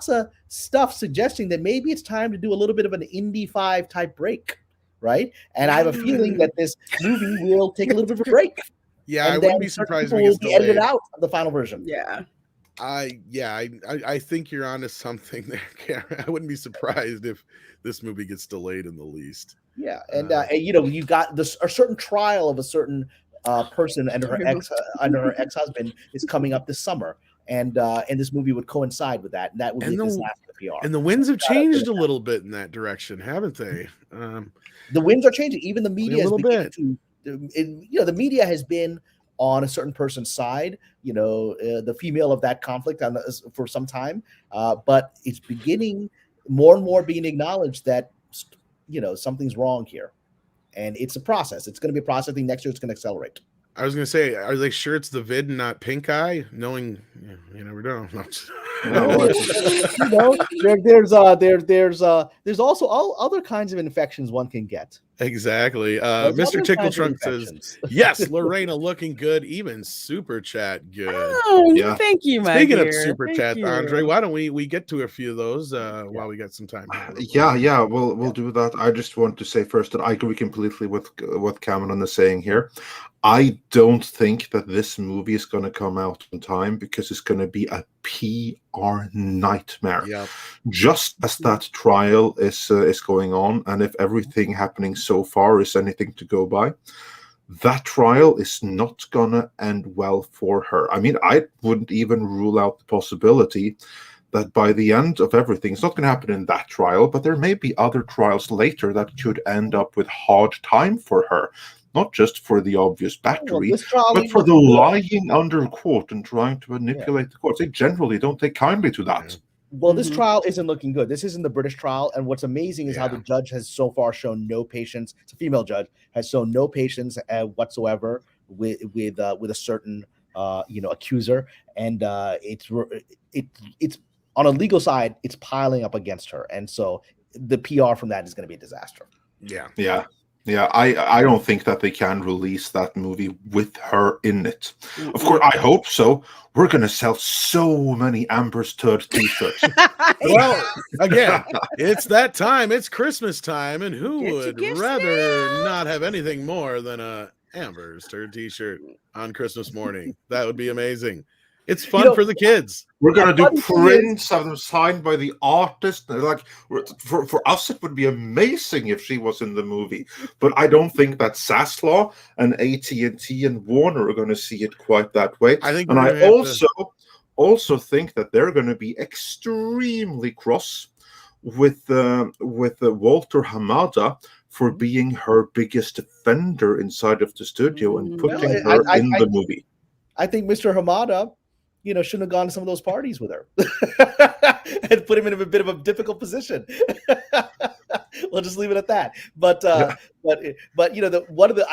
of stuff suggesting that maybe it's time to do a little bit of an Indy 5 type break, right? And I have a feeling that this movie will take a little bit of a break. Yeah, I wouldn't be surprised if it gets delayed. Edited out of the final version. Yeah. I think you're onto something there, Karen. I wouldn't be surprised if this movie gets delayed in the least. Yeah, and you got a certain trial of a certain person and her ex-husband is coming up this summer, and this movie would coincide with that. And that would be this last PR. And the winds have changed a little bit in that direction, haven't they? The winds are changing. Even the media a little bit. The media has been on a certain person's side, the female of that conflict for some time, but it's beginning more and more being acknowledged that something's wrong here, and it's a process. It's going to be a process. I think next year it's going to accelerate. I was going to say, are they sure it's the vid and not pink eye? Knowing, you never know. There's also all other kinds of infections one can get. Exactly. There's Mr. other Tickle kinds of Trunk says, infections. yes, Lorena looking good, even super chat good. Oh, Yeah. thank you, my Speaking dear. of super Thank chat, you. Andre, why don't we get to a few of those while we got some time here? Yeah, we'll do that. I just want to say first that I agree completely with what Cameron is saying here. I don't think that this movie is going to come out in time because it's going to be a PR nightmare. Yeah. Just as that trial is going on, and if everything happening so far is anything to go by, that trial is not going to end well for her. I mean, I wouldn't even rule out the possibility that by the end of everything, it's not going to happen in that trial, but there may be other trials later that could end up with hard time for her. Not just for the obvious battery, but for the lying under court and trying to manipulate the courts. They generally don't take kindly to that. Well, this trial isn't looking good. This isn't the British trial, and what's amazing is how the judge has so far shown no patience. It's a female judge, has shown no patience whatsoever with a certain accuser, and it's on a legal side, it's piling up against her, and so the PR from that is going to be a disaster. Yeah, I don't think that they can release that movie with her in it. Of course, I hope so. We're going to sell so many Amber's Turd t-shirts. Well, again, it's that time. It's Christmas time, and who would rather not have anything more than a Amber's Turd t-shirt on Christmas morning? That would be amazing. It's fun for the kids. We're going to do prints of them signed by the artist. Like for us, it would be amazing if she was in the movie. But I don't think that Zaslaw and AT&T and Warner are going to see it quite that way. And I also think that they're going to be extremely cross with Walter Hamada for being her biggest offender inside of the studio and putting her in the movie. I think Mr. Hamada, shouldn't have gone to some of those parties with her and put him in a bit of a difficult position. We'll just leave it at that. But I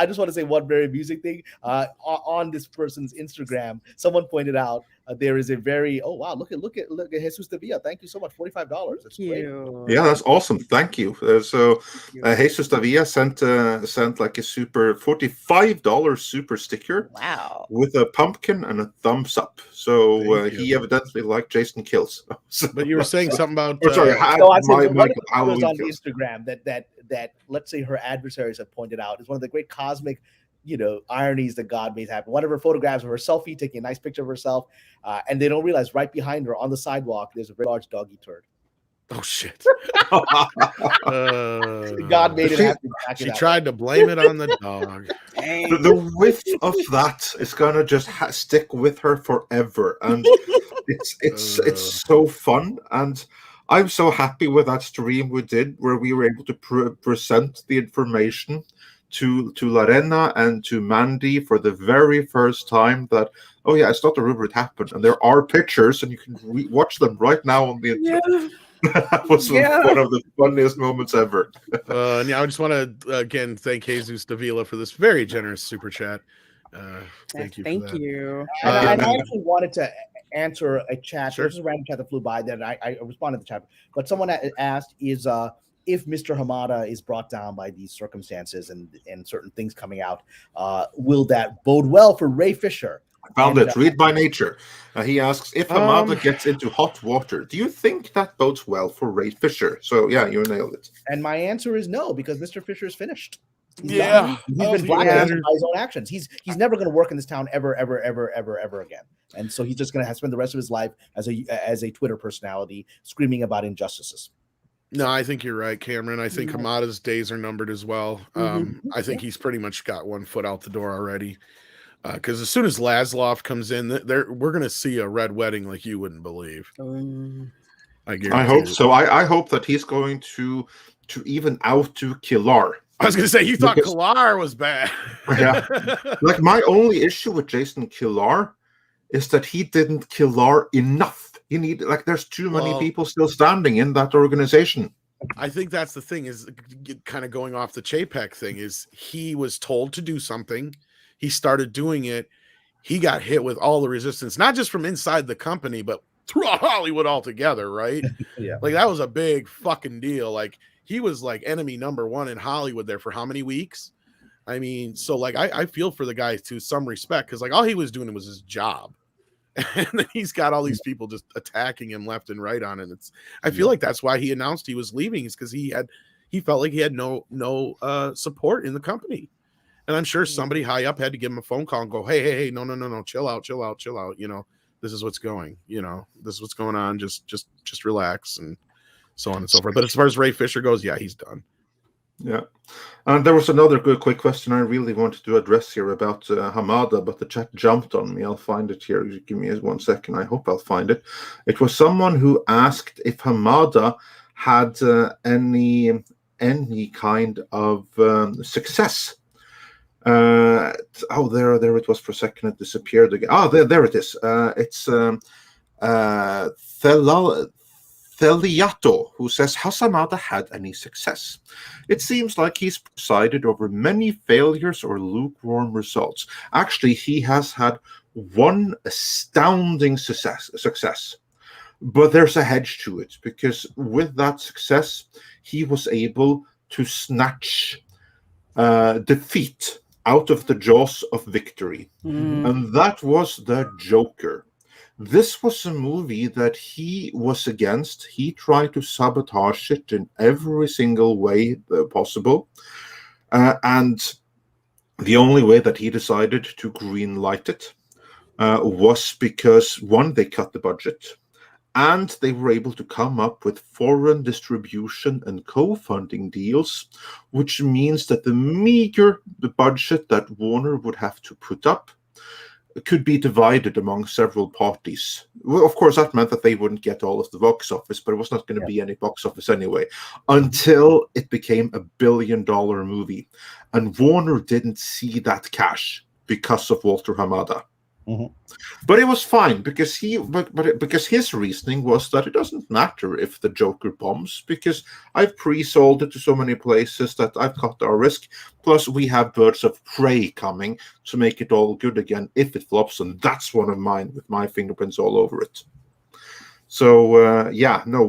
just want to say one very amusing thing on this person's Instagram. Someone pointed out there is a very look at Jesus Davia. Thank you so much, $45. That's great. Yeah, that's awesome. Thank you. Jesus Davia sent like a super $45 super sticker. Wow. With a pumpkin and a thumbs up. So he evidently liked Jason Kills. But you were saying something about I said one of the on Instagram that let's say her adversaries have pointed out is one of the great cosmic ironies that God may have. One of her photographs of her selfie, taking a nice picture of herself, and they don't realize right behind her on the sidewalk there's a very large doggy turd. Oh shit! God made it happen. She tried to blame it on the dog. The whiff of that is gonna just stick with her forever, and it's so fun. And I'm so happy with that stream we did, where we were able to present the information to Lorena and to Mandy for the very first time that, oh yeah, it's not a rumor, it happened. And there are pictures, and you can watch them right now on the internet. Yeah. That was one of the funniest moments ever. I just want to again thank Jesus Davila for this very generous super chat. Thank you. Thank you. And I actually wanted to answer a chat. Sure. This is a random chat that flew by that I responded to the chat, but someone asked is if Mr. Hamada is brought down by these circumstances and certain things coming out, will that bode well for Ray Fisher? I found it. Read by Nature. He asks, if Hamada gets into hot water, do you think that bodes well for Ray Fisher? So, yeah, you nailed it. And my answer is no, because Mr. Fisher is finished. He's been blacklisted by his own actions. He's never going to work in this town ever again. And so he's just going to spend the rest of his life as a Twitter personality screaming about injustices. No, I think you're right, Cameron. I think Hamada's days are numbered as well. I think he's pretty much got one foot out the door already. Because as soon as Laszlo comes in, we're going to see a red wedding like you wouldn't believe. I hope so. I hope that he's going to even out to Killar. I was going to say, you thought Killar was bad. Yeah. Like, my only issue with Jason Killar is that he didn't Killar enough. There's too many people still standing in that organization. I think that's the thing, is kind of going off the Chapek thing, is he was told to do something. He started doing it. He got hit with all the resistance, not just from inside the company, but throughout Hollywood altogether, right? Yeah. Like that was a big fucking deal. Like he was like enemy number one in Hollywood there for how many weeks? I mean, so like I feel for the guy to some respect, because like all he was doing was his job. And then he's got all these people just attacking him left and right on it. I feel like that's why he announced he was leaving, is because he felt like he had no support in the company. And I'm sure somebody high up had to give him a phone call and go, hey, no, chill out. You know, this is what's going, this is what's going on. Just relax, and so on and so forth. But as far as Ray Fisher goes, yeah, he's done. Yeah. And there was another good quick question I really wanted to address here about Hamada, but the chat jumped on me. I'll find it here. Give me 1 second. I hope I'll find it. It was someone who asked if Hamada had any kind of success. There it was for a second. It disappeared again. There it is. It's Theliato, who says, has Hamada had any success? It seems like he's presided over many failures or lukewarm results. Actually, he has had one astounding success. But there's a hedge to it, because with that success, he was able to snatch defeat out of the jaws of victory. And that was The Joker. This was a movie that he was against. He tried to sabotage it in every single way possible. And the only way that he decided to green light it was because, one, they cut the budget, and they were able to come up with foreign distribution and co-funding deals, which means that the meager budget that Warner would have to put up could be divided among several parties. Well, of course, that meant that they wouldn't get all of the box office, but it was not going to be any box office anyway, until it became a billion-dollar movie. And Warner didn't see that cash because of Walter Hamada. But it was fine, because because his reasoning was that it doesn't matter if the Joker bombs, because I've pre-sold it to so many places that I've cut our risk. Plus, we have Birds of Prey coming to make it all good again if it flops, and that's one of mine with my fingerprints all over it. So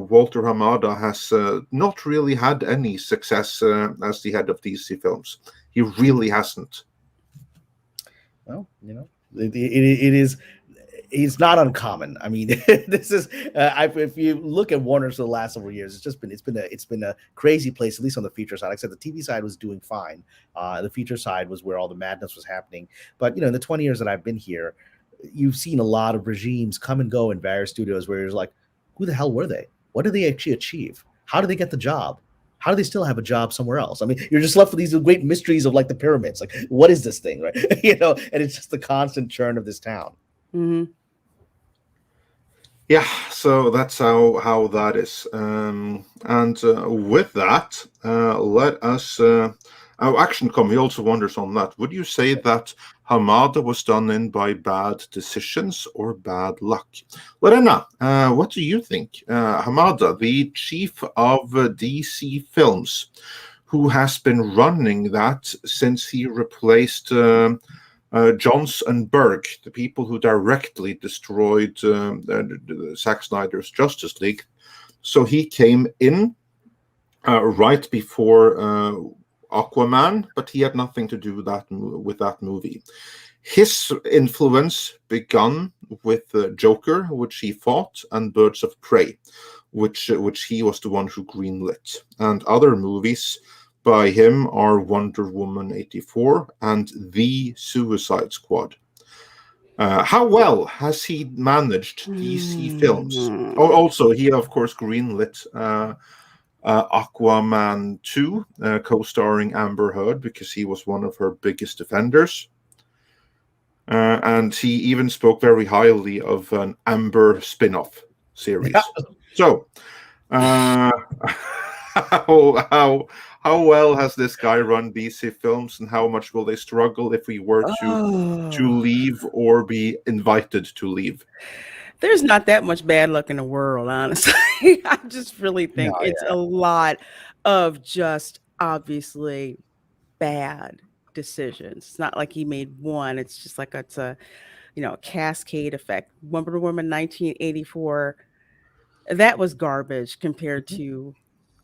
Walter Hamada has not really had any success as the head of DC Films. He really hasn't. Well, it's not uncommon. I mean, this is if you look at Warner for the last several years, it's been a crazy place, at least on the feature side. Like I said, the TV side was doing fine. The feature side was where all the madness was happening. But in the 20 years that I've been here, you've seen a lot of regimes come and go in various studios where you're like, who the hell were they? What did they actually achieve? How did they get the job? How do they still have a job somewhere else? I mean, you're just left with these great mysteries of like the pyramids. Like, what is this thing, right? And it's just the constant churn of this town. Yeah, so that's how that is. With that, let us. Action.com, he also wonders on that. Would you say that Hamada was done in by bad decisions or bad luck? Lorena, what do you think? Hamada, the chief of DC Films, who has been running that since he replaced Johns and Berg, the people who directly destroyed Zack Snyder's Justice League. So he came in right before Aquaman, but he had nothing to do with that movie. His influence began with Joker, which he fought, and Birds of Prey, which he was the one who greenlit. And other movies by him are Wonder Woman 84 and The Suicide Squad. How well has he managed DC Films? Oh, also, he, of course, greenlit Aquaman 2, co-starring Amber Heard, because he was one of her biggest defenders. And he even spoke very highly of an Amber spin-off series. So, how well has this guy run DC Films, and how much will they struggle if we were to leave or be invited to leave? There's not that much bad luck in the world, honestly. I just really think it's a lot of just obviously bad decisions. It's not like he made one. It's just like it's a cascade effect. Wonder Woman 1984, that was garbage compared to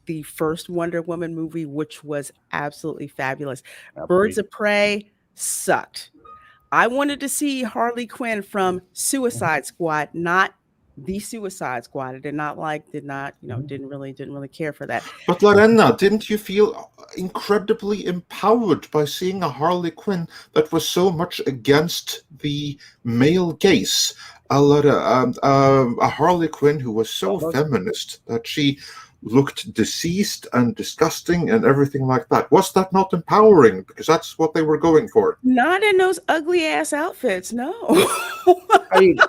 the first Wonder Woman movie, which was absolutely fabulous. Birds of Prey sucked. I wanted to see Harley Quinn from Suicide Squad, not the Suicide Squad. I didn't really care for that. But Lorena, didn't you feel incredibly empowered by seeing a Harley Quinn that was so much against the male gaze? A Harley Quinn who was so feminist that she looked diseased and disgusting and everything like that. Was that not empowering? Because that's what they were going for. Not in those ugly ass outfits, no. I mean,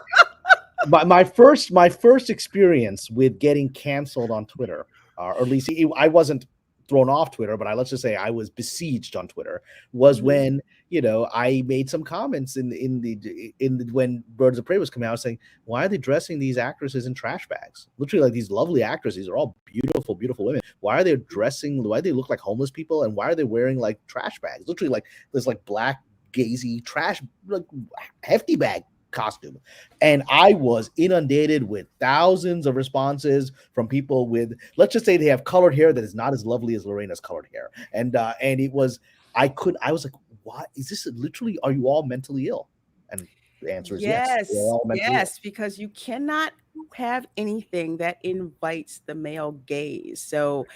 my first experience with getting canceled on Twitter, or at least I wasn't thrown off Twitter, but let's just say I was besieged on Twitter, was when I made some comments when Birds of Prey was coming out, saying, why are they dressing these actresses in trash bags? Literally, like, these lovely actresses are all beautiful, beautiful women. Why do they look like homeless people, and why are they wearing like trash bags? Literally, like this like black gazy trash, like hefty bag costume. And I was inundated with thousands of responses from people with, let's just say, they have colored hair that is not as lovely as Lorena's colored hair. And it was, I was like, what is this? Literally, are you all mentally ill? And the answer is yes. Yes, because you cannot have anything that invites the male gaze. So,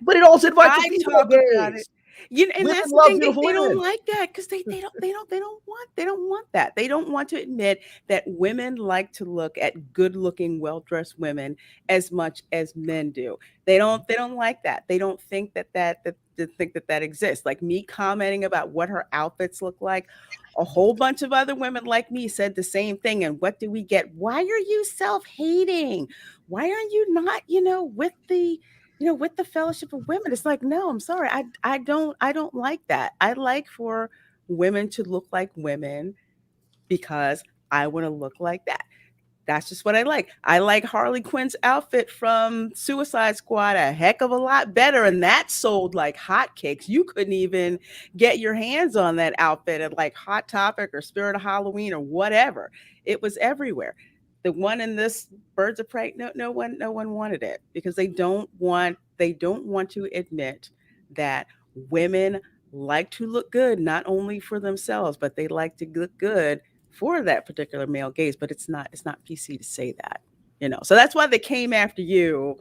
but it also invites the female gaze. And that's the thing, they don't like that, because they don't want that. They don't want to admit that women like to look at good-looking, well-dressed women as much as men do. They don't like that. They don't think that exists. Like me commenting about what her outfits look like, a whole bunch of other women like me said the same thing. And what do we get? Why are you self-hating? Why are you not, with the Fellowship of Women? It's like, no, I'm sorry. I don't like that. I like for women to look like women because I want to look like that. That's just what I like. I like Harley Quinn's outfit from Suicide Squad a heck of a lot better, and that sold like hotcakes. You couldn't even get your hands on that outfit at like Hot Topic or Spirit of Halloween or whatever. It was everywhere. The one in this Birds of Prey, no one wanted it, because they don't want to admit that women like to look good, not only for themselves, but they like to look good for that particular male gaze. But it's not PC to say that, So that's why they came after you,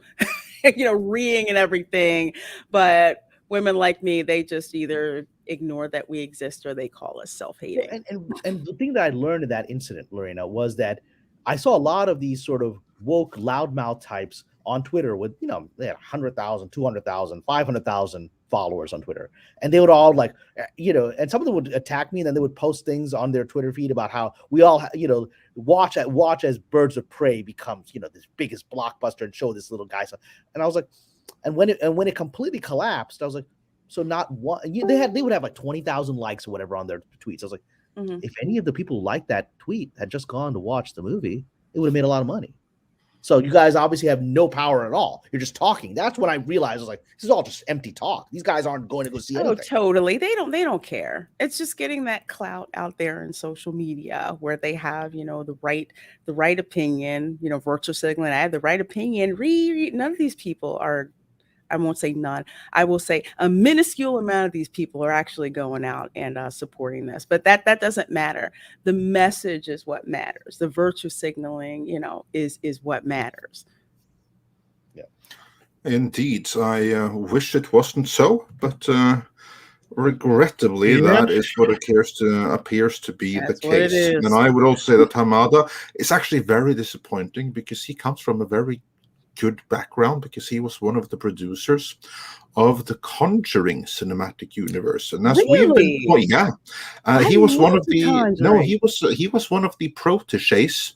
reeing and everything. But women like me, they just either ignore that we exist or they call us self-hating. And the thing that I learned in that incident, Lorena, was that I saw a lot of these sort of woke loudmouth types on Twitter with, they had 100,000, 200,000, 500,000 followers on Twitter. And they would all and some of them would attack me, and then they would post things on their Twitter feed about how we all, watch as Birds of Prey becomes, this biggest blockbuster and show this little guy. And I was like, and when it completely collapsed, I was like, so not one, they would have like 20,000 likes or whatever on their tweets. I was like, if any of the people who liked that tweet had just gone to watch the movie, it would have made a lot of money. So you guys obviously have no power at all. You're just talking. That's when I realized, I was like, this is all just empty talk. These guys aren't going to go see anything. Oh, totally. They don't care. It's just getting that clout out there in social media where they have, the right opinion, virtual signaling. I have the right opinion. None of these people are, I won't say none. I will say a minuscule amount of these people are actually going out and supporting this. But that doesn't matter. The message is what matters. The virtue signaling, is what matters. Yeah, indeed. I wish it wasn't so, but regrettably, that is what appears to be the case. And I would also say that Hamada is actually very disappointing, because he comes from a very good background, because he was one of the producers of the Conjuring cinematic universe, and as we've been, he was one of the he was one of the proteges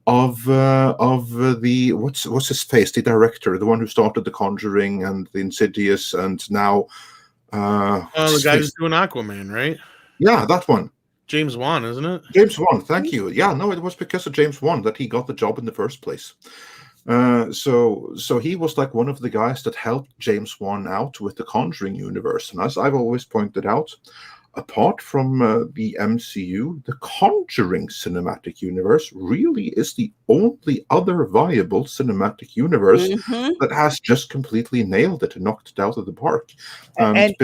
of the what's his face, the director, the one who started the Conjuring and the Insidious, and now the guy who's doing Aquaman, right? Yeah, that one. James Wan, isn't it? James Wan, thank you. Yeah, no, it was because of James Wan that he got the job in the first place. So he was like one of the guys that helped James Wan out with the Conjuring universe. And as I've always pointed out, apart from the MCU, the Conjuring cinematic universe really is the only other viable cinematic universe that has just completely nailed it and knocked it out of the park. And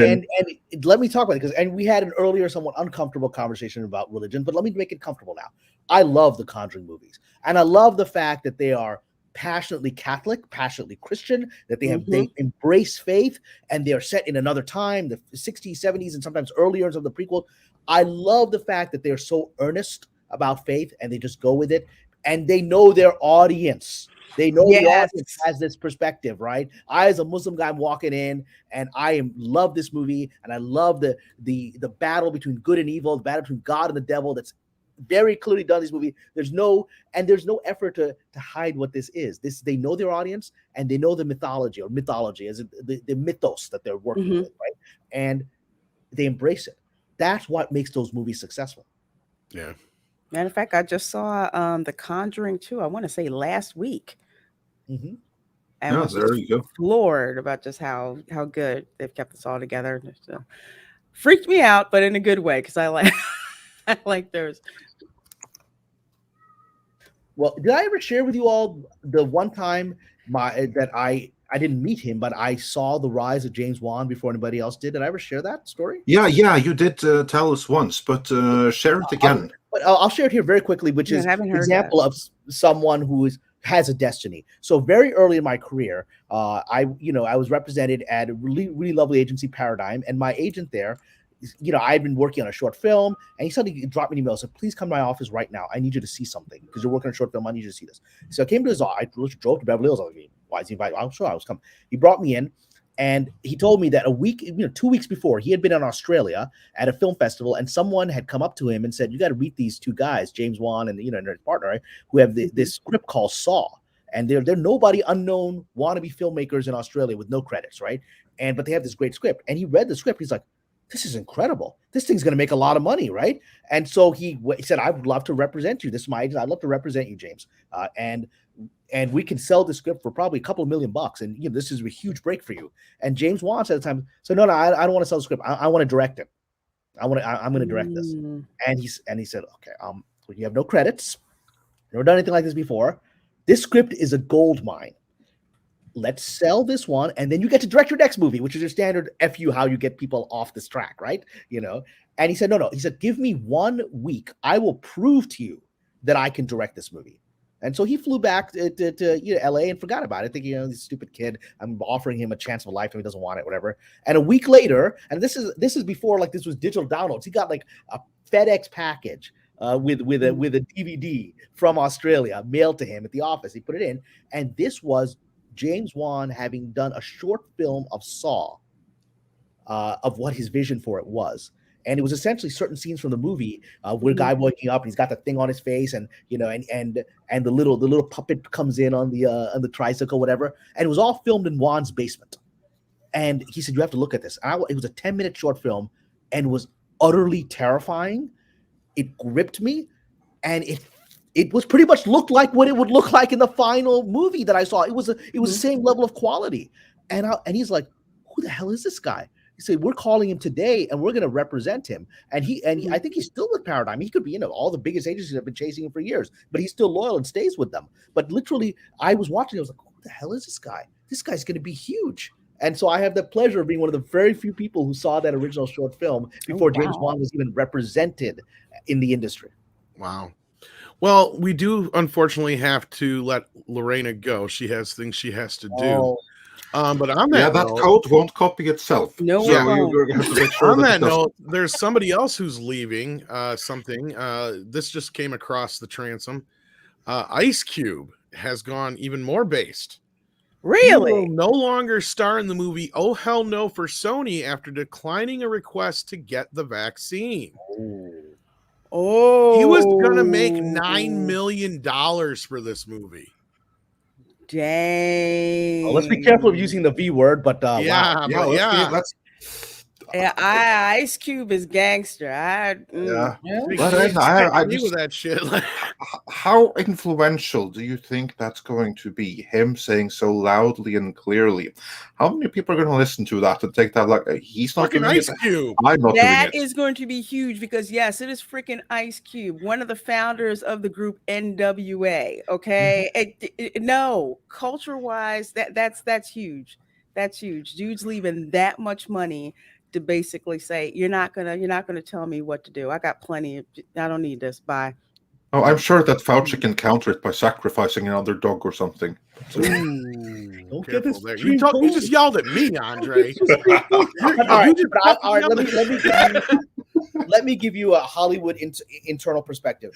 let me talk about it, because we had an earlier somewhat uncomfortable conversation about religion, but let me make it comfortable now. I love the Conjuring movies, and I love the fact that they are passionately Catholic, passionately Christian, that they embrace faith, and they are set in another time, the 60s, 70s, and sometimes earlier of the prequel. I love the fact that they're so earnest about faith, and they just go with it, and they know their audience. They know the audience has this perspective, right? I, as a Muslim guy, I'm walking in, and I love this movie, and I love the battle between good and evil, the battle between God and the devil. That's very clearly done in this movie. There's no effort to hide what this is. They know their audience, and they know the mythology as the mythos that they're working with, right? And they embrace it. That's what makes those movies successful. Yeah. Matter of fact, I just saw The Conjuring 2, I want to say last week. Mm-hmm. And was there you go. floored about just how good they've kept us all together. So, freaked me out, but in a good way, because I like theirs. Well, did I ever share with you all the one time that I didn't meet him, but I saw the rise of James Wan before anybody else did? Did I ever share that story? Yeah, you did tell us once, but share it again. I'll share it here very quickly, which is an example of someone who has a destiny. So very early in my career, I was represented at a really, really lovely agency, Paradigm, and my agent there, I'd been working on a short film, and he suddenly dropped me an email and said, "Please come to my office right now. I need you to see something because you're working on a short film. I need you to see this." So I came to his office. I drove to Beverly Hills. I was like, "Why is he invited?" I'm sure I was coming. He brought me in, and he told me that 2 weeks before, he had been in Australia at a film festival, and someone had come up to him and said, "You got to meet these two guys, James Wan and and their partner, right, who have this script called Saw." And they're nobody, unknown wannabe filmmakers in Australia with no credits, right? But they have this great script. And he read the script. He's like, "This is incredible. This thing's going to make a lot of money," right? And so he said, "I would love to represent you. This is my agent. I'd love to represent you, James. And we can sell the script for probably a couple of $1 million. And this is a huge break for you." And James Wan said at the time, "So no, I don't want to sell the script. I want to direct it. I'm going to direct this." And he said, "Okay, you have no credits. Never done anything like this before. This script is a gold mine. Let's sell this one, and then you get to direct your next movie, which is your standard FU, how you get people off this track, right?" And he said, no. He said, "Give me 1 week. I will prove to you that I can direct this movie." And so he flew back to LA and forgot about it, thinking, this stupid kid, I'm offering him a chance of a lifetime. He doesn't want it, whatever. And a week later, and this is before this was digital downloads. He got a FedEx package with a DVD from Australia mailed to him at the office. He put it in, and this was James Wan having done a short film of Saw, of what his vision for it was. And it was essentially certain scenes from the movie where a guy waking up and he's got the thing on his face, and and the little puppet comes in on the tricycle, whatever. And it was all filmed in Wan's basement. And he said, "You have to look at this." It was a 10-minute short film, and it was utterly terrifying. It gripped me, and it was pretty much looked like what it would look like in the final movie that I saw. It was the same level of quality. And he's like, "Who the hell is this guy?" He said, "We're calling him today, and we're going to represent him." And I think he's still with Paradigm. He could be, all the biggest agencies have been chasing him for years, but he's still loyal and stays with them. But literally, I was watching. I was like, "Who the hell is this guy? This guy's going to be huge." And so I have the pleasure of being one of the very few people who saw that original short film before James Wan was even represented in the industry. Wow. Well, we do unfortunately have to let Lorena go. She has things she has to do. But on that that note, code won't copy itself. No, so you're going to have to make sure on that it doesn't. note, there's somebody else who's leaving something. This just came across the transom. Ice Cube has gone even more based. Really? He will no longer star in the movie Oh Hell No for Sony after declining a request to get the vaccine. Oh, He was gonna make $9 million for this movie. Dang. Well, let's be careful of using the V word, but yeah, wow. but yeah. Yeah, Ice Cube is gangster. Yeah. But I just with that shit. How influential do you think that's going to be? Him saying so loudly and clearly. How many people are going to listen to that and take that like he's not fucking doing Ice it? Cube. I'm not That doing it. is going to be huge because yes, it is freaking Ice Cube, one of the founders of the group NWA. Okay, no, culture-wise, that's huge. That's huge. Dude's leaving that much money to basically say you're not gonna tell me what to do. I got plenty. I don't need this. Bye. Oh, I'm sure that Fauci can counter it by sacrificing another dog or something. Ooh, careful there. you just yelled at me, Andre. All right, let me give you a Hollywood internal perspective.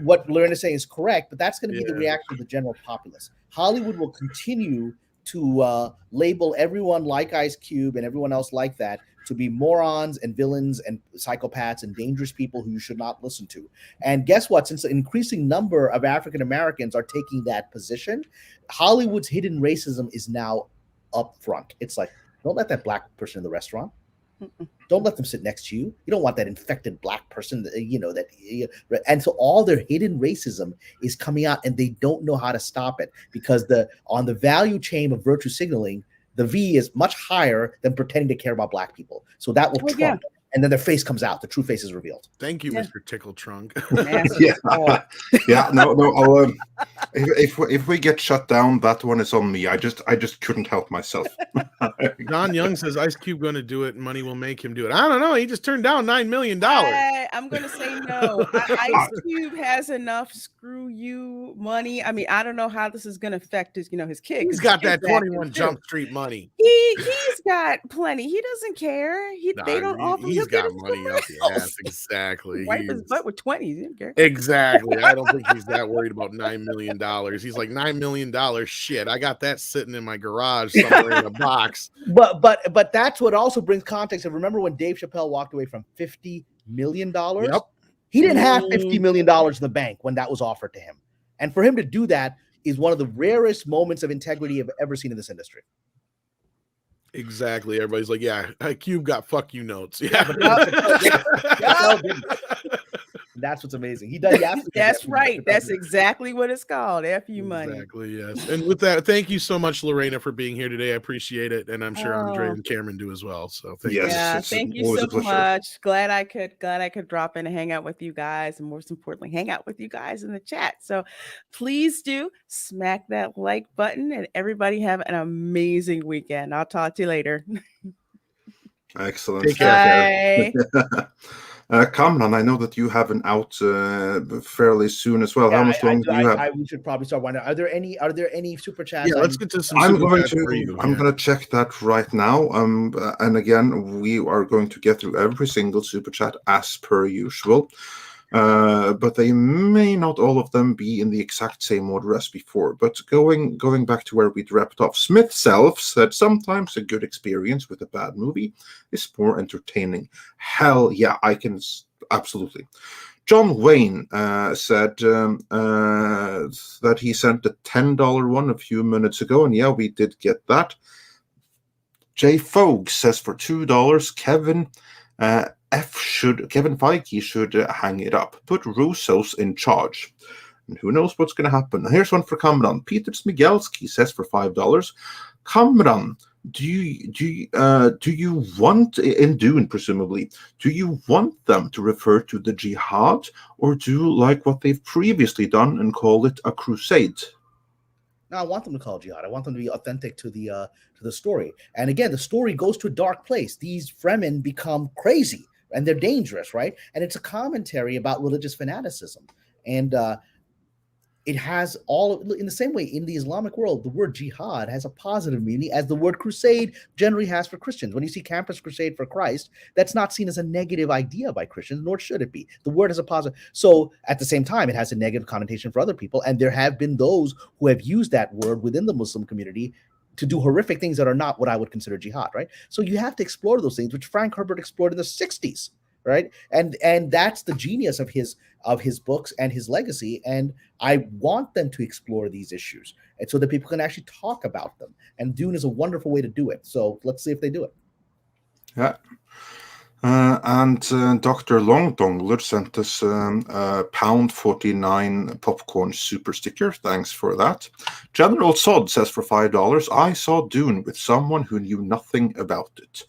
What Lorraine is saying is correct, but that's going to be the reaction of the general populace. Hollywood will continue to label everyone like Ice Cube and everyone else like that to be morons and villains and psychopaths and dangerous people who you should not listen to. And guess what? Since an increasing number of African Americans are taking that position, Hollywood's hidden racism is now up front. It's like, don't let that black person in the restaurant. Don't let them sit next to you. You don't want that infected black person, and so all their hidden racism is coming out, and they don't know how to stop it because on the value chain of virtue signaling, the V is much higher than pretending to care about black people. So that will trump. And then their face comes out. The true face is revealed. Thank you, Mr. Tickle Trunk. No. If we get shut down, that one is on me. I just couldn't help myself. Don Young says Ice Cube going to do it, and money will make him do it. I don't know. He just turned down $9 million. I'm going to say no. Ice Cube has enough screw you money. I mean, I don't know how this is going to affect his kid. He's got that 21 Jump Street money. He's got plenty. He doesn't care. They don't offer. He's got money up the ass. Exactly. Wipe his butt with 20s. He didn't care. Exactly. I don't think he's that worried about $9 million. He's like, $9 million. Shit, I got that sitting in my garage somewhere in a box. But that's what also brings context. And remember when Dave Chappelle walked away from $50 million? Yep. He didn't have $50 million in the bank when that was offered to him. And for him to do that is one of the rarest moments of integrity I've ever seen in this industry. Exactly. Everybody's like, yeah, Cube got fuck you notes. That's what's amazing. He does. That's right. That's exactly what it's called. FU money. Exactly. Yes. And with that, thank you so much, Lorena, for being here today. I appreciate it, and I'm sure Andre and Cameron do as well. So thank you. Yeah, thank you so much. Glad I could drop in and hang out with you guys, and most importantly, hang out with you guys in the chat. So please do smack that like button, and everybody have an amazing weekend. I'll talk to you later. Excellent. Take care. Bye. Kamran, I know that you have an out fairly soon as well. How much longer do you have? We should probably start winding. Are there any super chats? Yeah, let's get to some. I'm going to check that right now. And again, we are going to get through every single super chat as per usual. But they may not all of them be in the exact same order as before. But going back to where we'd wrapped off, Smith Self said sometimes a good experience with a bad movie is more entertaining. Hell yeah, I can absolutely. John Wayne said that he sent a $10 one a few minutes ago, and yeah, we did get that. Jay Fogue says for $2, Kevin Feige should hang it up. Put Russo's in charge. And who knows what's going to happen. Here's one for Kamran. Peter Smigelski says for $5. Kamran, do you want, in Dune presumably, do you want them to refer to the jihad, or do you like what they've previously done and call it a crusade? No, I want them to call it jihad. I want them to be authentic to the story. And again, the story goes to a dark place. These Fremen become crazy and they're dangerous, right? And it's a commentary about religious fanaticism. And it has in the same way in the Islamic world, the word jihad has a positive meaning as the word crusade generally has for Christians. When you see Campus Crusade for Christ, that's not seen as a negative idea by Christians, nor should it be. The word has a positive. So at the same time, it has a negative connotation for other people. And there have been those who have used that word within the Muslim community to do horrific things that are not what I would consider jihad, right? So you have to explore those things, which Frank Herbert explored in the 60s, right? And that's the genius of his books and his legacy. And I want them to explore these issues, and so that people can actually talk about them. And Dune is a wonderful way to do it. So let's see if they do it. Yeah. And Dr. Longdongler sent us £1.49 popcorn super sticker. Thanks for that. General Sod says for $5, I saw Dune with someone who knew nothing about it.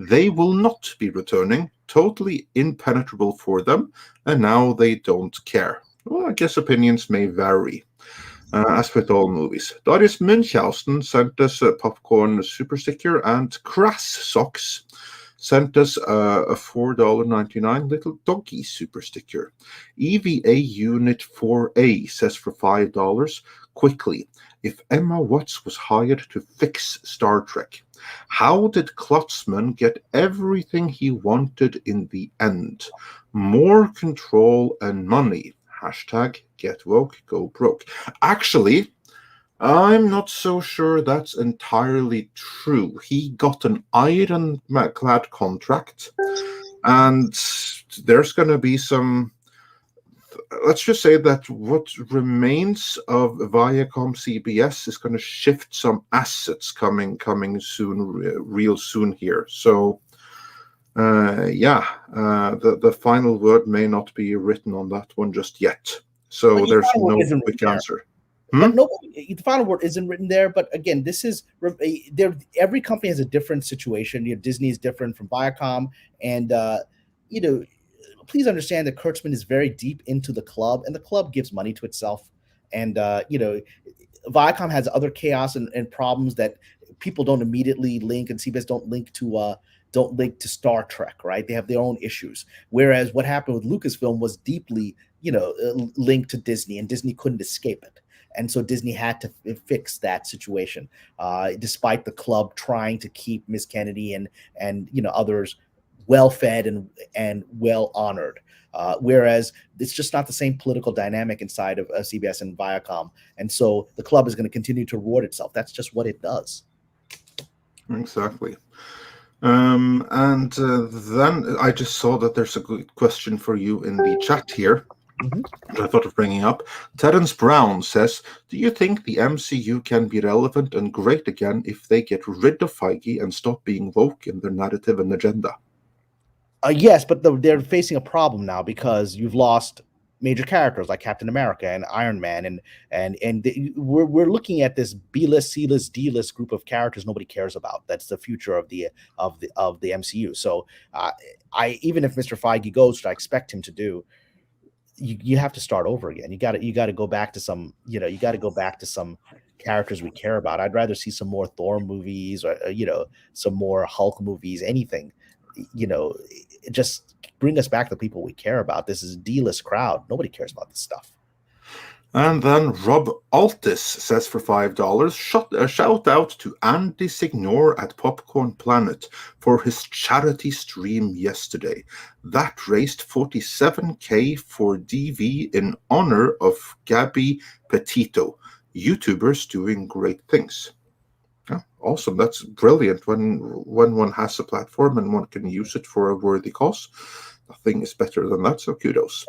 They will not be returning, totally impenetrable for them, and now they don't care. Well, I guess opinions may vary. As with all movies. Darius Munchausen sent us a popcorn super sticker, and Crass Socks sent us a $4.99 little doggy super sticker. EVA Unit 4A says for $5, quickly, if Emma Watts was hired to fix Star Trek, how did Klotzman get everything he wanted in the end? More control and money. Hashtag get woke, go broke. Actually, I'm not so sure that's entirely true. He got an ironclad contract, and there's going to be some. Let's just say that what remains of Viacom CBS is going to shift some assets coming soon, real soon here. So, the final word may not be written on that one just yet. So there's no quick answer. But no, the final word isn't written there. But again, this is there. Every company has a different situation. Disney is different from Viacom, and please understand that Kurtzman is very deep into the club, and the club gives money to itself. And Viacom has other chaos and problems that people don't immediately link, and CBS don't link to Star Trek, right? They have their own issues. Whereas what happened with Lucasfilm was deeply, linked to Disney, and Disney couldn't escape it. And so Disney had to fix that situation, despite the club trying to keep Miss Kennedy and others well-fed and well-honored. Whereas it's just not the same political dynamic inside of CBS and Viacom. And so the club is going to continue to reward itself. That's just what it does. Exactly. Then I just saw that there's a good question for you in the chat here. Mm-hmm. I thought of bringing up. Terence Brown says, do you think the MCU can be relevant and great again if they get rid of Feige and stop being woke in their narrative and agenda? Yes, but they're facing a problem now because you've lost major characters like Captain America and Iron Man, we're looking at this B-list, C-list, D-list group of characters nobody cares about. That's the future of the MCU. So even if Mr. Feige goes, which I expect him to do, you have to start over again. You got to go back to some, you got to go back to some characters we care about. I'd rather see some more Thor movies or, some more Hulk movies, anything, just bring us back the people we care about. This is a D-list crowd. Nobody cares about this stuff. And then Rob Altis says for $5, shout out to Andy Signor at Popcorn Planet for his charity stream yesterday. That raised $47K for DV in honor of Gabby Petito. YouTubers doing great things. Yeah, awesome. That's brilliant when one has a platform and one can use it for a worthy cause. Nothing is better than that, so kudos.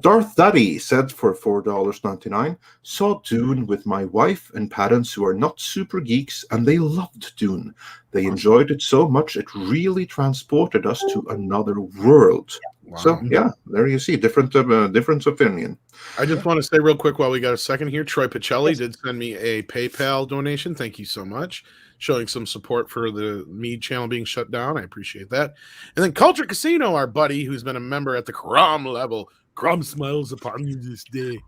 Darth Daddy said for $4.99, saw Dune with my wife and parents who are not super geeks, and they loved Dune. They enjoyed it so much it really transported us to another world. Wow. So yeah, there you see, different opinion. I just want to say real quick while we got a second here, Troy Pacelli did send me a PayPal donation. Thank you so much. Showing some support for the Mead channel being shut down. I appreciate that. And then Culture Casino, our buddy who's been a member at the Crom level, Crom smiles upon you this day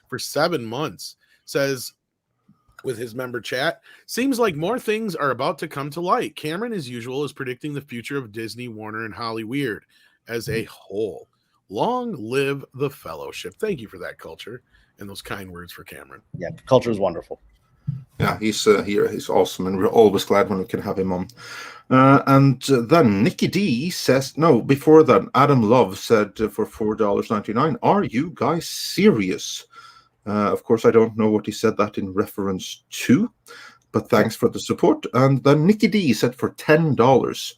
for 7 months, says with his member chat, seems like more things are about to come to light. Cameron, as usual, is predicting the future of Disney, Warner, and Hollyweird as a whole. Long live the fellowship. Thank you for that, Culture, and those kind words for Cameron. Yeah, Culture is wonderful. Yeah, he's here. He's awesome, and we're always glad when we can have him on. And then Nikki D says, no, before that, Adam Love said for $4.99, are you guys serious? Of course, I don't know what he said that in reference to, but thanks for the support. And then Nikki D said for $10,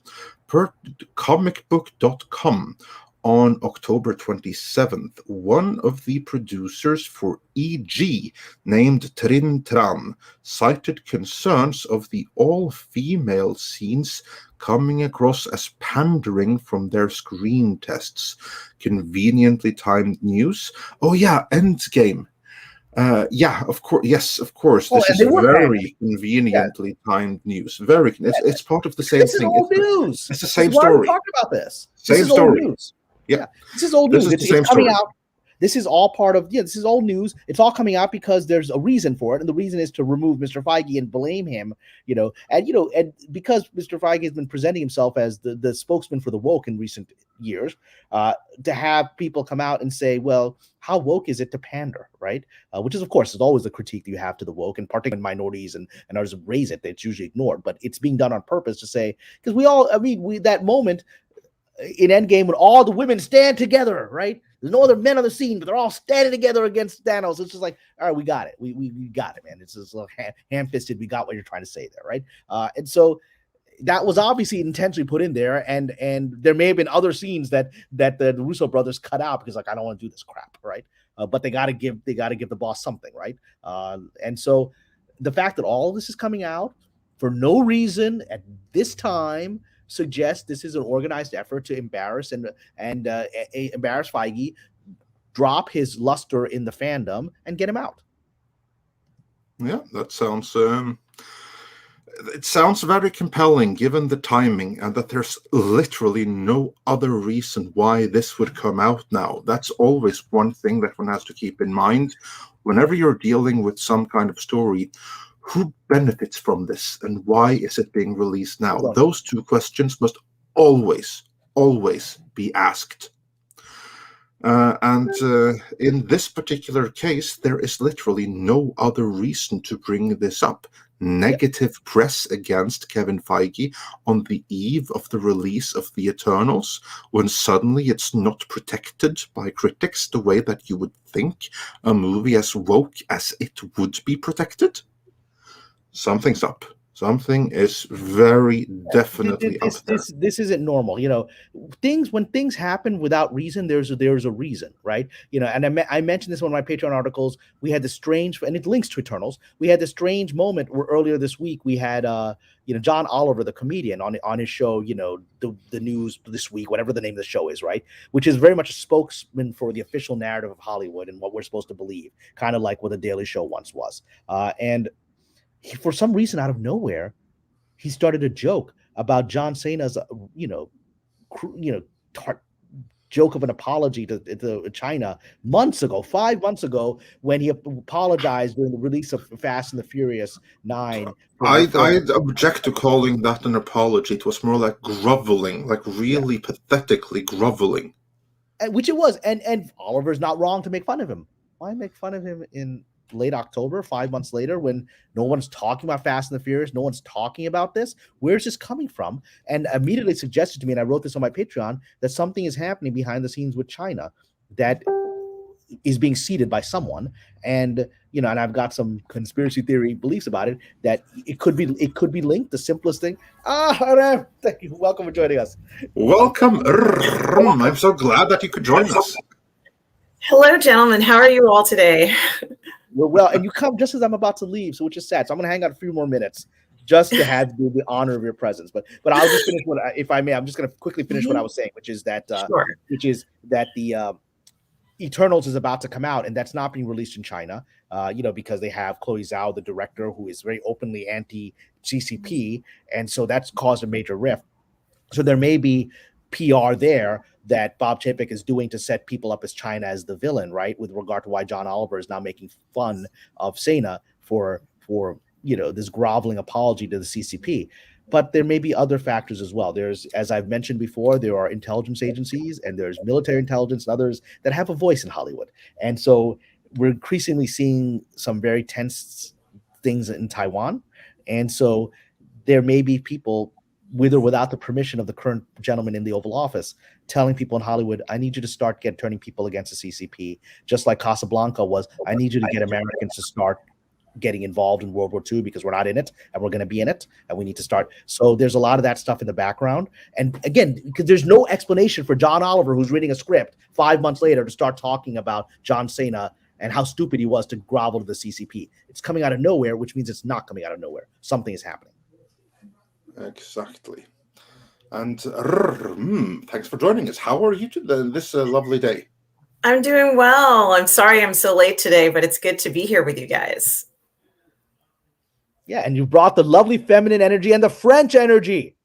per comicbook.com, on October 27th, one of the producers for E.G., named Trin Tran, cited concerns of the all-female scenes coming across as pandering from their screen tests. Conveniently timed news. Oh yeah, Endgame. Yeah, of course. Yes, of course. This is very conveniently timed news. It's part of the same thing. This is old news. It's the same story. We're talking about this. Same this is story. Old news. Yeah, this is old news. It's coming out. This is all part of, this is old news. It's all coming out because there's a reason for it. And the reason is to remove Mr. Feige and blame him, and because Mr. Feige has been presenting himself as the spokesman for the woke in recent years, to have people come out and say, well, how woke is it to pander, right? Which is, of course, is always the critique that you have to the woke, and particularly minorities and others raise it. It's usually ignored, but it's being done on purpose to say, because that moment in Endgame when all the women stand together, right? There's no other men on the scene, but they're all standing together against Thanos. It's just like, all right, we got it. We got it, man. It's just like ham-fisted. We got what you're trying to say there, right? And so that was obviously intentionally put in there, and there may have been other scenes that the Russo brothers cut out because, like, I don't want to do this crap, right? But they got to give the boss something, right? And so the fact that all of this is coming out for no reason at this time suggests this is an organized effort to embarrass and embarrass Feige, drop his luster in the fandom, and get him out. Yeah, that sounds. It sounds very compelling given the timing and that there's literally no other reason why this would come out now. That's always one thing that one has to keep in mind whenever you're dealing with some kind of story. Who benefits from this and why is it being released now? Those two questions must always be asked. And in this particular case, there is literally no other reason to bring this up. Negative press against Kevin Feige on the eve of the release of The Eternals, when suddenly it's not protected by critics the way that you would think a movie as woke as it would be protected. Something's up. Something is very definitely up there. This isn't normal. When things happen without reason, there's a reason, right? And I mentioned this in one of my Patreon articles. We had this strange, and it links to Eternals. We had this strange moment where earlier this week we had John Oliver, the comedian, on his show, the news this week, whatever the name of the show is, right? Which is very much a spokesman for the official narrative of Hollywood and what we're supposed to believe, kind of like what the Daily Show once was. And for some reason, out of nowhere, he started a joke about John Cena's, joke of an apology to China 5 months ago, when he apologized during the release of Fast and the Furious 9. I object to calling that an apology. It was more like groveling, like really pathetically groveling. Which it was. And Oliver's not wrong to make fun of him. Why make fun of him in late October, 5 months later, when no one's talking about Fast and the Furious, no one's talking about this? Where's this coming from? And immediately suggested to me, and I wrote this on my Patreon, that something is happening behind the scenes with China that is being seeded by someone. And and I've got some conspiracy theory beliefs about it, that it could be linked. The simplest thing. Thank you. Welcome for joining us. Welcome. I'm so glad that you could join us. Hello, gentlemen. How are you all today? We're well, and you come just as I'm about to leave, so which is sad. So I'm going to hang out a few more minutes just to have the honor of your presence. But I'll just finish if I may. I'm just going to quickly finish what I was saying, which is that the Eternals is about to come out, and that's not being released in China, because they have Chloe Zhao, the director, who is very openly anti-CCP, and so that's caused a major rift. So there may be PR there that Bob Chapek is doing to set people up as China as the villain, right? With regard to why John Oliver is now making fun of Cena for this groveling apology to the CCP. But there may be other factors as well. There's, as I've mentioned before, there are intelligence agencies and there's military intelligence and others that have a voice in Hollywood. And so we're increasingly seeing some very tense things in Taiwan. And so there may be people, with or without the permission of the current gentleman in the Oval Office, telling people in Hollywood, I need you to start turning people against the CCP, just like Casablanca was. I need you to get Americans to start getting involved in World War II because we're not in it and we're going to be in it and we need to start. So there's a lot of that stuff in the background. And again, because there's no explanation for John Oliver, who's reading a script 5 months later, to start talking about John Cena and how stupid he was to grovel to the CCP. It's coming out of nowhere, which means it's not coming out of nowhere. Something is happening. Exactly. And thanks for joining us. How are you this lovely day? I'm doing well. I'm sorry I'm so late today, but it's good to be here with you guys. Yeah, and you brought the lovely feminine energy and the French energy,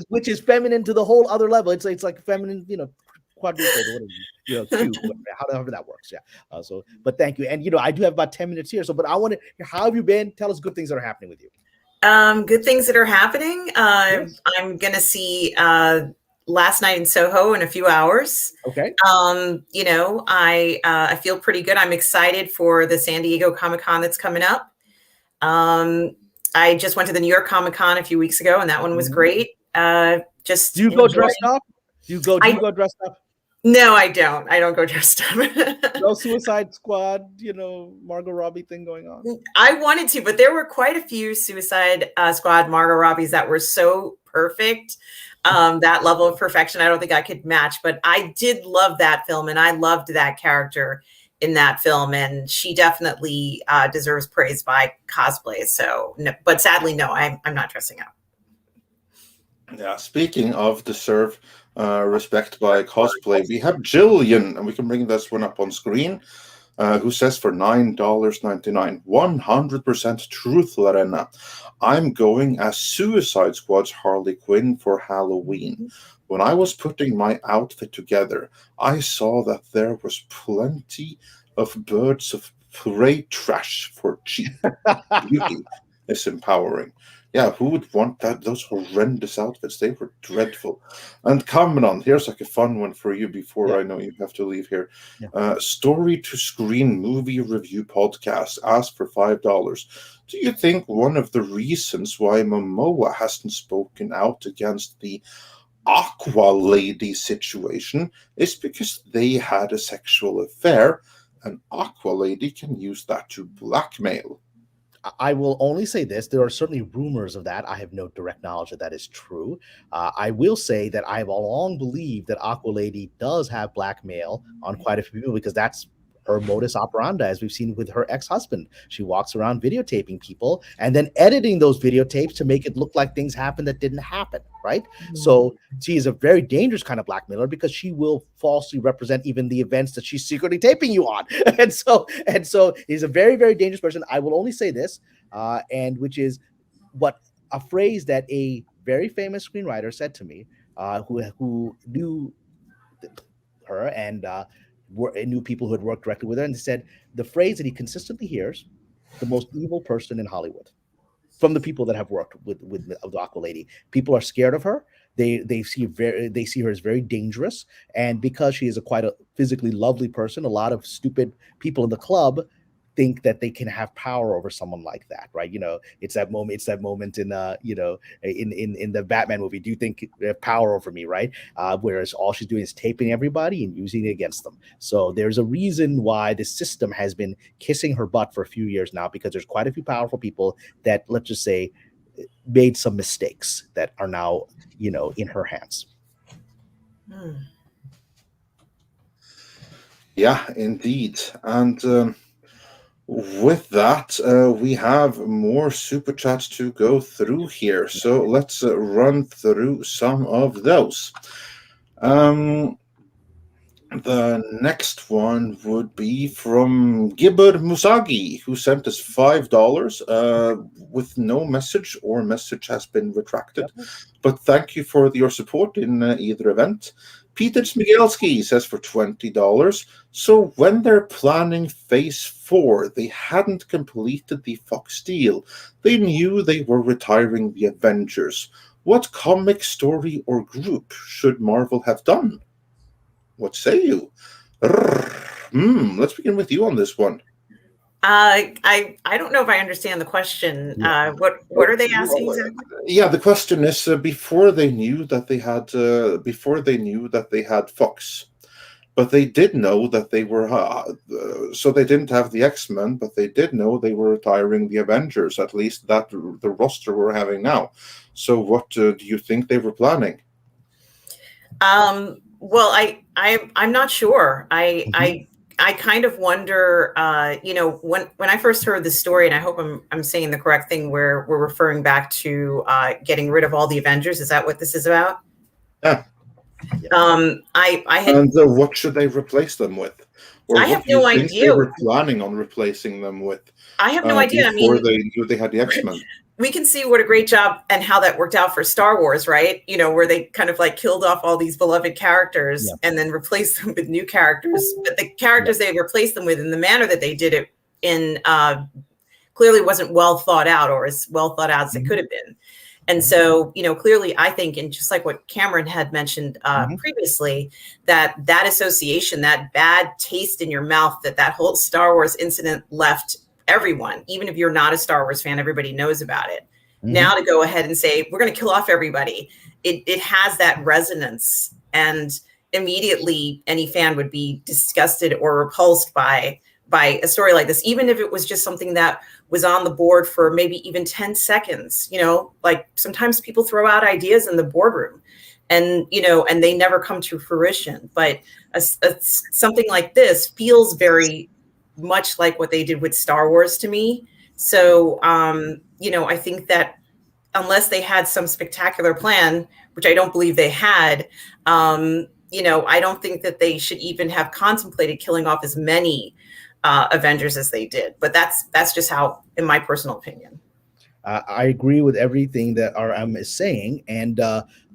which is feminine to the whole other level. It's like feminine, quadrupled or whatever, cube, however that works. Yeah. But thank you. And I do have about 10 minutes here. But I want to hear, how have you been? Tell us good things that are happening with you. Good things that are happening. Yes. I'm gonna see Last Night in Soho in a few hours. Okay. I feel pretty good. I'm excited for the San Diego Comic-Con that's coming up. I just went to the New York Comic-Con a few weeks ago, and that one was great. Do you go dressed up? Do you go dressed up? No, I don't. I don't go dressed up. No Suicide Squad, Margot Robbie thing going on. I wanted to, but there were quite a few Suicide Squad Margot Robbies that were so perfect. That level of perfection, I don't think I could match. But I did love that film, and I loved that character in that film, and she definitely deserves praise by cosplay. So, no, but sadly, no, I'm not dressing up. Yeah, speaking of deserve respect by cosplay, we have Jillian, and we can bring this one up on screen, who says for $9.99, 100% truth, Lorena. I'm going as Suicide Squad's Harley Quinn for Halloween. When I was putting my outfit together, I saw that there was plenty of Birds of Prey trash for cheap. Beauty is empowering. Yeah, who would want that? Those horrendous outfits, they were dreadful. And Kamran, here's like a fun one for you before I know you have to leave here. Story to Screen Movie Review Podcast asked for $5. Do you think one of the reasons why Momoa hasn't spoken out against the Aqualady situation is because they had a sexual affair, and Aqualady can use that to blackmail? I will only say this. There are certainly rumors of that. I have no direct knowledge that is true. I will say that I have long believed that Aqualady does have blackmail on quite a few people, because that's her modus operandi, as we've seen with her ex-husband. She walks around videotaping people and then editing those videotapes to make it look like things happened that didn't happen, right? Mm-hmm. So she is a very dangerous kind of blackmailer, because she will falsely represent even the events that she's secretly taping you on. And so he's a very, very dangerous person. I will only say this, and which is a phrase that a very famous screenwriter said to me, who knew her and knew people who had worked directly with her, and they said the phrase that he consistently hears: the most evil person in Hollywood, from the people that have worked with Aqualady. People are scared of her. They see her as very dangerous, and because she is quite a physically lovely person, a lot of stupid people in the club think that they can have power over someone like that, right? It's that moment in in the Batman movie. Do you think you have power over me, right? Whereas all she's doing is taping everybody and using it against them. So there's a reason why the system has been kissing her butt for a few years now, because there's quite a few powerful people that, let's just say, made some mistakes that are now, in her hands. Yeah, indeed. And with that, we have more super chats to go through here. So let's run through some of those. The next one would be from Gibber Musagi, who sent us $5 with no message, or message has been retracted. But thank you for your support in either event. Peter Smigelski says for $20. So when they're planning Phase 4, they hadn't completed the Fox deal. They knew they were retiring the Avengers. What comic, story, or group should Marvel have done? What say you? Let's begin with you on this one. I don't know if I understand the question. What are they asking exactly? Yeah, the question is before they knew that they had Fox, but they did know that they were, so they didn't have the X-Men, but they did know they were retiring the Avengers, at least that the roster we're having now. So what do you think they were planning? Well, I'm not sure. I kind of wonder, when I first heard the story, and I hope I'm saying the correct thing, where we're referring back to getting rid of all the Avengers. Is that what this is about? Yeah. I had. And what should they replace them with? Or I have no idea. They were planning on replacing them with. I have no idea. Before they knew they had the X-Men. We can see what a great job and how that worked out for Star Wars, right? Where they kind of like killed off all these beloved characters and then replaced them with new characters. But the characters they replaced them with, in the manner that they did it in, clearly wasn't well thought out, or as well thought out as it could have been. And so, clearly, I think, and just like what Cameron had mentioned previously, that association, that bad taste in your mouth that whole Star Wars incident left everyone, even if you're not a Star Wars fan, everybody knows about it. Now to go ahead and say, we're going to kill off everybody, it has that resonance. And immediately any fan would be disgusted or repulsed by a story like this, even if it was just something that was on the board for maybe even 10 seconds. Like sometimes people throw out ideas in the boardroom and they never come to fruition. But something like this feels very much like what they did with Star Wars to me. So, I think that unless they had some spectacular plan, which I don't believe they had, I don't think that they should even have contemplated killing off as many Avengers as they did. But that's just how, in my personal opinion. I agree with everything that RM is saying. And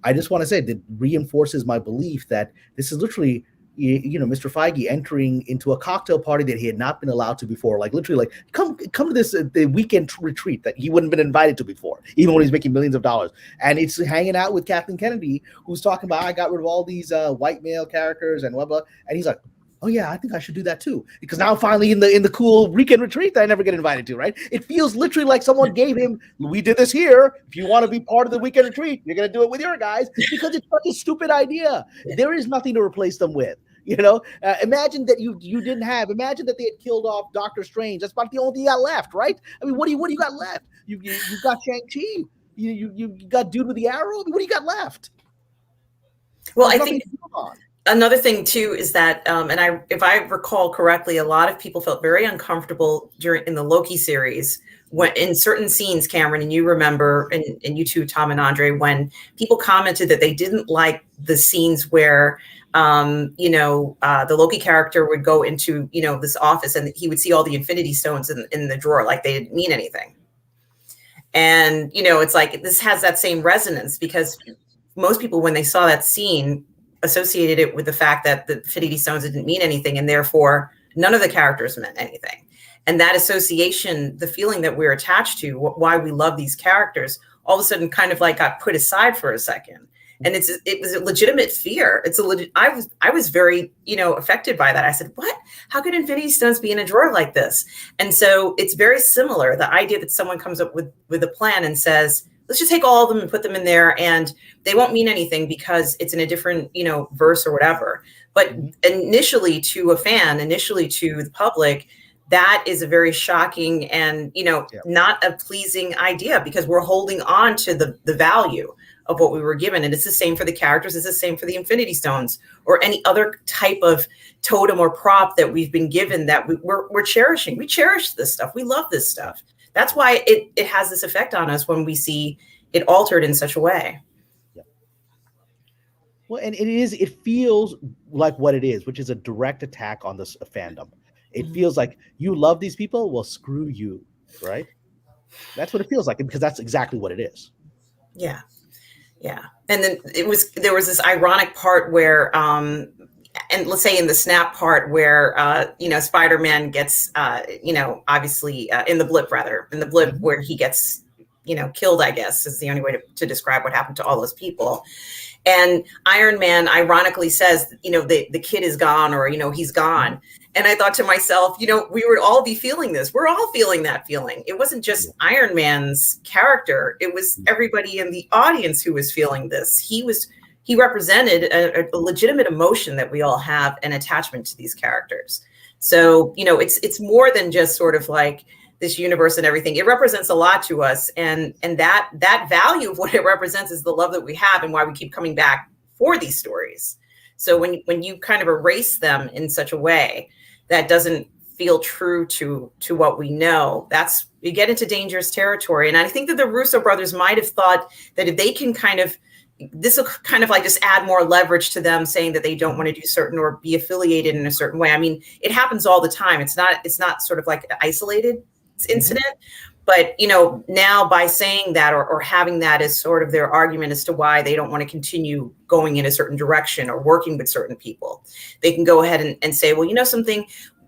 I just want to say that reinforces my belief that this is literally, Mr. Feige entering into a cocktail party that he had not been allowed to before. Like literally, like come to this the weekend retreat that he wouldn't have been invited to before, even when he's making millions of dollars. And it's hanging out with Kathleen Kennedy, who's talking about, I got rid of all these white male characters and blah blah. And he's like, oh yeah, I think I should do that too, because now finally in the cool weekend retreat that I never get invited to, right? It feels literally like someone gave him, we did this here. If you want to be part of the weekend retreat, you're gonna do it with your guys, because it's such a stupid idea. There is nothing to replace them with. Imagine that you didn't have. Imagine that they had killed off Doctor Strange. That's about the only thing you got left, right? I mean, what do you got left? You got Shang-Chi. You got Dude with the Arrow. I mean, what do you got left? Well, I think another thing too is that, if I recall correctly, a lot of people felt very uncomfortable in the Loki series when in certain scenes, Cameron, and you remember, and you too, Tom and Andre, when people commented that they didn't like the scenes where the Loki character would go into, this office and he would see all the Infinity Stones in the drawer, like they didn't mean anything. And, it's like, this has that same resonance, because most people, when they saw that scene, associated it with the fact that the Infinity Stones didn't mean anything, and therefore none of the characters meant anything. And that association, the feeling that we're attached to, why we love these characters, all of a sudden kind of like got put aside for a second. And it was a legitimate fear. I was very, affected by that. I said, what? How could Infinity Stones be in a drawer like this? And so it's very similar. The idea that someone comes up with a plan and says, let's just take all of them and put them in there, and they won't mean anything because it's in a different, verse or whatever. But initially to a fan, initially to the public, that is a very shocking and, not a pleasing idea, because we're holding on to the value of what we were given. And it's the same for the characters. It's the same for the Infinity Stones or any other type of totem or prop that we've been given that we're cherishing. We cherish this stuff. We love this stuff. That's why it has this effect on us when we see it altered in such a way. Yeah. Well, and it feels like what it is, which is a direct attack on this fandom. It feels like, you love these people, well, screw you, right? That's what it feels like, because that's exactly what it is. Yeah. Yeah. And then there was this ironic part where, and let's say in the snap part where, Spider-Man gets, obviously in the blip where he gets, killed, I guess is the only way to describe what happened to all those people. And Iron Man ironically says, the kid is gone, or, he's gone. And I thought to myself, we would all be feeling this. We're all feeling that feeling. It wasn't just Iron Man's character. It was everybody in the audience who was feeling this. He was he represented a legitimate emotion that we all have, an attachment to these characters. So, you know, it's more than just sort of like this universe and everything. It represents a lot to us. And that value of what it represents is the love that we have and why we keep coming back for these stories. So when you kind of erase them in such a way that doesn't feel true to what we know, that's, you get into dangerous territory. And I think that the Russo brothers might have thought that if they can kind of, this will kind of like just add more leverage to them saying that they don't want to do certain or be affiliated in a certain way. I mean, it happens all the time. It's not sort of like an isolated incident, but, you know, now by saying that or having that as sort of their argument as to why they don't want to continue going in a certain direction or working with certain people, they can go ahead and say, well, you know something,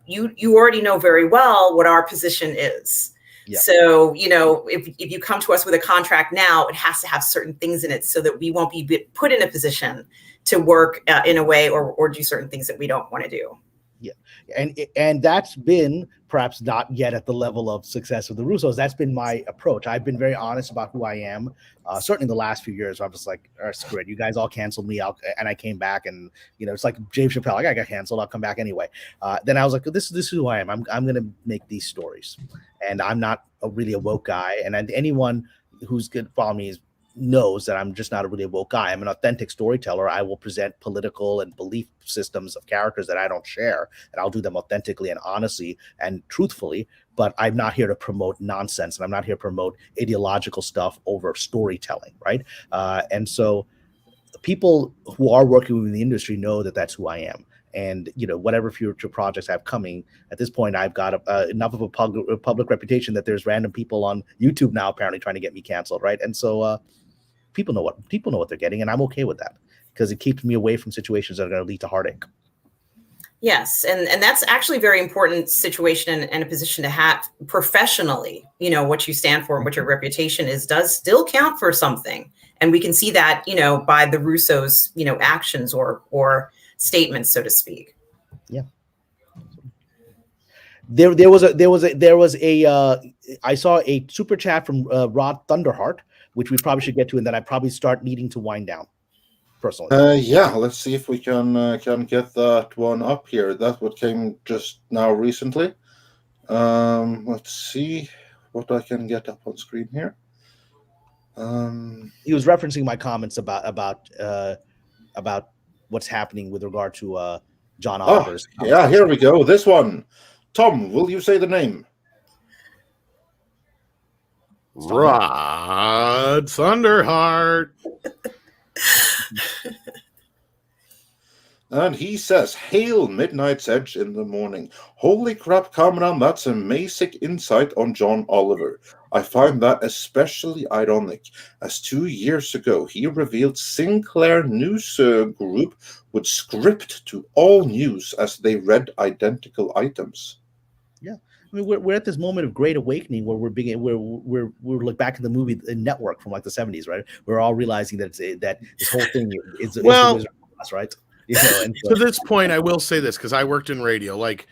you already know very well what our position is. Yeah. So, you know, if you come to us with a contract now, it has to have certain things in it so that we won't be put in a position to work in a way or do certain things that we don't want to do. Yeah. And that's been perhaps not yet at the level of success of the Russos. That's been my approach. I've been very honest about who I am. Certainly the last few years, I'm just like, screw it. You guys all canceled me out, and I came back, and you know, it's like Dave Chappelle. Like, I got canceled. I'll come back anyway. Then I was like, this is who I am. I'm going to make these stories, and I'm not really a woke guy. And anyone who's good follow me knows that I'm just not a really woke guy. I'm an authentic storyteller. I will present political and belief systems of characters that I don't share, and I'll do them authentically and honestly and truthfully, but I'm not here to promote nonsense, and I'm not here to promote ideological stuff over storytelling, right? And so people who are working within the industry know that that's who I am. And, you know, whatever future projects I have coming, at this point, I've got enough of a public reputation that there's random people on YouTube now apparently trying to get me canceled, right? And so people know what they're getting, and I'm okay with that because it keeps me away from situations that are going to lead to heartache. Yes, and that's actually a very important situation and a position to have professionally. You know, what you stand for and what your reputation is does still count for something, and we can see that, you know, by the Russos, you know, actions or statements, so to speak. Yeah. There was a I saw a super chat from Rod Thunderheart, which we probably should get to, and then I probably start needing to wind down personally. Yeah, let's see if we can get that one up here. That's what came just now recently. Let's see what I can get up on screen here. He was referencing my comments about what's happening with regard to John Oliver's. Yeah, here we go. This one. Tom, will you say the name? Rod Thunderheart. And he says, "Hail Midnight's Edge in the morning. Holy crap, Kamran, that's amazing insight on John Oliver. I find that especially ironic, as 2 years ago he revealed Sinclair News Group would script to all news as they read identical items." Yeah, I mean, we're at this moment of great awakening where we're look back in the movie Network from like the 70s, right? We're all realizing that that this whole thing is right. You know, and to this point, I will say this because I worked in radio. Like,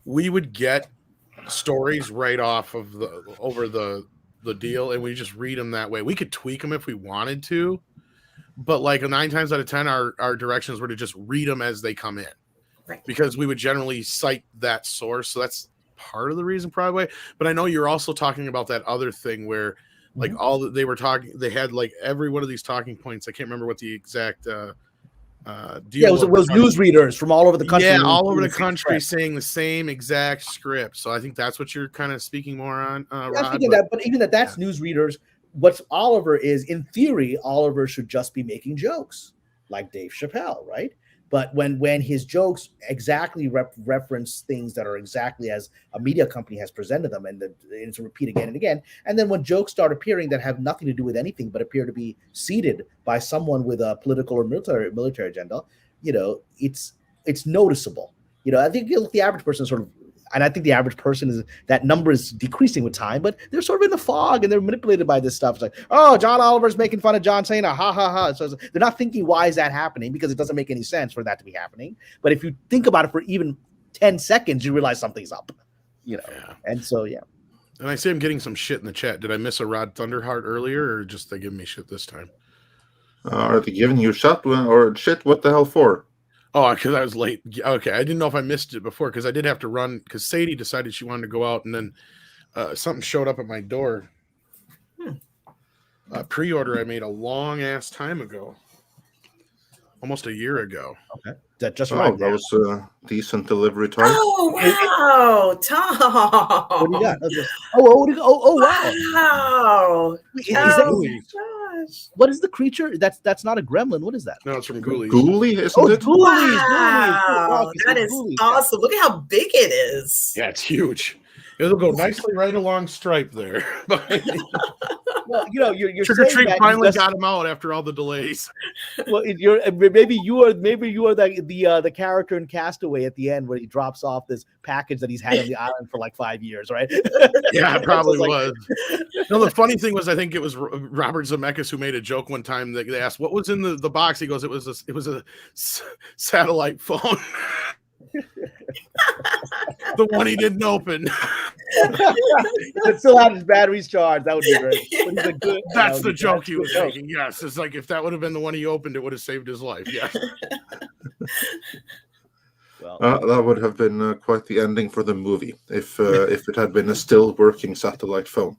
we would get stories right off of the deal, and we just read them that way. We could tweak them if we wanted to, but like 9 times out of 10, our directions were to just read them as they come in, right? Because we would generally cite that source. So that's part of the reason, probably. But I know you're also talking about that other thing where, like, all that they were talking, they had like every one of these talking points. I can't remember what the exact. It was newsreaders from all over the country. Yeah, all over the country saying the same exact script. So I think that's what you're kind of speaking more on. Rod, but even that's newsreaders. What Oliver is, in theory, Oliver should just be making jokes like Dave Chappelle, right? But when his jokes exactly reference things that are exactly as a media company has presented them, and it's a repeat again and again, and then when jokes start appearing that have nothing to do with anything but appear to be seeded by someone with a political or military agenda, you know, it's noticeable. You know, I think the average person sort of, and I think the average person is, that number is decreasing with time, but they're sort of in the fog and they're manipulated by this stuff. It's like, oh, John Oliver's making fun of John Cena, ha ha ha. So they're not thinking, why is that happening? Because it doesn't make any sense for that to be happening. But if you think about it for even 10 seconds, you realize something's up, you know. Yeah. And so, yeah. And I see I'm getting some shit in the chat. Did I miss a Rod Thunderheart earlier, or just they giving me shit this time? Are they giving you shot or shit? What the hell for? Oh, because I was late. Okay, I didn't know if I missed it before because I did have to run because Sadie decided she wanted to go out and then something showed up at my door. Pre-order I made a long ass time ago, almost a year ago. Okay, that just that was a decent delivery time. Oh wow, Tom! What do you got? Oh wow! Wow! What is the creature? That's not a gremlin. What is that? No, it's from Ghoulies. Ghoulie, isn't it? Wow, that is awesome. Look at how big it is. Yeah, it's huge. It'll go nicely right along Stripe there. Well, you're Trick or saying Treat that finally got him out after all the delays. Well, maybe you are the character in Castaway at the end where he drops off this package that he's had on the island for like 5 years, right? Yeah, it probably was. No, the funny thing was, I think it was Robert Zemeckis who made a joke one time that they asked what was in the box. He goes, it was a satellite phone. The one he didn't open. It still had his batteries charged. That would be great. That's the joke he was making. Yes, it's like if that would have been the one he opened, it would have saved his life. Yes. Well, that would have been quite the ending for the movie if it had been a still working satellite phone.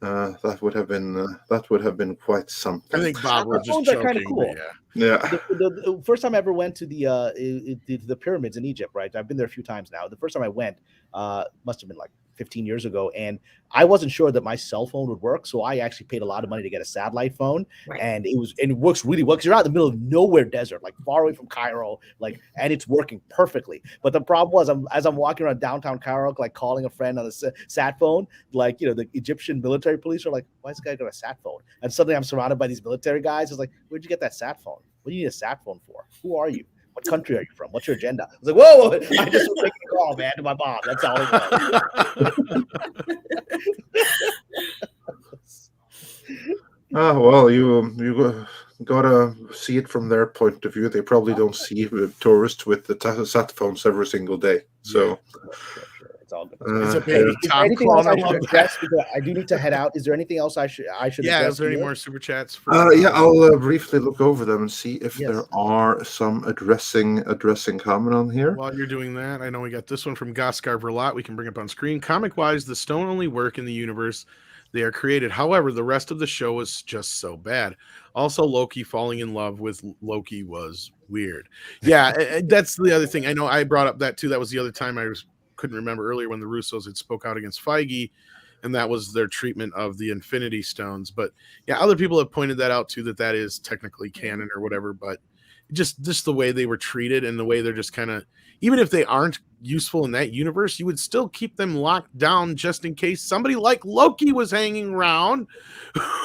That would have been quite something. I think Bob was just joking. Are kind of cool. Yeah. The first time I ever went to the pyramids in Egypt, right? I've been there a few times now. The first time I went must have been like 15 years ago, and I wasn't sure that my cell phone would work, so I actually paid a lot of money to get a satellite phone, right. and it works really well because you're out in the middle of nowhere desert, like far away from Cairo, and it's working perfectly. But the problem was, as I'm walking around downtown Cairo, like calling a friend on the sat phone, the Egyptian military police are like, "Why is this guy got a sat phone?" And suddenly I'm surrounded by these military guys. It's like, "Where'd you get that sat phone? What do you need a sat phone for? Who are you? What country are you from? What's your agenda?" I was like, whoa, I just was making a call, man, to my mom. That's all it was. Well, you gotta see it from their point of view. They probably don't see tourists with the sat phones every single day. So it's all good. Is there anything else I should address? Because I do need to head out. Is there anything else I should Yeah, is there any more super chats? I'll briefly look over them and see if there are some addressing comment on here. While you're doing that, I know we got this one from Goskar Verlot. We can bring up on screen. Comic-wise, the stone only work in the universe they are created. However, the rest of the show is just so bad. Also, Loki falling in love with Loki was weird. Yeah, that's the other thing. I know I brought up that too. That was the other time couldn't remember earlier when the Russos had spoke out against Feige, and that was their treatment of the Infinity Stones. But yeah, other people have pointed that out too, that is technically canon or whatever, but just the way they were treated and the way they're just kind of, even if they aren't useful in that universe, you would still keep them locked down just in case somebody like Loki was hanging around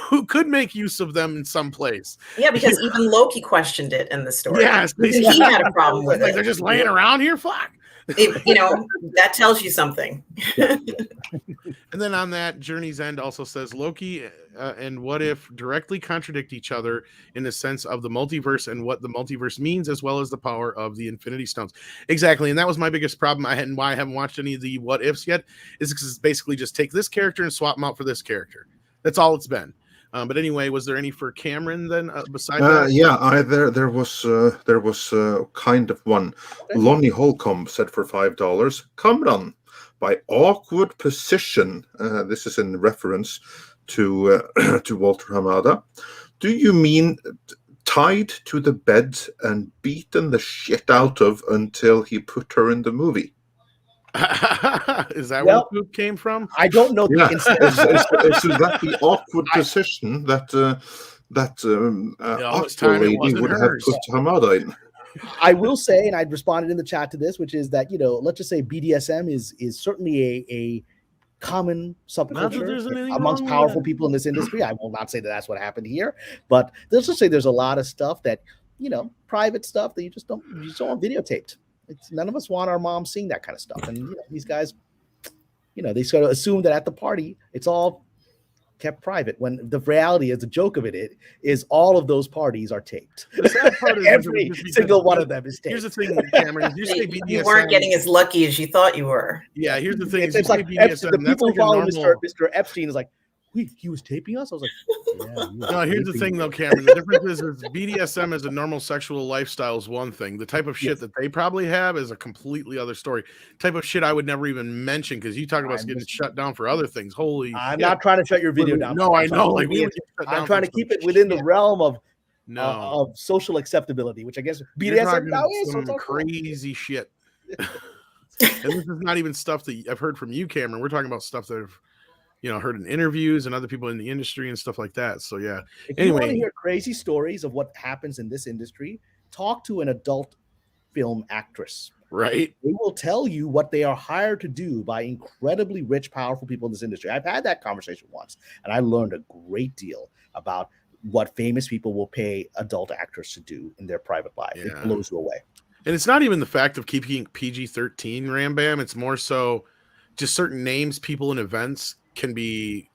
who could make use of them in some place. Yeah, because even Loki questioned it in the story. Yes, he had a problem with it. They're just laying around here. Fuck. That tells you something. And then on that, Journey's End also says Loki and What If directly contradict each other in the sense of the multiverse and what the multiverse means, as well as the power of the Infinity Stones. Exactly. And that was my biggest problem. Why I haven't watched any of the What Ifs yet is because it's basically just take this character and swap them out for this character. That's all it's been. But anyway, was there any for Cameron then besides that? Yeah, there was kind of one. Okay. Lonnie Holcomb said for $5, Kamran, by awkward position. This is in reference to Walter Hamada. Do you mean tied to the bed and beaten the shit out of until he put her in the movie? Is that where the poop came from? I don't know. Yeah. Is that the awkward position that Aqualady would have put Hamada in? I will say, and I responded in the chat to this, which is that let's just say BDSM is certainly a common subculture amongst powerful people in this industry. I will not say that that's what happened here, but let's just say there's a lot of stuff that private stuff that you just don't want videotaped. None of us want our mom seeing that kind of stuff. And these guys, they sort of assume that at the party, it's all kept private. When the reality is, the joke of it is all of those parties are taped. The sad part is every single one of them is taped. Here's the thing, Cameron. You weren't getting as lucky as you thought you were. Yeah, here's the thing. It's like the people who follow Mr. Epstein is like, wait, he was taping us? I was like, yeah. No, here's the thing, though, Cameron. The difference is BDSM as a normal sexual lifestyle is one thing. The type of shit that they probably have is a completely other story. Type of shit I would never even mention because you talk about getting shut down for other things. Holy I'm not trying to shut your video down. No, I know. Like I'm trying to keep it within the realm of of social acceptability, which I guess BDSM now is some crazy shit. And this is not even stuff that I've heard from you, Cameron. We're talking about stuff that I've heard in interviews and other people in the industry and stuff like that. So yeah. If you want to hear crazy stories of what happens in this industry, talk to an adult film actress. Right. They will tell you what they are hired to do by incredibly rich, powerful people in this industry. I've had that conversation once, and I learned a great deal about what famous people will pay adult actors to do in their private life. Yeah. It blows you away. And it's not even the fact of keeping PG-13, Rambam. It's more so just certain names, people, and events can be.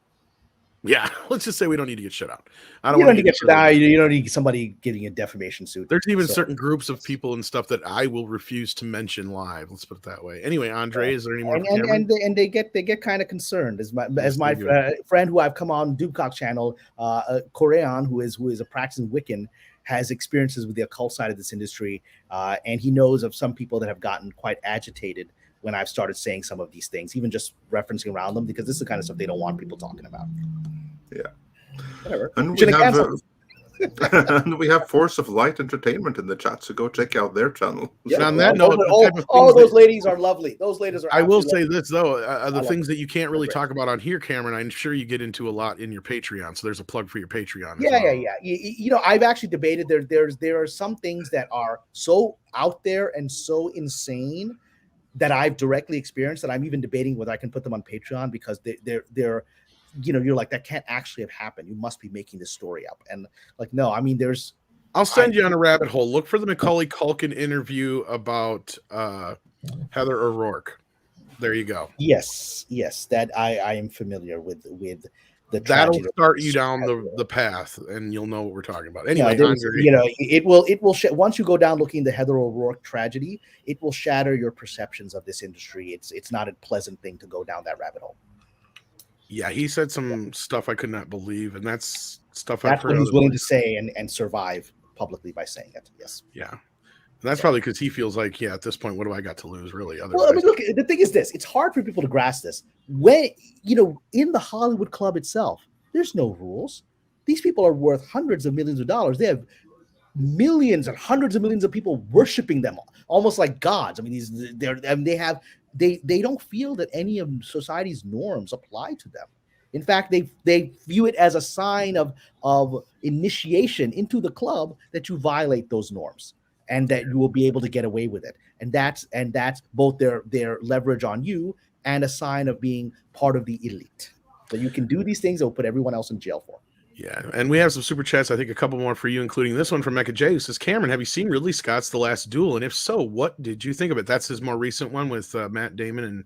Yeah, let's just say we don't need to get shut out. I don't want to get shut out. You don't need somebody getting a defamation suit. There's even certain groups of people and stuff that I will refuse to mention live. Let's put it that way. Anyway, Andre, is there any more? And they get kind of concerned. As my friend who I've come on Dubcock channel, Korean, who is a practicing Wiccan, has experiences with the occult side of this industry, and he knows of some people that have gotten quite agitated when I've started saying some of these things, even just referencing around them, because this is the kind of stuff they don't want people talking about. Yeah. Whatever. And we have Force of Light Entertainment in the chat, so go check out their channel. Yeah. On that note, those ladies are lovely. Those ladies are. I will say this though, the things that you can't really talk about on here, Cameron, I'm sure you get into a lot in your Patreon. So there's a plug for your Patreon. Yeah. I've actually debated there are some things that are so out there and so insane that I've directly experienced that I'm even debating whether I can put them on Patreon, because they're you're like, that can't actually have happened. You must be making this story up. And like, no, I mean, I'll send you on a rabbit hole. Look for the Macaulay Culkin interview about Heather O'Rourke. There you go. Yes, that I am familiar with the. That'll start you down the path, and you'll know what we're talking about. Anyway, it will once you go down looking the Heather O'Rourke tragedy, it will shatter your perceptions of this industry. It's not a pleasant thing to go down that rabbit hole. Yeah, he said some stuff I could not believe, and that's stuff I've heard. That's what he's willing to say and survive publicly by saying it. Yes. Yeah. And that's probably because he feels like, at this point, what do I got to lose, really? Well, I mean, look, the thing is this. It's hard for people to grasp this. When, in the Hollywood Club itself, there's no rules. These people are worth hundreds of millions of dollars. They have millions and hundreds of millions of people worshiping them, almost like gods. I mean, they don't feel that any of society's norms apply to them. In fact, they view it as a sign of initiation into the club that you violate those norms and that you will be able to get away with it. And that's both their leverage on you and a sign of being part of the elite. So you can do these things that will put everyone else in jail for. Yeah, and we have some super chats. I think a couple more for you, including this one from Mecha J, who says, Cameron, have you seen Ridley Scott's The Last Duel? And if so, what did you think of it? That's his more recent one with Matt Damon. And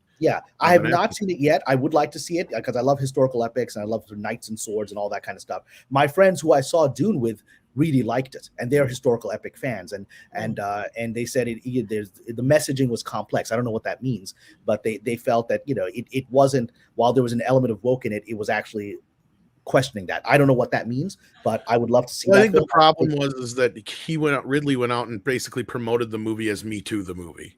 I have not seen it yet. I would like to see it because I love historical epics and I love knights and swords and all that kind of stuff. My friends who I saw Dune with really liked it, and they're historical epic fans. And they said the messaging was complex. I don't know what that means, but they felt that it wasn't, while there was an element of woke in it, it was actually questioning that. I don't know what that means, but I would love to see. I think the problem was that Ridley went out and basically promoted the movie as Me Too the movie,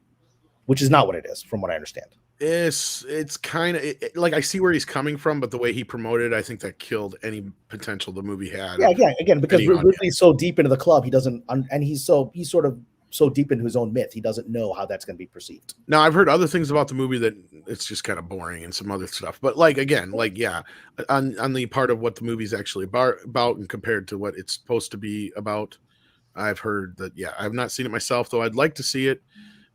which is not what it is, from what I understand. It's kind of like, I see where he's coming from, but the way he promoted, I think that killed any potential the movie had. Yeah, again, because Ridley's so deep into the club, he doesn't, and he's sort of so deep into his own myth, he doesn't know how that's going to be perceived. Now, I've heard other things about the movie that it's just kind of boring and some other stuff. But on the part of what the movie's actually about and compared to what it's supposed to be about, I've heard that, I've not seen it myself, though I'd like to see it,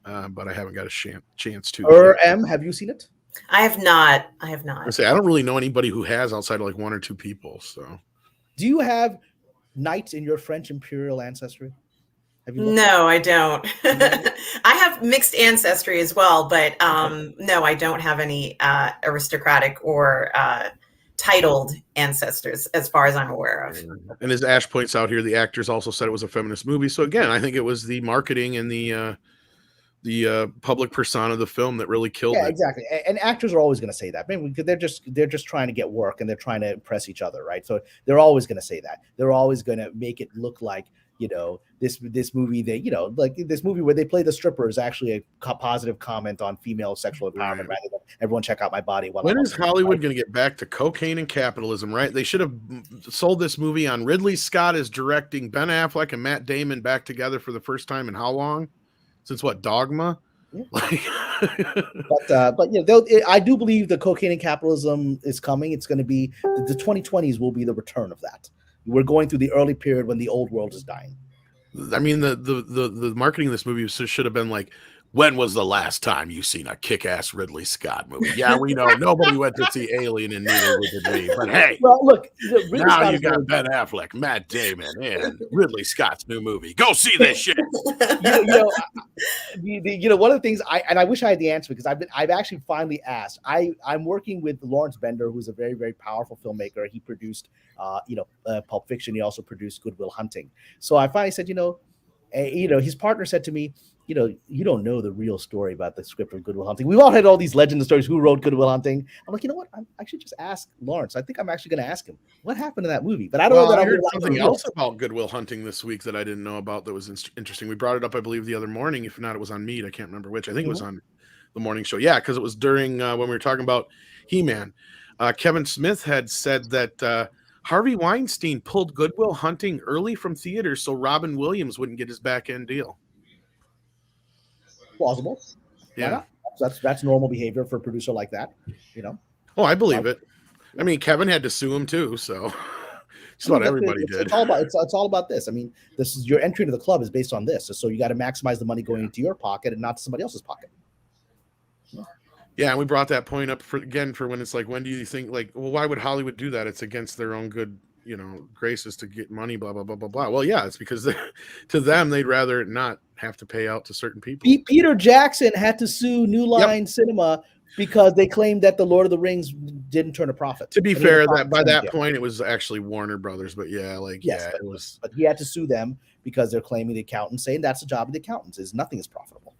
but I haven't got a chance to. M, have you seen it? I have not. I don't really know anybody who has outside of like one or two people. So, do you have knights in your French imperial ancestry? No, I don't. I have mixed ancestry as well, but no, I don't have any aristocratic or titled ancestors as far as I'm aware of. And as Ash points out here, the actors also said it was a feminist movie. So again, I think it was the marketing and the public persona of the film that really killed it. Exactly. And actors are always going to say that, because they're just trying to get work and they're trying to impress each other, right? So they're always going to say that. They're always going to make it look like, this movie, like this movie where they play the stripper is actually a positive comment on female sexual empowerment, rather than everyone check out my body. When is Hollywood going to get back to cocaine and capitalism, right? They should have sold this movie on Ridley Scott is directing, Ben Affleck and Matt Damon back together for the first time in how long? Since what, Dogma? Yeah. But I do believe the cocaine and capitalism is coming. It's going to be the 2020s will be the return of that. We're going through the early period when the old world is dying. I mean, the marketing of this movie should have been like, when was the last time you seen a kick-ass Ridley Scott movie? Yeah, we know nobody went to see Alien and neither did we. But hey, well, look, now you got Ben Affleck, Matt Damon, and Ridley Scott's new movie. Go see this shit. One of the things I wish I had the answer, because I've actually finally asked. I'm working with Lawrence Bender, who's a very, very powerful filmmaker. He produced Pulp Fiction. He also produced Good Will Hunting. So I finally said, his partner said to me, you don't know the real story about the script of Good Will Hunting. We've all had all these legend stories. Who wrote Good Will Hunting? I'm like, you know what? I should just ask Lawrence. I think I'm actually going to ask him what happened to that movie. But I don't know that I heard something else about Good Will Hunting this week that I didn't know about that was interesting. We brought it up, I believe, the other morning. If not, it was on Meat. I can't remember which. I think it was on the morning show. Yeah, because it was during when we were talking about He-Man. Kevin Smith had said that Harvey Weinstein pulled Good Will Hunting early from theaters so Robin Williams wouldn't get his back end deal. Plausible. Yeah, that's normal behavior for a producer like that. Oh, I believe it. I mean, Kevin had to sue him too, so just about everybody did. It's all about this. I mean, this is your entry to the club is based on this, so you got to maximize the money going into your pocket and not somebody else's pocket. Yeah, and we brought that point up for when it's like, when do you think, like, well, why would Hollywood do that? It's against their own good, graces to get money, blah, blah, blah, blah, blah. Well, yeah, it's because to them, they'd rather not have to pay out to certain people. Peter Jackson had to sue New Line Cinema because they claimed that the Lord of the Rings didn't turn a profit. To be fair, that by that point, it was actually Warner Brothers, but it was. But he had to sue them because they're claiming the accountants, saying that's the job of the accountants, is nothing is profitable.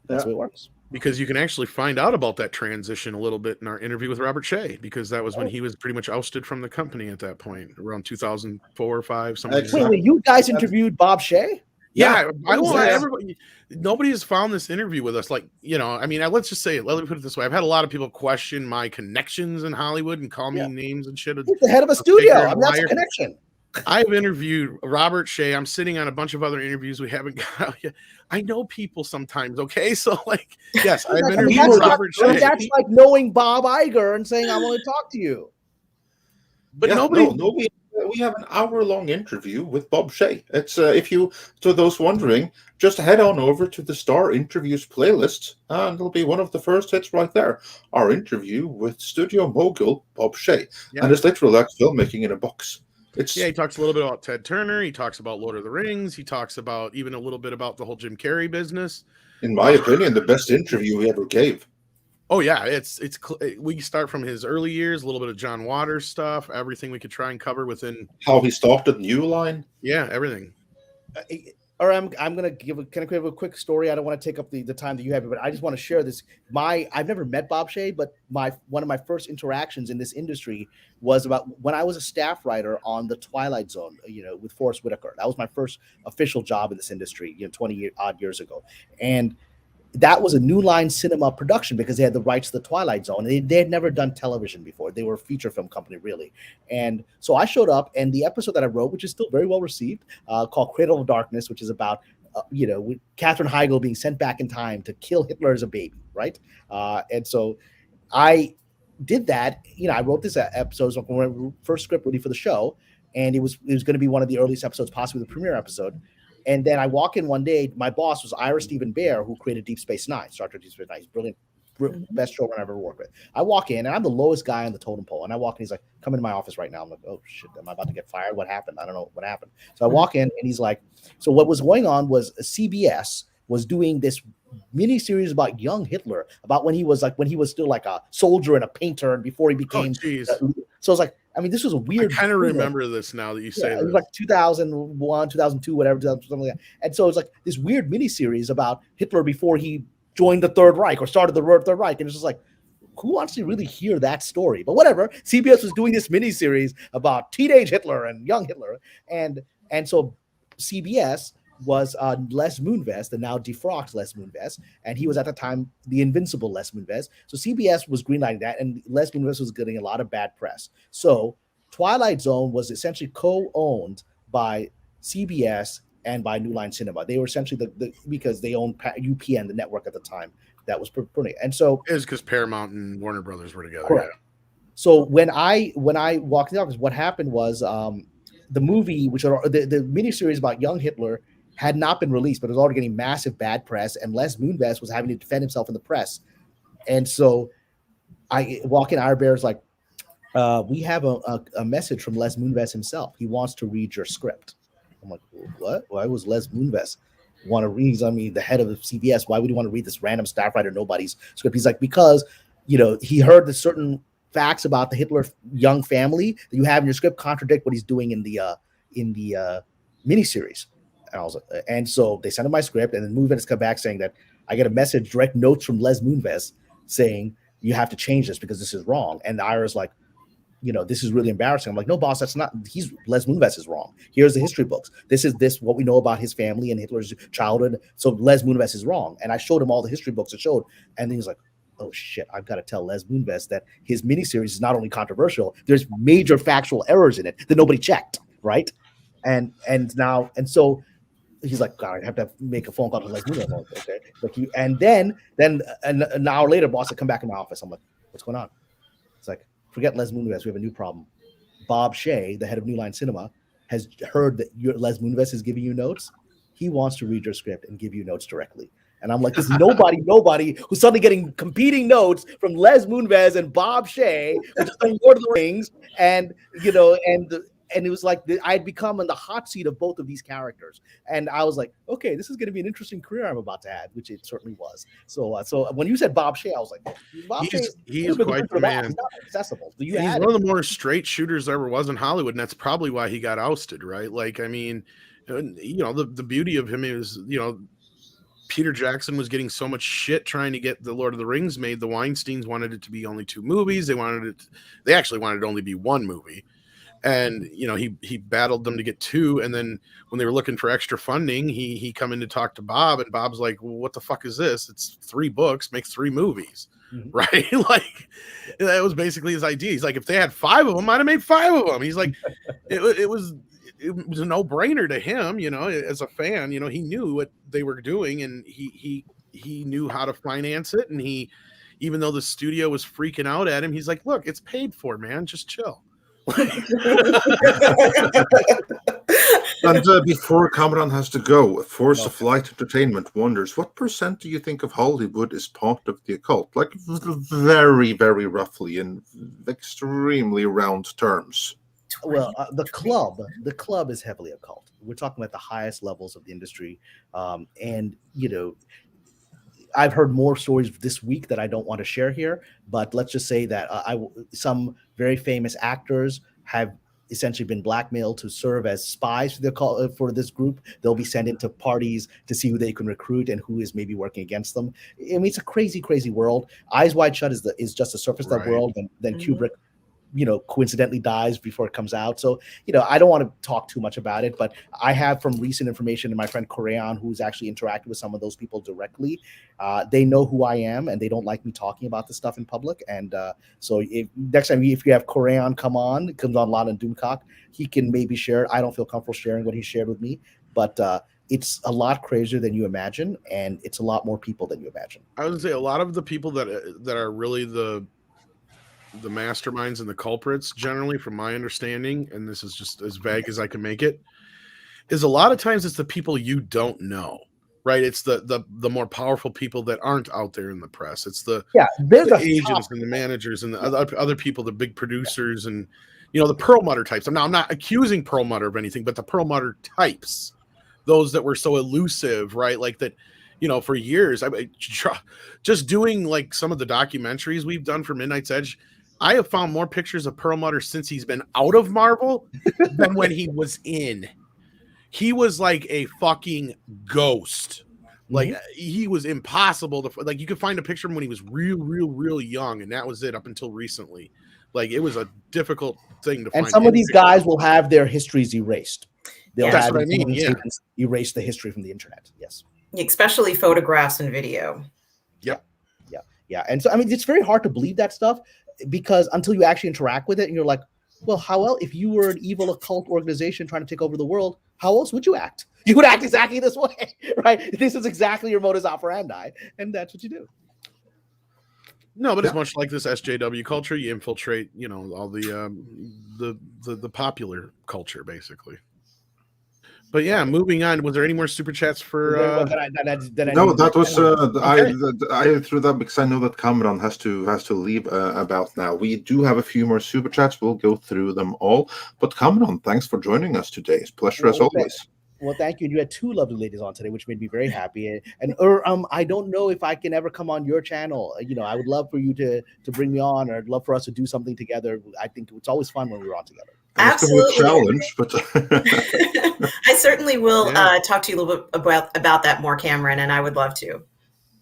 That's the way it works. Because you can actually find out about that transition a little bit in our interview with Robert Shea, because that was when he was pretty much ousted from the company at that point, around 2004 or 5. Wait, you guys interviewed Bob Shea? Yeah, nobody has found this interview with us. Like, let's just say, let me put it this way. I've had a lot of people question my connections in Hollywood and call me names and shit. He's the head of a studio. That's a connection. I've interviewed Robert Shea. I'm sitting on a bunch of other interviews we haven't got out yet. I know people sometimes, okay? So, yes, I've interviewed Robert Shea. That's like knowing Bob Iger and saying, I want to talk to you. But we have an hour-long interview with Bob Shea. It's to those wondering, just head on over to the Star Interviews playlist, and it'll be one of the first hits right there. Our interview with studio mogul Bob Shea, and it's literally like filmmaking in a box. He talks a little bit about Ted Turner. He talks about Lord of the Rings. He talks about even a little bit about the whole Jim Carrey business. In my opinion, the best interview he ever gave. Oh yeah, we start from his early years, a little bit of John Waters stuff, everything we could try and cover within how he started New Line. Yeah, everything. Or I'm gonna give a quick story. I don't want to take up the time that you have, but I just want to share this. I've never met Bob Shea, but one of my first interactions in this industry was about when I was a staff writer on the Twilight Zone, with Forrest Whitaker. That was my first official job in this industry, 20-odd years ago, and that was a New Line Cinema production because they had the rights to the Twilight Zone. They had never done television before. They were a feature film company, really. And so I showed up, and the episode that I wrote, which is still very well received, called Cradle of Darkness, which is about, with Katherine Heigl being sent back in time to kill Hitler as a baby, right? And so I did that. I wrote this episode, so when I first script ready for the show, and it was going to be one of the earliest episodes, possibly the premiere episode. And then I walk in one day. My boss was Ira Stephen Bear, who created Deep Space Nine, Star Trek Deep Space Nine. He's brilliant, best showrunner I've ever worked with. I walk in, and I'm the lowest guy on the totem pole. And I walk in, he's like, "Come into my office right now." I'm like, "Oh shit, am I about to get fired? What happened? I don't know what happened." So I walk in, and he's like, "So what was going on was CBS was doing this mini series about young Hitler, about when he was still like a soldier and a painter, and before he became. So it's like, I mean, this was a weird. I kind of remember this now that you say this. It was like 2001, 2002, whatever, something like that. And so it's like this weird mini series about Hitler before he joined the Third Reich or started the Third Reich, and it's just like, who wants to really hear that story? But whatever. CBS was doing this mini series about teenage Hitler and young Hitler, and so CBS was Les Moonves, the now defrocked Les Moonves, and he was at the time the invincible Les Moonves. So CBS was greenlighting that, and Les Moonves was getting a lot of bad press. So Twilight Zone was essentially co-owned by CBS and by New Line Cinema. They were essentially because they owned UPN, the network at the time that was putting. And so it was because Paramount and Warner Brothers were together. Correct. Yeah. So when I walked in the office, what happened was the movie, which are the miniseries about young Hitler, had not been released, but it was already getting massive bad press, and Les Moonves was having to defend himself in the press. And so I walk in, our bear's like, we have a message from Les Moonves himself. He wants to read your script. I'm like, what? Why was Les Moonves want to read? I mean, the head of CBS, why would he want to read this random staff writer nobody's script? He's like, because, he heard the certain facts about the Hitler young family that you have in your script contradict what he's doing in the miniseries. And I was like, and so they sent him my script, and then Moonves come back saying that I get a message, direct notes from Les Moonves saying you have to change this because this is wrong. And the Ira's like, this is really embarrassing. I'm like, no, boss, that's not. Les Moonves is wrong. Here's the history books. This is what we know about his family and Hitler's childhood. So Les Moonves is wrong. And I showed him all the history books it showed, and then he's like, oh shit, I've got to tell Les Moonves that his miniseries is not only controversial, there's major factual errors in it that nobody checked, right? And so he's like, God, I have to make a phone call to Les Moonves. Okay, and then an hour later, boss had come back in my office. I'm like, what's going on? It's like, forget Les Moonves, we have a new problem. Bob Shea, the head of New Line Cinema, has heard that Les Moonves is giving you notes. He wants to read your script and give you notes directly. And I'm like, there's nobody who's suddenly getting competing notes from Les Moonves and Bob Shea, which is on Lord of the Rings, and it was like I had become in the hot seat of both of these characters, and I was like, okay, this is going to be an interesting career I'm about to have, which it certainly was. So when you said Bob Shea, I was like, he is quite the man. He's not accessible. He's one of the more straight shooters there ever was in Hollywood, and that's probably why he got ousted, right? Like, I mean, the beauty of him is, Peter Jackson was getting so much shit trying to get the Lord of the Rings made. The Weinsteins wanted it to be only 2 movies. They actually wanted it to only be 1 movie. And, he battled them to get 2. And then when they were looking for extra funding, he come in to talk to Bob, and Bob's like, well, what the fuck is this? It's 3 books, makes 3 movies. Mm-hmm. Right. Like, that was basically his idea. He's like, if they had 5 of them, I'd have made 5 of them. He's like, it was a no-brainer to him, as a fan. He knew what they were doing, and he knew how to finance it. And even though the studio was freaking out at him, he's like, look, it's paid for, man, just chill. And before Kamran has to go, Force of Light Entertainment wonders, what % do you think of Hollywood is part of the occult? Like, very, very roughly, in extremely round terms. Well, the club is heavily occult. We're talking about the highest levels of the industry, and I've heard more stories this week that I don't want to share here, but let's just say that some very famous actors have essentially been blackmailed to serve as spies for this group. They'll be sent into parties to see who they can recruit and who is maybe working against them. I mean, it's a crazy, crazy world. Eyes Wide Shut is just a surface level world, and then Kubrick coincidentally dies before it comes out. So, I don't want to talk too much about it, but I have from recent information, and my friend Korean, who's actually interacted with some of those people directly, they know who I am, and they don't like me talking about this stuff in public. And so next time, if you have Korean comes on Lana and Doomcock, he can maybe share it. I don't feel comfortable sharing what he shared with me, but it's a lot crazier than you imagine, and it's a lot more people than you imagine. I would say a lot of the people that are really the masterminds and the culprits, generally, from my understanding, and this is just as vague as I can make it, is a lot of times it's the people you don't know, right? It's the more powerful people that aren't out there in the press. It's the agents and the managers and the other people, the big producers, and the Perlmutter types. Now, I'm not accusing Perlmutter of anything, but the Perlmutter types, those that were so elusive, right? Like that, for years. Just doing like some of the documentaries we've done for Midnight's Edge, I have found more pictures of Perlmutter since he's been out of Marvel than when he was in. He was like a fucking ghost. Like he was impossible to like. You could find a picture of him when he was real young, and that was it up until recently. Like it was a difficult thing to find. And some of these guys will have their histories erased. They'll have erase the history from the internet. Yes, especially photographs and video. Yeah. And so I mean, it's very hard to believe that stuff because until you actually interact with it, and you're like, well, how else? If you were an evil occult organization trying to take over the world, how else would you act? You would act exactly this way, right? This is exactly your modus operandi, and that's what you do. No, but it's much like this SJW culture. You infiltrate, all the popular culture, basically. But yeah, moving on. Was there any more super chats for? No, that was I threw that because I know that Kamran has to leave about now. We do have a few more super chats. We'll go through them all. But Kamran, thanks for joining us today. It's a pleasure as always. Well, thank you. You had two lovely ladies on today, which made me very happy. And I don't know if I can ever come on your channel. I would love for you to bring me on, or I'd love for us to do something together. I think it's always fun when we're on together. Absolutely. Challenge, but I certainly will talk to you a little bit about that more, Cameron, and I would love to.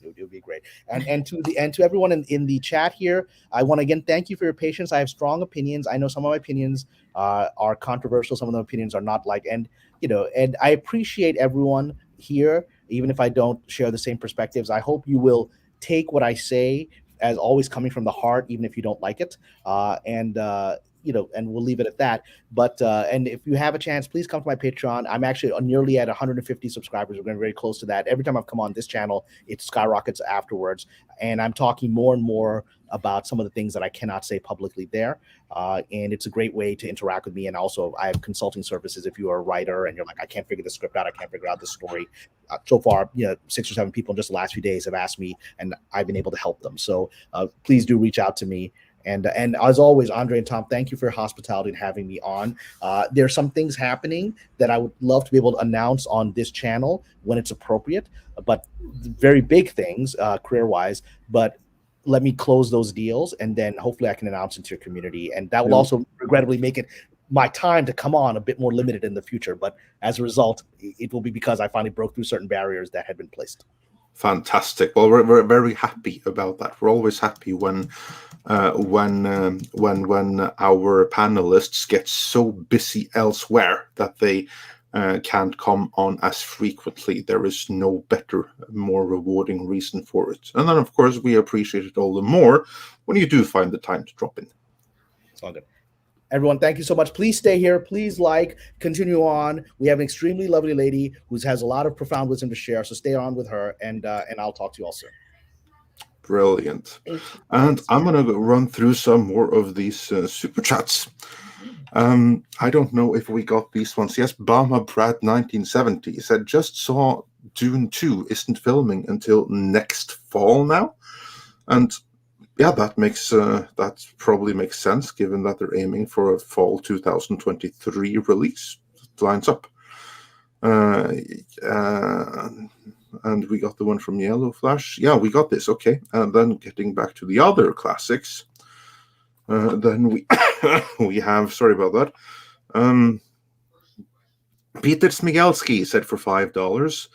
It would be great. And to everyone in the chat here, I want to again thank you for your patience. I have strong opinions. I know some of my opinions are controversial. Some of the opinions are not and I appreciate everyone here, even if I don't share the same perspectives. I hope you will take what I say as always coming from the heart, even if you don't like it. And we'll leave it at that. But and if you have a chance, please come to my Patreon. I'm actually nearly at 150 subscribers. We're getting very close to that. Every time I've come on this channel, it skyrockets afterwards. And I'm talking more and more about some of the things that I cannot say publicly there. And it's a great way to interact with me. And also, I have consulting services. If you are a writer and you're like, I can't figure the script out, I can't figure out the story. So far, 6 or 7 people in just the last few days have asked me, and I've been able to help them. So please do reach out to me. And as always, Andre and Tom, thank you for your hospitality and having me on. There are some things happening that I would love to be able to announce on this channel when it's appropriate, but very big things career-wise. But let me close those deals, and then hopefully I can announce into your community. And that will also regrettably make it my time to come on a bit more limited in the future. But as a result, it will be because I finally broke through certain barriers that had been placed. Fantastic. Well, we're very happy about that. We're always happy when our panelists get so busy elsewhere that they can't come on as frequently. There is no better, more rewarding reason for it. And then, of course, we appreciate it all the more when you do find the time to drop in. It's all good. Everyone, thank you so much. Please stay here. Please continue on. We have an extremely lovely lady who has a lot of profound wisdom to share. So stay on with her, and I'll talk to you all soon. Brilliant. And I'm going to run through some more of these super chats. I don't know if we got these ones. Yes, Bama Brad 1970 said, just saw Dune 2 isn't filming until next fall now. And yeah, that probably makes sense given that they're aiming for a fall 2023 release. It lines up. And we got the one from Yellow Flash. Yeah, we got this. Okay. And then getting back to the other classics, then we have, sorry about that. Peter Smigelski said for $5,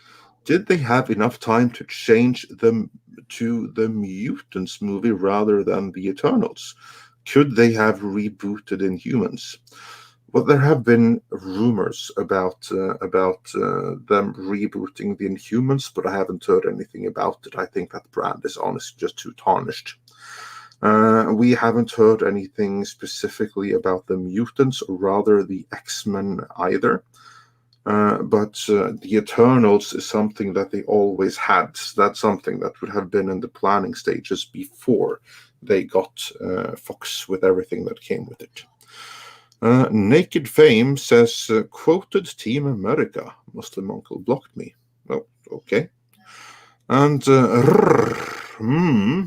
did they have enough time to change them to the Mutants movie rather than the Eternals? Could they have rebooted Inhumans? Well, there have been rumors about them rebooting the Inhumans, but I haven't heard anything about it. I think that brand is honestly just too tarnished. We haven't heard anything specifically about the Mutants, or rather the X-Men either. But the Eternals is something that they always had. That's something that would have been in the planning stages before they got Fox with everything that came with it. Naked Fame says, quoted Team America. Muslim uncle blocked me. Oh, okay. And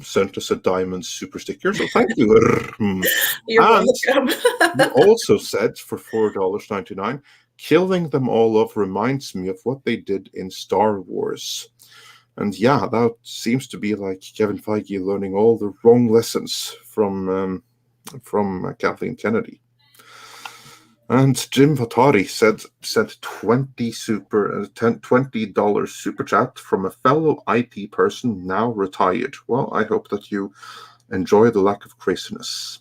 sent us a diamond super sticker, so thank you. You're welcome. He also said for $4.99, killing them all off reminds me of what they did in Star Wars. And yeah, that seems to be like Kevin Feige learning all the wrong lessons from Kathleen Kennedy. And Jim Vatari sent $20 super chat from a fellow IT person now retired. Well, I hope that you enjoy the lack of craziness.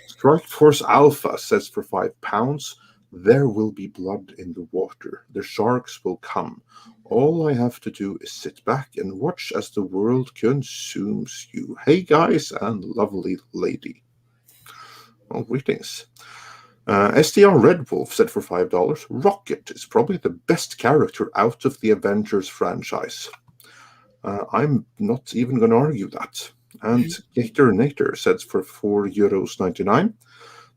Strike Force Alpha says for £5, there will be blood in the water. The sharks will come. All I have to do is sit back and watch as the world consumes you. Hey guys and lovely lady. Well, greetings. SDR Red Wolf said for $5, Rocket is probably the best character out of the Avengers franchise. I'm not even going to argue that. And Gator Nater says for €4.99,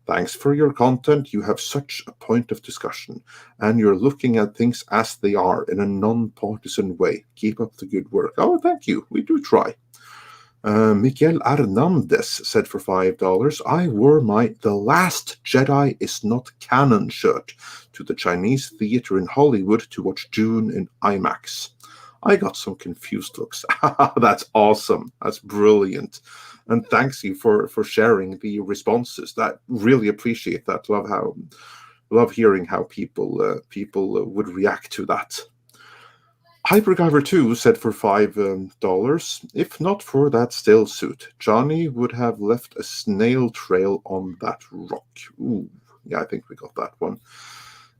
thanks for your content. You have such a point of discussion, and you're looking at things as they are in a non-partisan way. Keep up the good work. Oh, thank you. We do try. Miguel Hernandez said for $5, I wore my The Last Jedi is Not Canon shirt to the Chinese theater in Hollywood to watch Dune in IMAX. I got some confused looks. That's awesome. That's brilliant. And thanks you for sharing the responses. That really appreciate that. Love hearing how people would react to that. Hypergiver 2 said for $5, if not for that still suit, Johnny would have left a snail trail on that rock. Ooh, yeah, I think we got that one.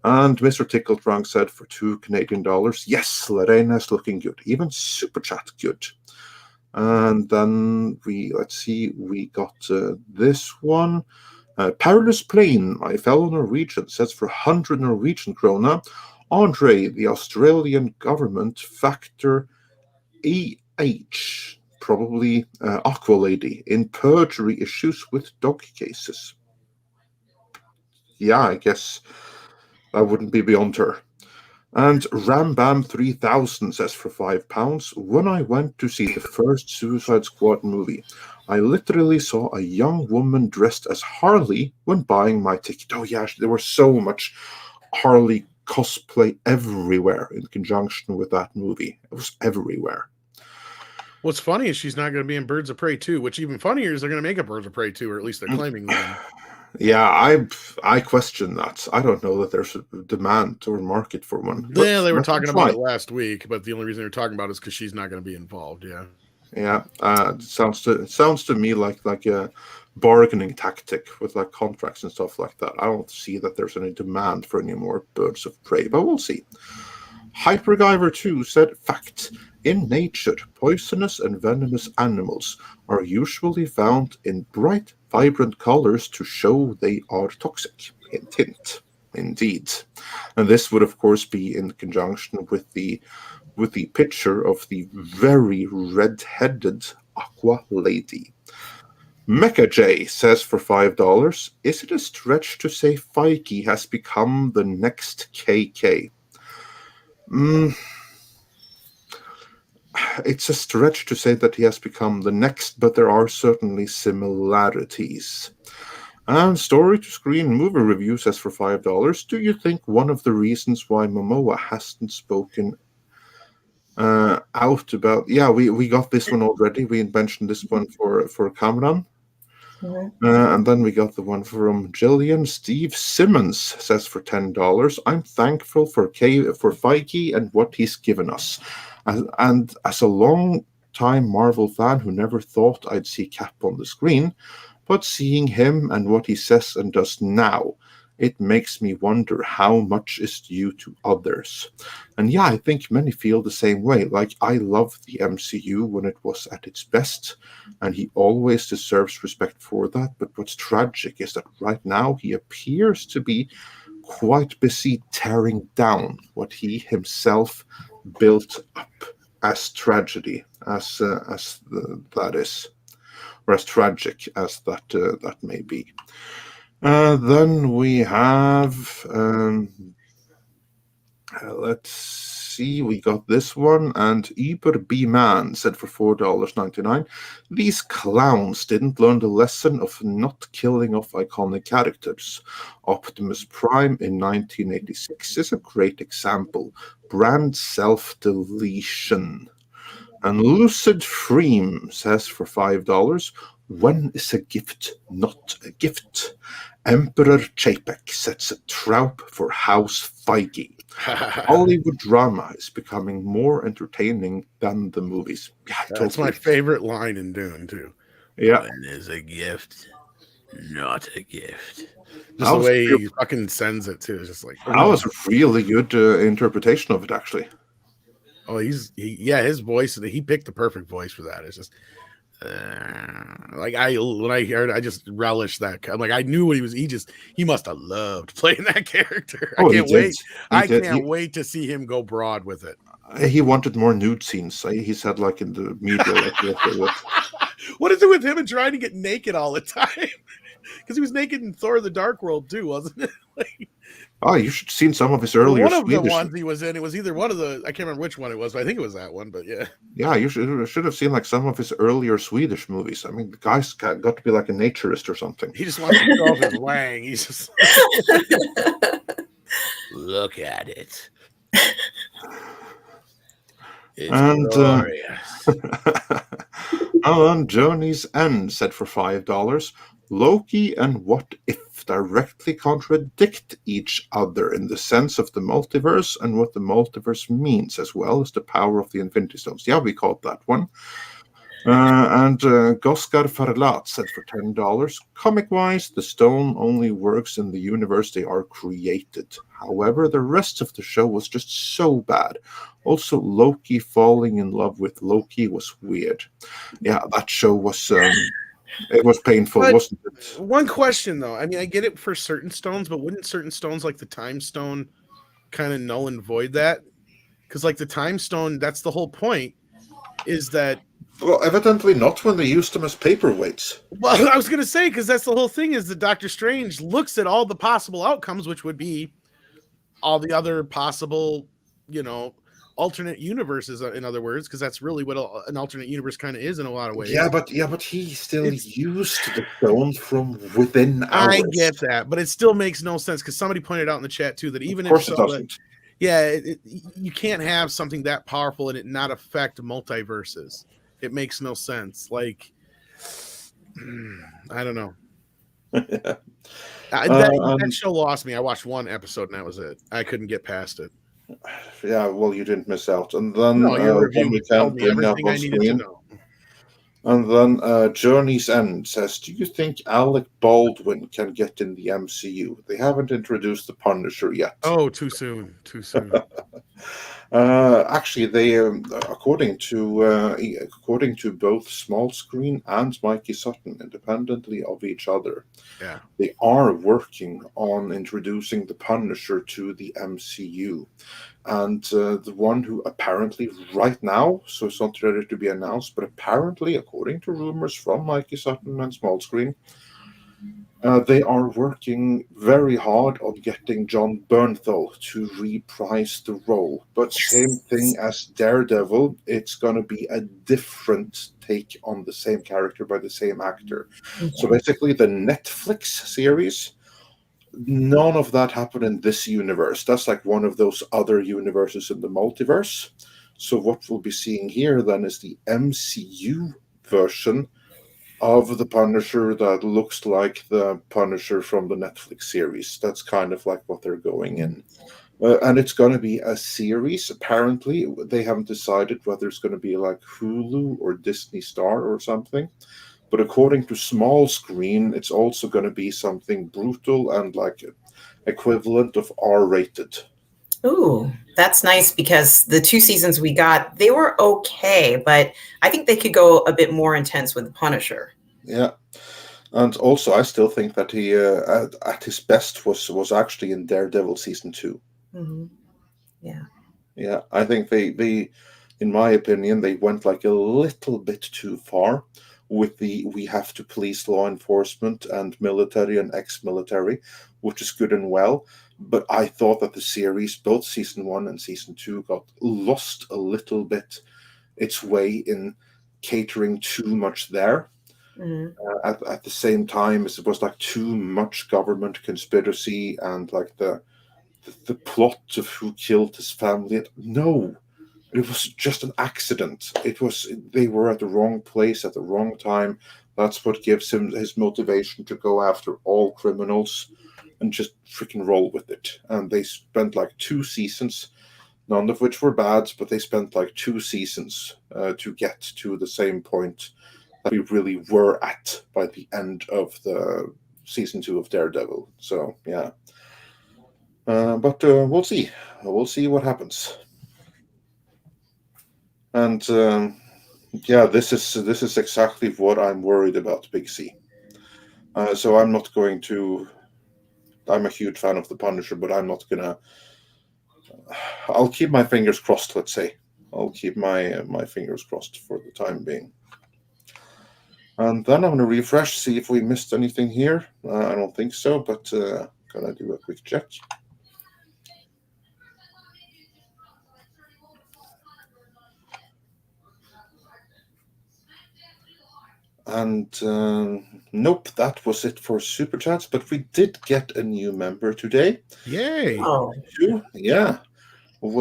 And Mr. Tickle Drunk said for $2 yes, Lorena's looking good. Even Super Chat good. And then we got this one. Perilous Plane, my fellow Norwegian, says for 100 Norwegian krona. Andre, the Australian government factor EH, probably Aqualady, in perjury issues with dog cases. Yeah, I guess that wouldn't be beyond her. And Rambam 3000 says for £5, when I went to see the first Suicide Squad movie, I literally saw a young woman dressed as Harley when buying my ticket. Oh yeah, there was so much Harley cosplay everywhere in conjunction with that movie. It was everywhere. What's funny is she's not going to be in Birds of Prey 2, which even funnier is they're going to make a Birds of Prey 2, or at least they're claiming them. Yeah, I question that. I don't know that there's a demand or market for one. Yeah, they were talking about it last week, but the only reason they're talking about it is because she's not going to be involved. Yeah. Yeah, it sounds to me like a bargaining tactic with like contracts and stuff like that. I don't see that there's any demand for any more Birds of Prey, but we'll see. Hypergiver 2 said, fact, in nature, poisonous and venomous animals are usually found in bright, vibrant colors to show they are toxic. Hint, hint. Indeed. And this would, of course, be in conjunction with the picture of the very red-headed Aqualady. Mecha J says for $5, is it a stretch to say Feige has become the next KK? It's a stretch to say that he has become the next, but there are certainly similarities. And Story to Screen Movie Review says for $5, do you think one of the reasons why Momoa hasn't spoken out about... Yeah, we got this one already. We mentioned this one for Kamran. Mm-hmm. And then we got the one from Jillian. Steve Simmons says for $10, I'm thankful for Feige and what he's given us. And as a long-time Marvel fan who never thought I'd see Cap on the screen, but seeing him and what he says and does now, it makes me wonder how much is due to others. And yeah, I think many feel the same way. Like, I love the MCU when it was at its best, and he always deserves respect for that. But what's tragic is that right now he appears to be quite busy tearing down what he himself built up as tragedy, as that is, or as tragic as that may be. Then we have, let's see, we got this one, and Uber B Man said for $4.99, these clowns didn't learn the lesson of not killing off iconic characters. Optimus Prime in 1986 is a great example. Brand self-deletion. And Lucid Freem says for $5, when is a gift not a gift? Emperor Chapek sets a trap for House Feige. Hollywood drama is becoming more entertaining than the movies. Yeah, that's my favorite line in Dune, too. Yeah. When is a gift not a gift? Just the way he fucking sends it, too. It's just like... That was a really good interpretation of it, actually. Oh, his voice, he picked the perfect voice for that. It's just... when I heard it, I just relished that. I'm like, I knew what he was. He must have loved playing that character. I can't wait. I can't wait to see him go broad with it. He wanted more nude scenes. He said, like in the media. What is it with him and trying to get naked all the time? Because he was naked in Thor: The Dark World too, wasn't it? You should have seen some of his earlier. One of the ones he was in, it was either one of the. I can't remember which one it was, but I think it was that one. But yeah. Yeah, you should have seen like some of his earlier Swedish movies. I mean, the guy's got to be like a naturist or something. He just wants to show off his wang. He's just look at it. It's glorious. On Journey's End said for $5, Loki and What If directly contradict each other in the sense of the multiverse and what the multiverse means, as well as the power of the Infinity Stones. Yeah, we caught that one. And Goskar Farlat said for $10, comic-wise, the stone only works in the universe they are created. However, the rest of the show was just so bad. Also, Loki falling in love with Loki was weird. Yeah, that show was... it was painful, wasn't it? One question, though. I mean, I get it for certain stones, but wouldn't certain stones like the Time Stone kind of null and void that? Because, like, the Time Stone, that's the whole point, is that... Well, evidently not when they used them as paperweights. Well, I was going to say, because that's the whole thing, is that Doctor Strange looks at all the possible outcomes, which would be all the other possible, alternate universes, in other words, because that's really what an alternate universe kind of is in a lot of ways. Yeah, but he still used the stone from within ours. I get that, but it still makes no sense, because somebody pointed out in the chat too that even if it doesn't. You can't have something that powerful and it not affect multiverses. It makes no sense. Like, I don't know. That show lost me. I watched one episode and that was it. I couldn't get past it. Yeah, well, you didn't miss out. And then your review told me everything I needed to know. And then Journey's End says, do you think Alec Baldwin can get in the MCU? They haven't introduced the Punisher yet. Oh, too soon. Actually, they, according to both Small Screen and Mikey Sutton, independently of each other, they are working on introducing the Punisher to the MCU. And the one who apparently right now, so it's not ready to be announced, but apparently, according to rumors from Mikey Sutton and Small Screen, they are working very hard on getting John Bernthal to reprise the role. But same thing as Daredevil, it's going to be a different take on the same character by the same actor. Okay. So basically the Netflix series, none of that happened in this universe. That's like one of those other universes in the multiverse. So what we'll be seeing here then is the MCU version of the Punisher that looks like the Punisher from the Netflix series. That's kind of like what they're going in. And it's going to be a series. Apparently, they haven't decided whether it's going to be like Hulu or Disney Star or something. But according to Small Screen, it's also going to be something brutal and like equivalent of R-rated. Ooh, that's nice, because the 2 seasons we got, they were okay, but I think they could go a bit more intense with the Punisher. Yeah. And also, I still think that he, at his best, was actually in Daredevil season 2. Mm-hmm. Yeah. Yeah, I think they, in my opinion, they went like a little bit too far with the we have to police law enforcement and military and ex-military, which is good and well. But I thought that the series, both season 1 and season 2, got lost a little bit its way in catering too much there. Mm-hmm. At the same time, it was like too much government conspiracy and like the plot of who killed his family. No, It was just an accident. They were at the wrong place at the wrong time. That's what gives him his motivation to go after all criminals and just freaking roll with it. And they spent like 2 seasons, none of which were bad, but they spent like 2 seasons to get to the same point that we really were at by the end of the season 2 of Daredevil. So yeah, but we'll see. We'll see what happens. And yeah, this is exactly what I'm worried about, Big C. So I'm not going to. I'm a huge fan of the Punisher, but I'm not gonna. I'll keep my fingers crossed. Let's say I'll keep my fingers crossed for the time being. And then I'm gonna refresh, see if we missed anything here. I don't think so, but gonna do a quick check. And nope, that was it for Super Chats, but we did get a new member today. Yay! Oh. Yeah.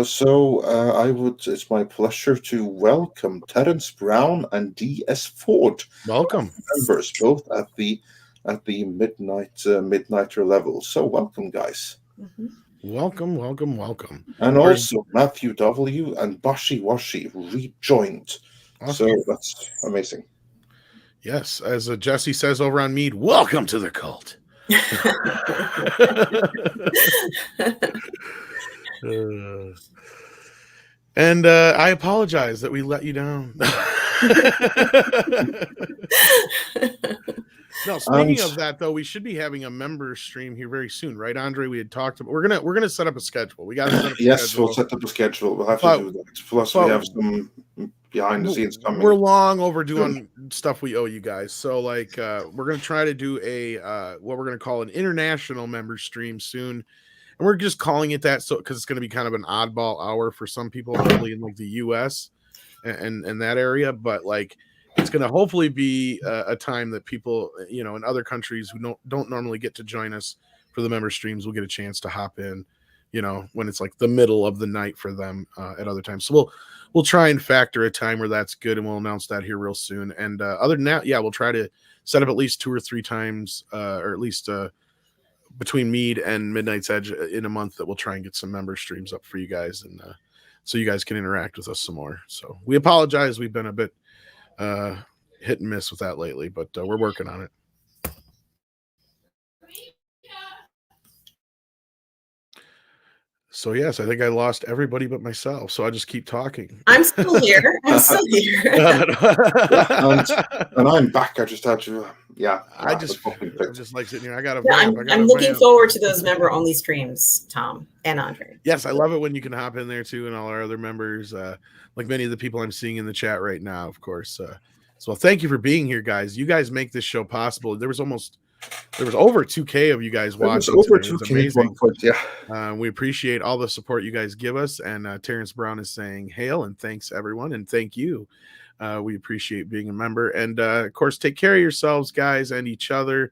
So it's my pleasure to welcome Terence Brown and D.S. Ford. Welcome. Members, both at the midnighter level. So welcome, guys. Mm-hmm. Welcome. And also Matthew W. and Bashi Washi rejoined. Awesome. So that's amazing. Yes, as Jesse says over on Mead, welcome to the cult. And I apologize that we let you down. No, speaking of that, though, we should be having a member stream here very soon, right, Andre? We had talked about we're gonna set up a schedule. We got to set up a schedule. We'll set up a schedule. We'll have to do that. Plus, we have some behind the scenes coming. We're long overdue on stuff we owe you guys. So, like, we're gonna try to do a what we're gonna call an international member stream soon, and we're just calling it that so because it's gonna be kind of an oddball hour for some people, probably in like the U.S. and that area, but like. It's going to hopefully be a time that people, in other countries who don't normally get to join us for the member streams will get a chance to hop in, when it's like the middle of the night for them at other times. So we'll try and factor a time where that's good, and we'll announce that here real soon. And other than that, yeah, we'll try to set up at least 2 or 3 times, or at least between Mead and Midnight's Edge in a month that we'll try and get some member streams up for you guys, and so you guys can interact with us some more. So we apologize. We've been a bit hit and miss with that lately, but we're working on it. So yes, I think I lost everybody but myself, so I just keep talking. I'm still here. And I'm back. I just had to I'm just like sitting here. I got I'm looking forward to those member only streams, Tom and Andre. Yes, I love it when you can hop in there too, and all our other members, like many of the people I'm seeing in the chat right now, of course. So thank you for being here, guys. You guys make this show possible. There was over 2K of you guys watching. Over 2K. We appreciate all the support you guys give us. And Terrence Brown is saying hail and thanks everyone, and thank you. We appreciate being a member, and of course, take care of yourselves, guys, and each other.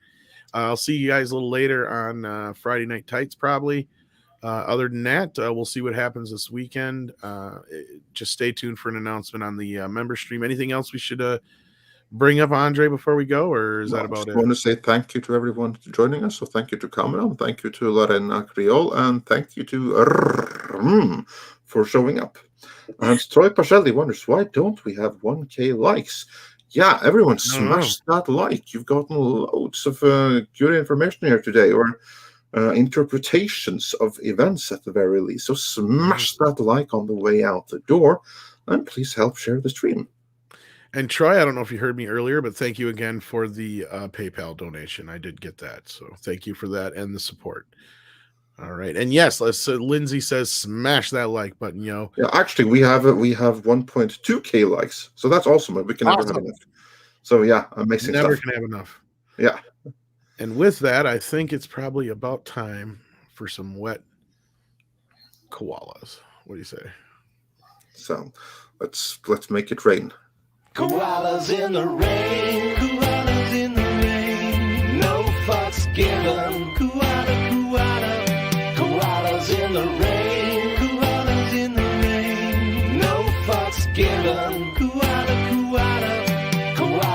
I'll see you guys a little later on Friday Night Tights, probably. Other than that, we'll see what happens this weekend. Just stay tuned for an announcement on the member stream. Anything else we should bring up, Andre, before we go, or is that about it? I want to say thank you to everyone joining us. So thank you to Kamran, thank you to Lorena Criol, and thank you to for showing up. And Troy Pacelli wonders, why don't we have 1K likes? Yeah, everyone smash that like. You've gotten loads of good information here today, or interpretations of events at the very least. So smash that like on the way out the door, and please help share the stream. And Troy, I don't know if you heard me earlier, but thank you again for the PayPal donation. I did get that, so thank you for that and the support. All right, and yes, Lindsay says smash that like button, yo. Yeah, actually, we have 1.2K likes, so that's awesome. We can never have enough. So yeah, amazing. Never stuff. Can have enough. Yeah. And with that, I think it's probably about time for some wet koalas. What do you say? So let's make it rain. Koalas in the rain, koalas in the rain, no fucks given. Koalas in the rain, koalas in the rain, no given.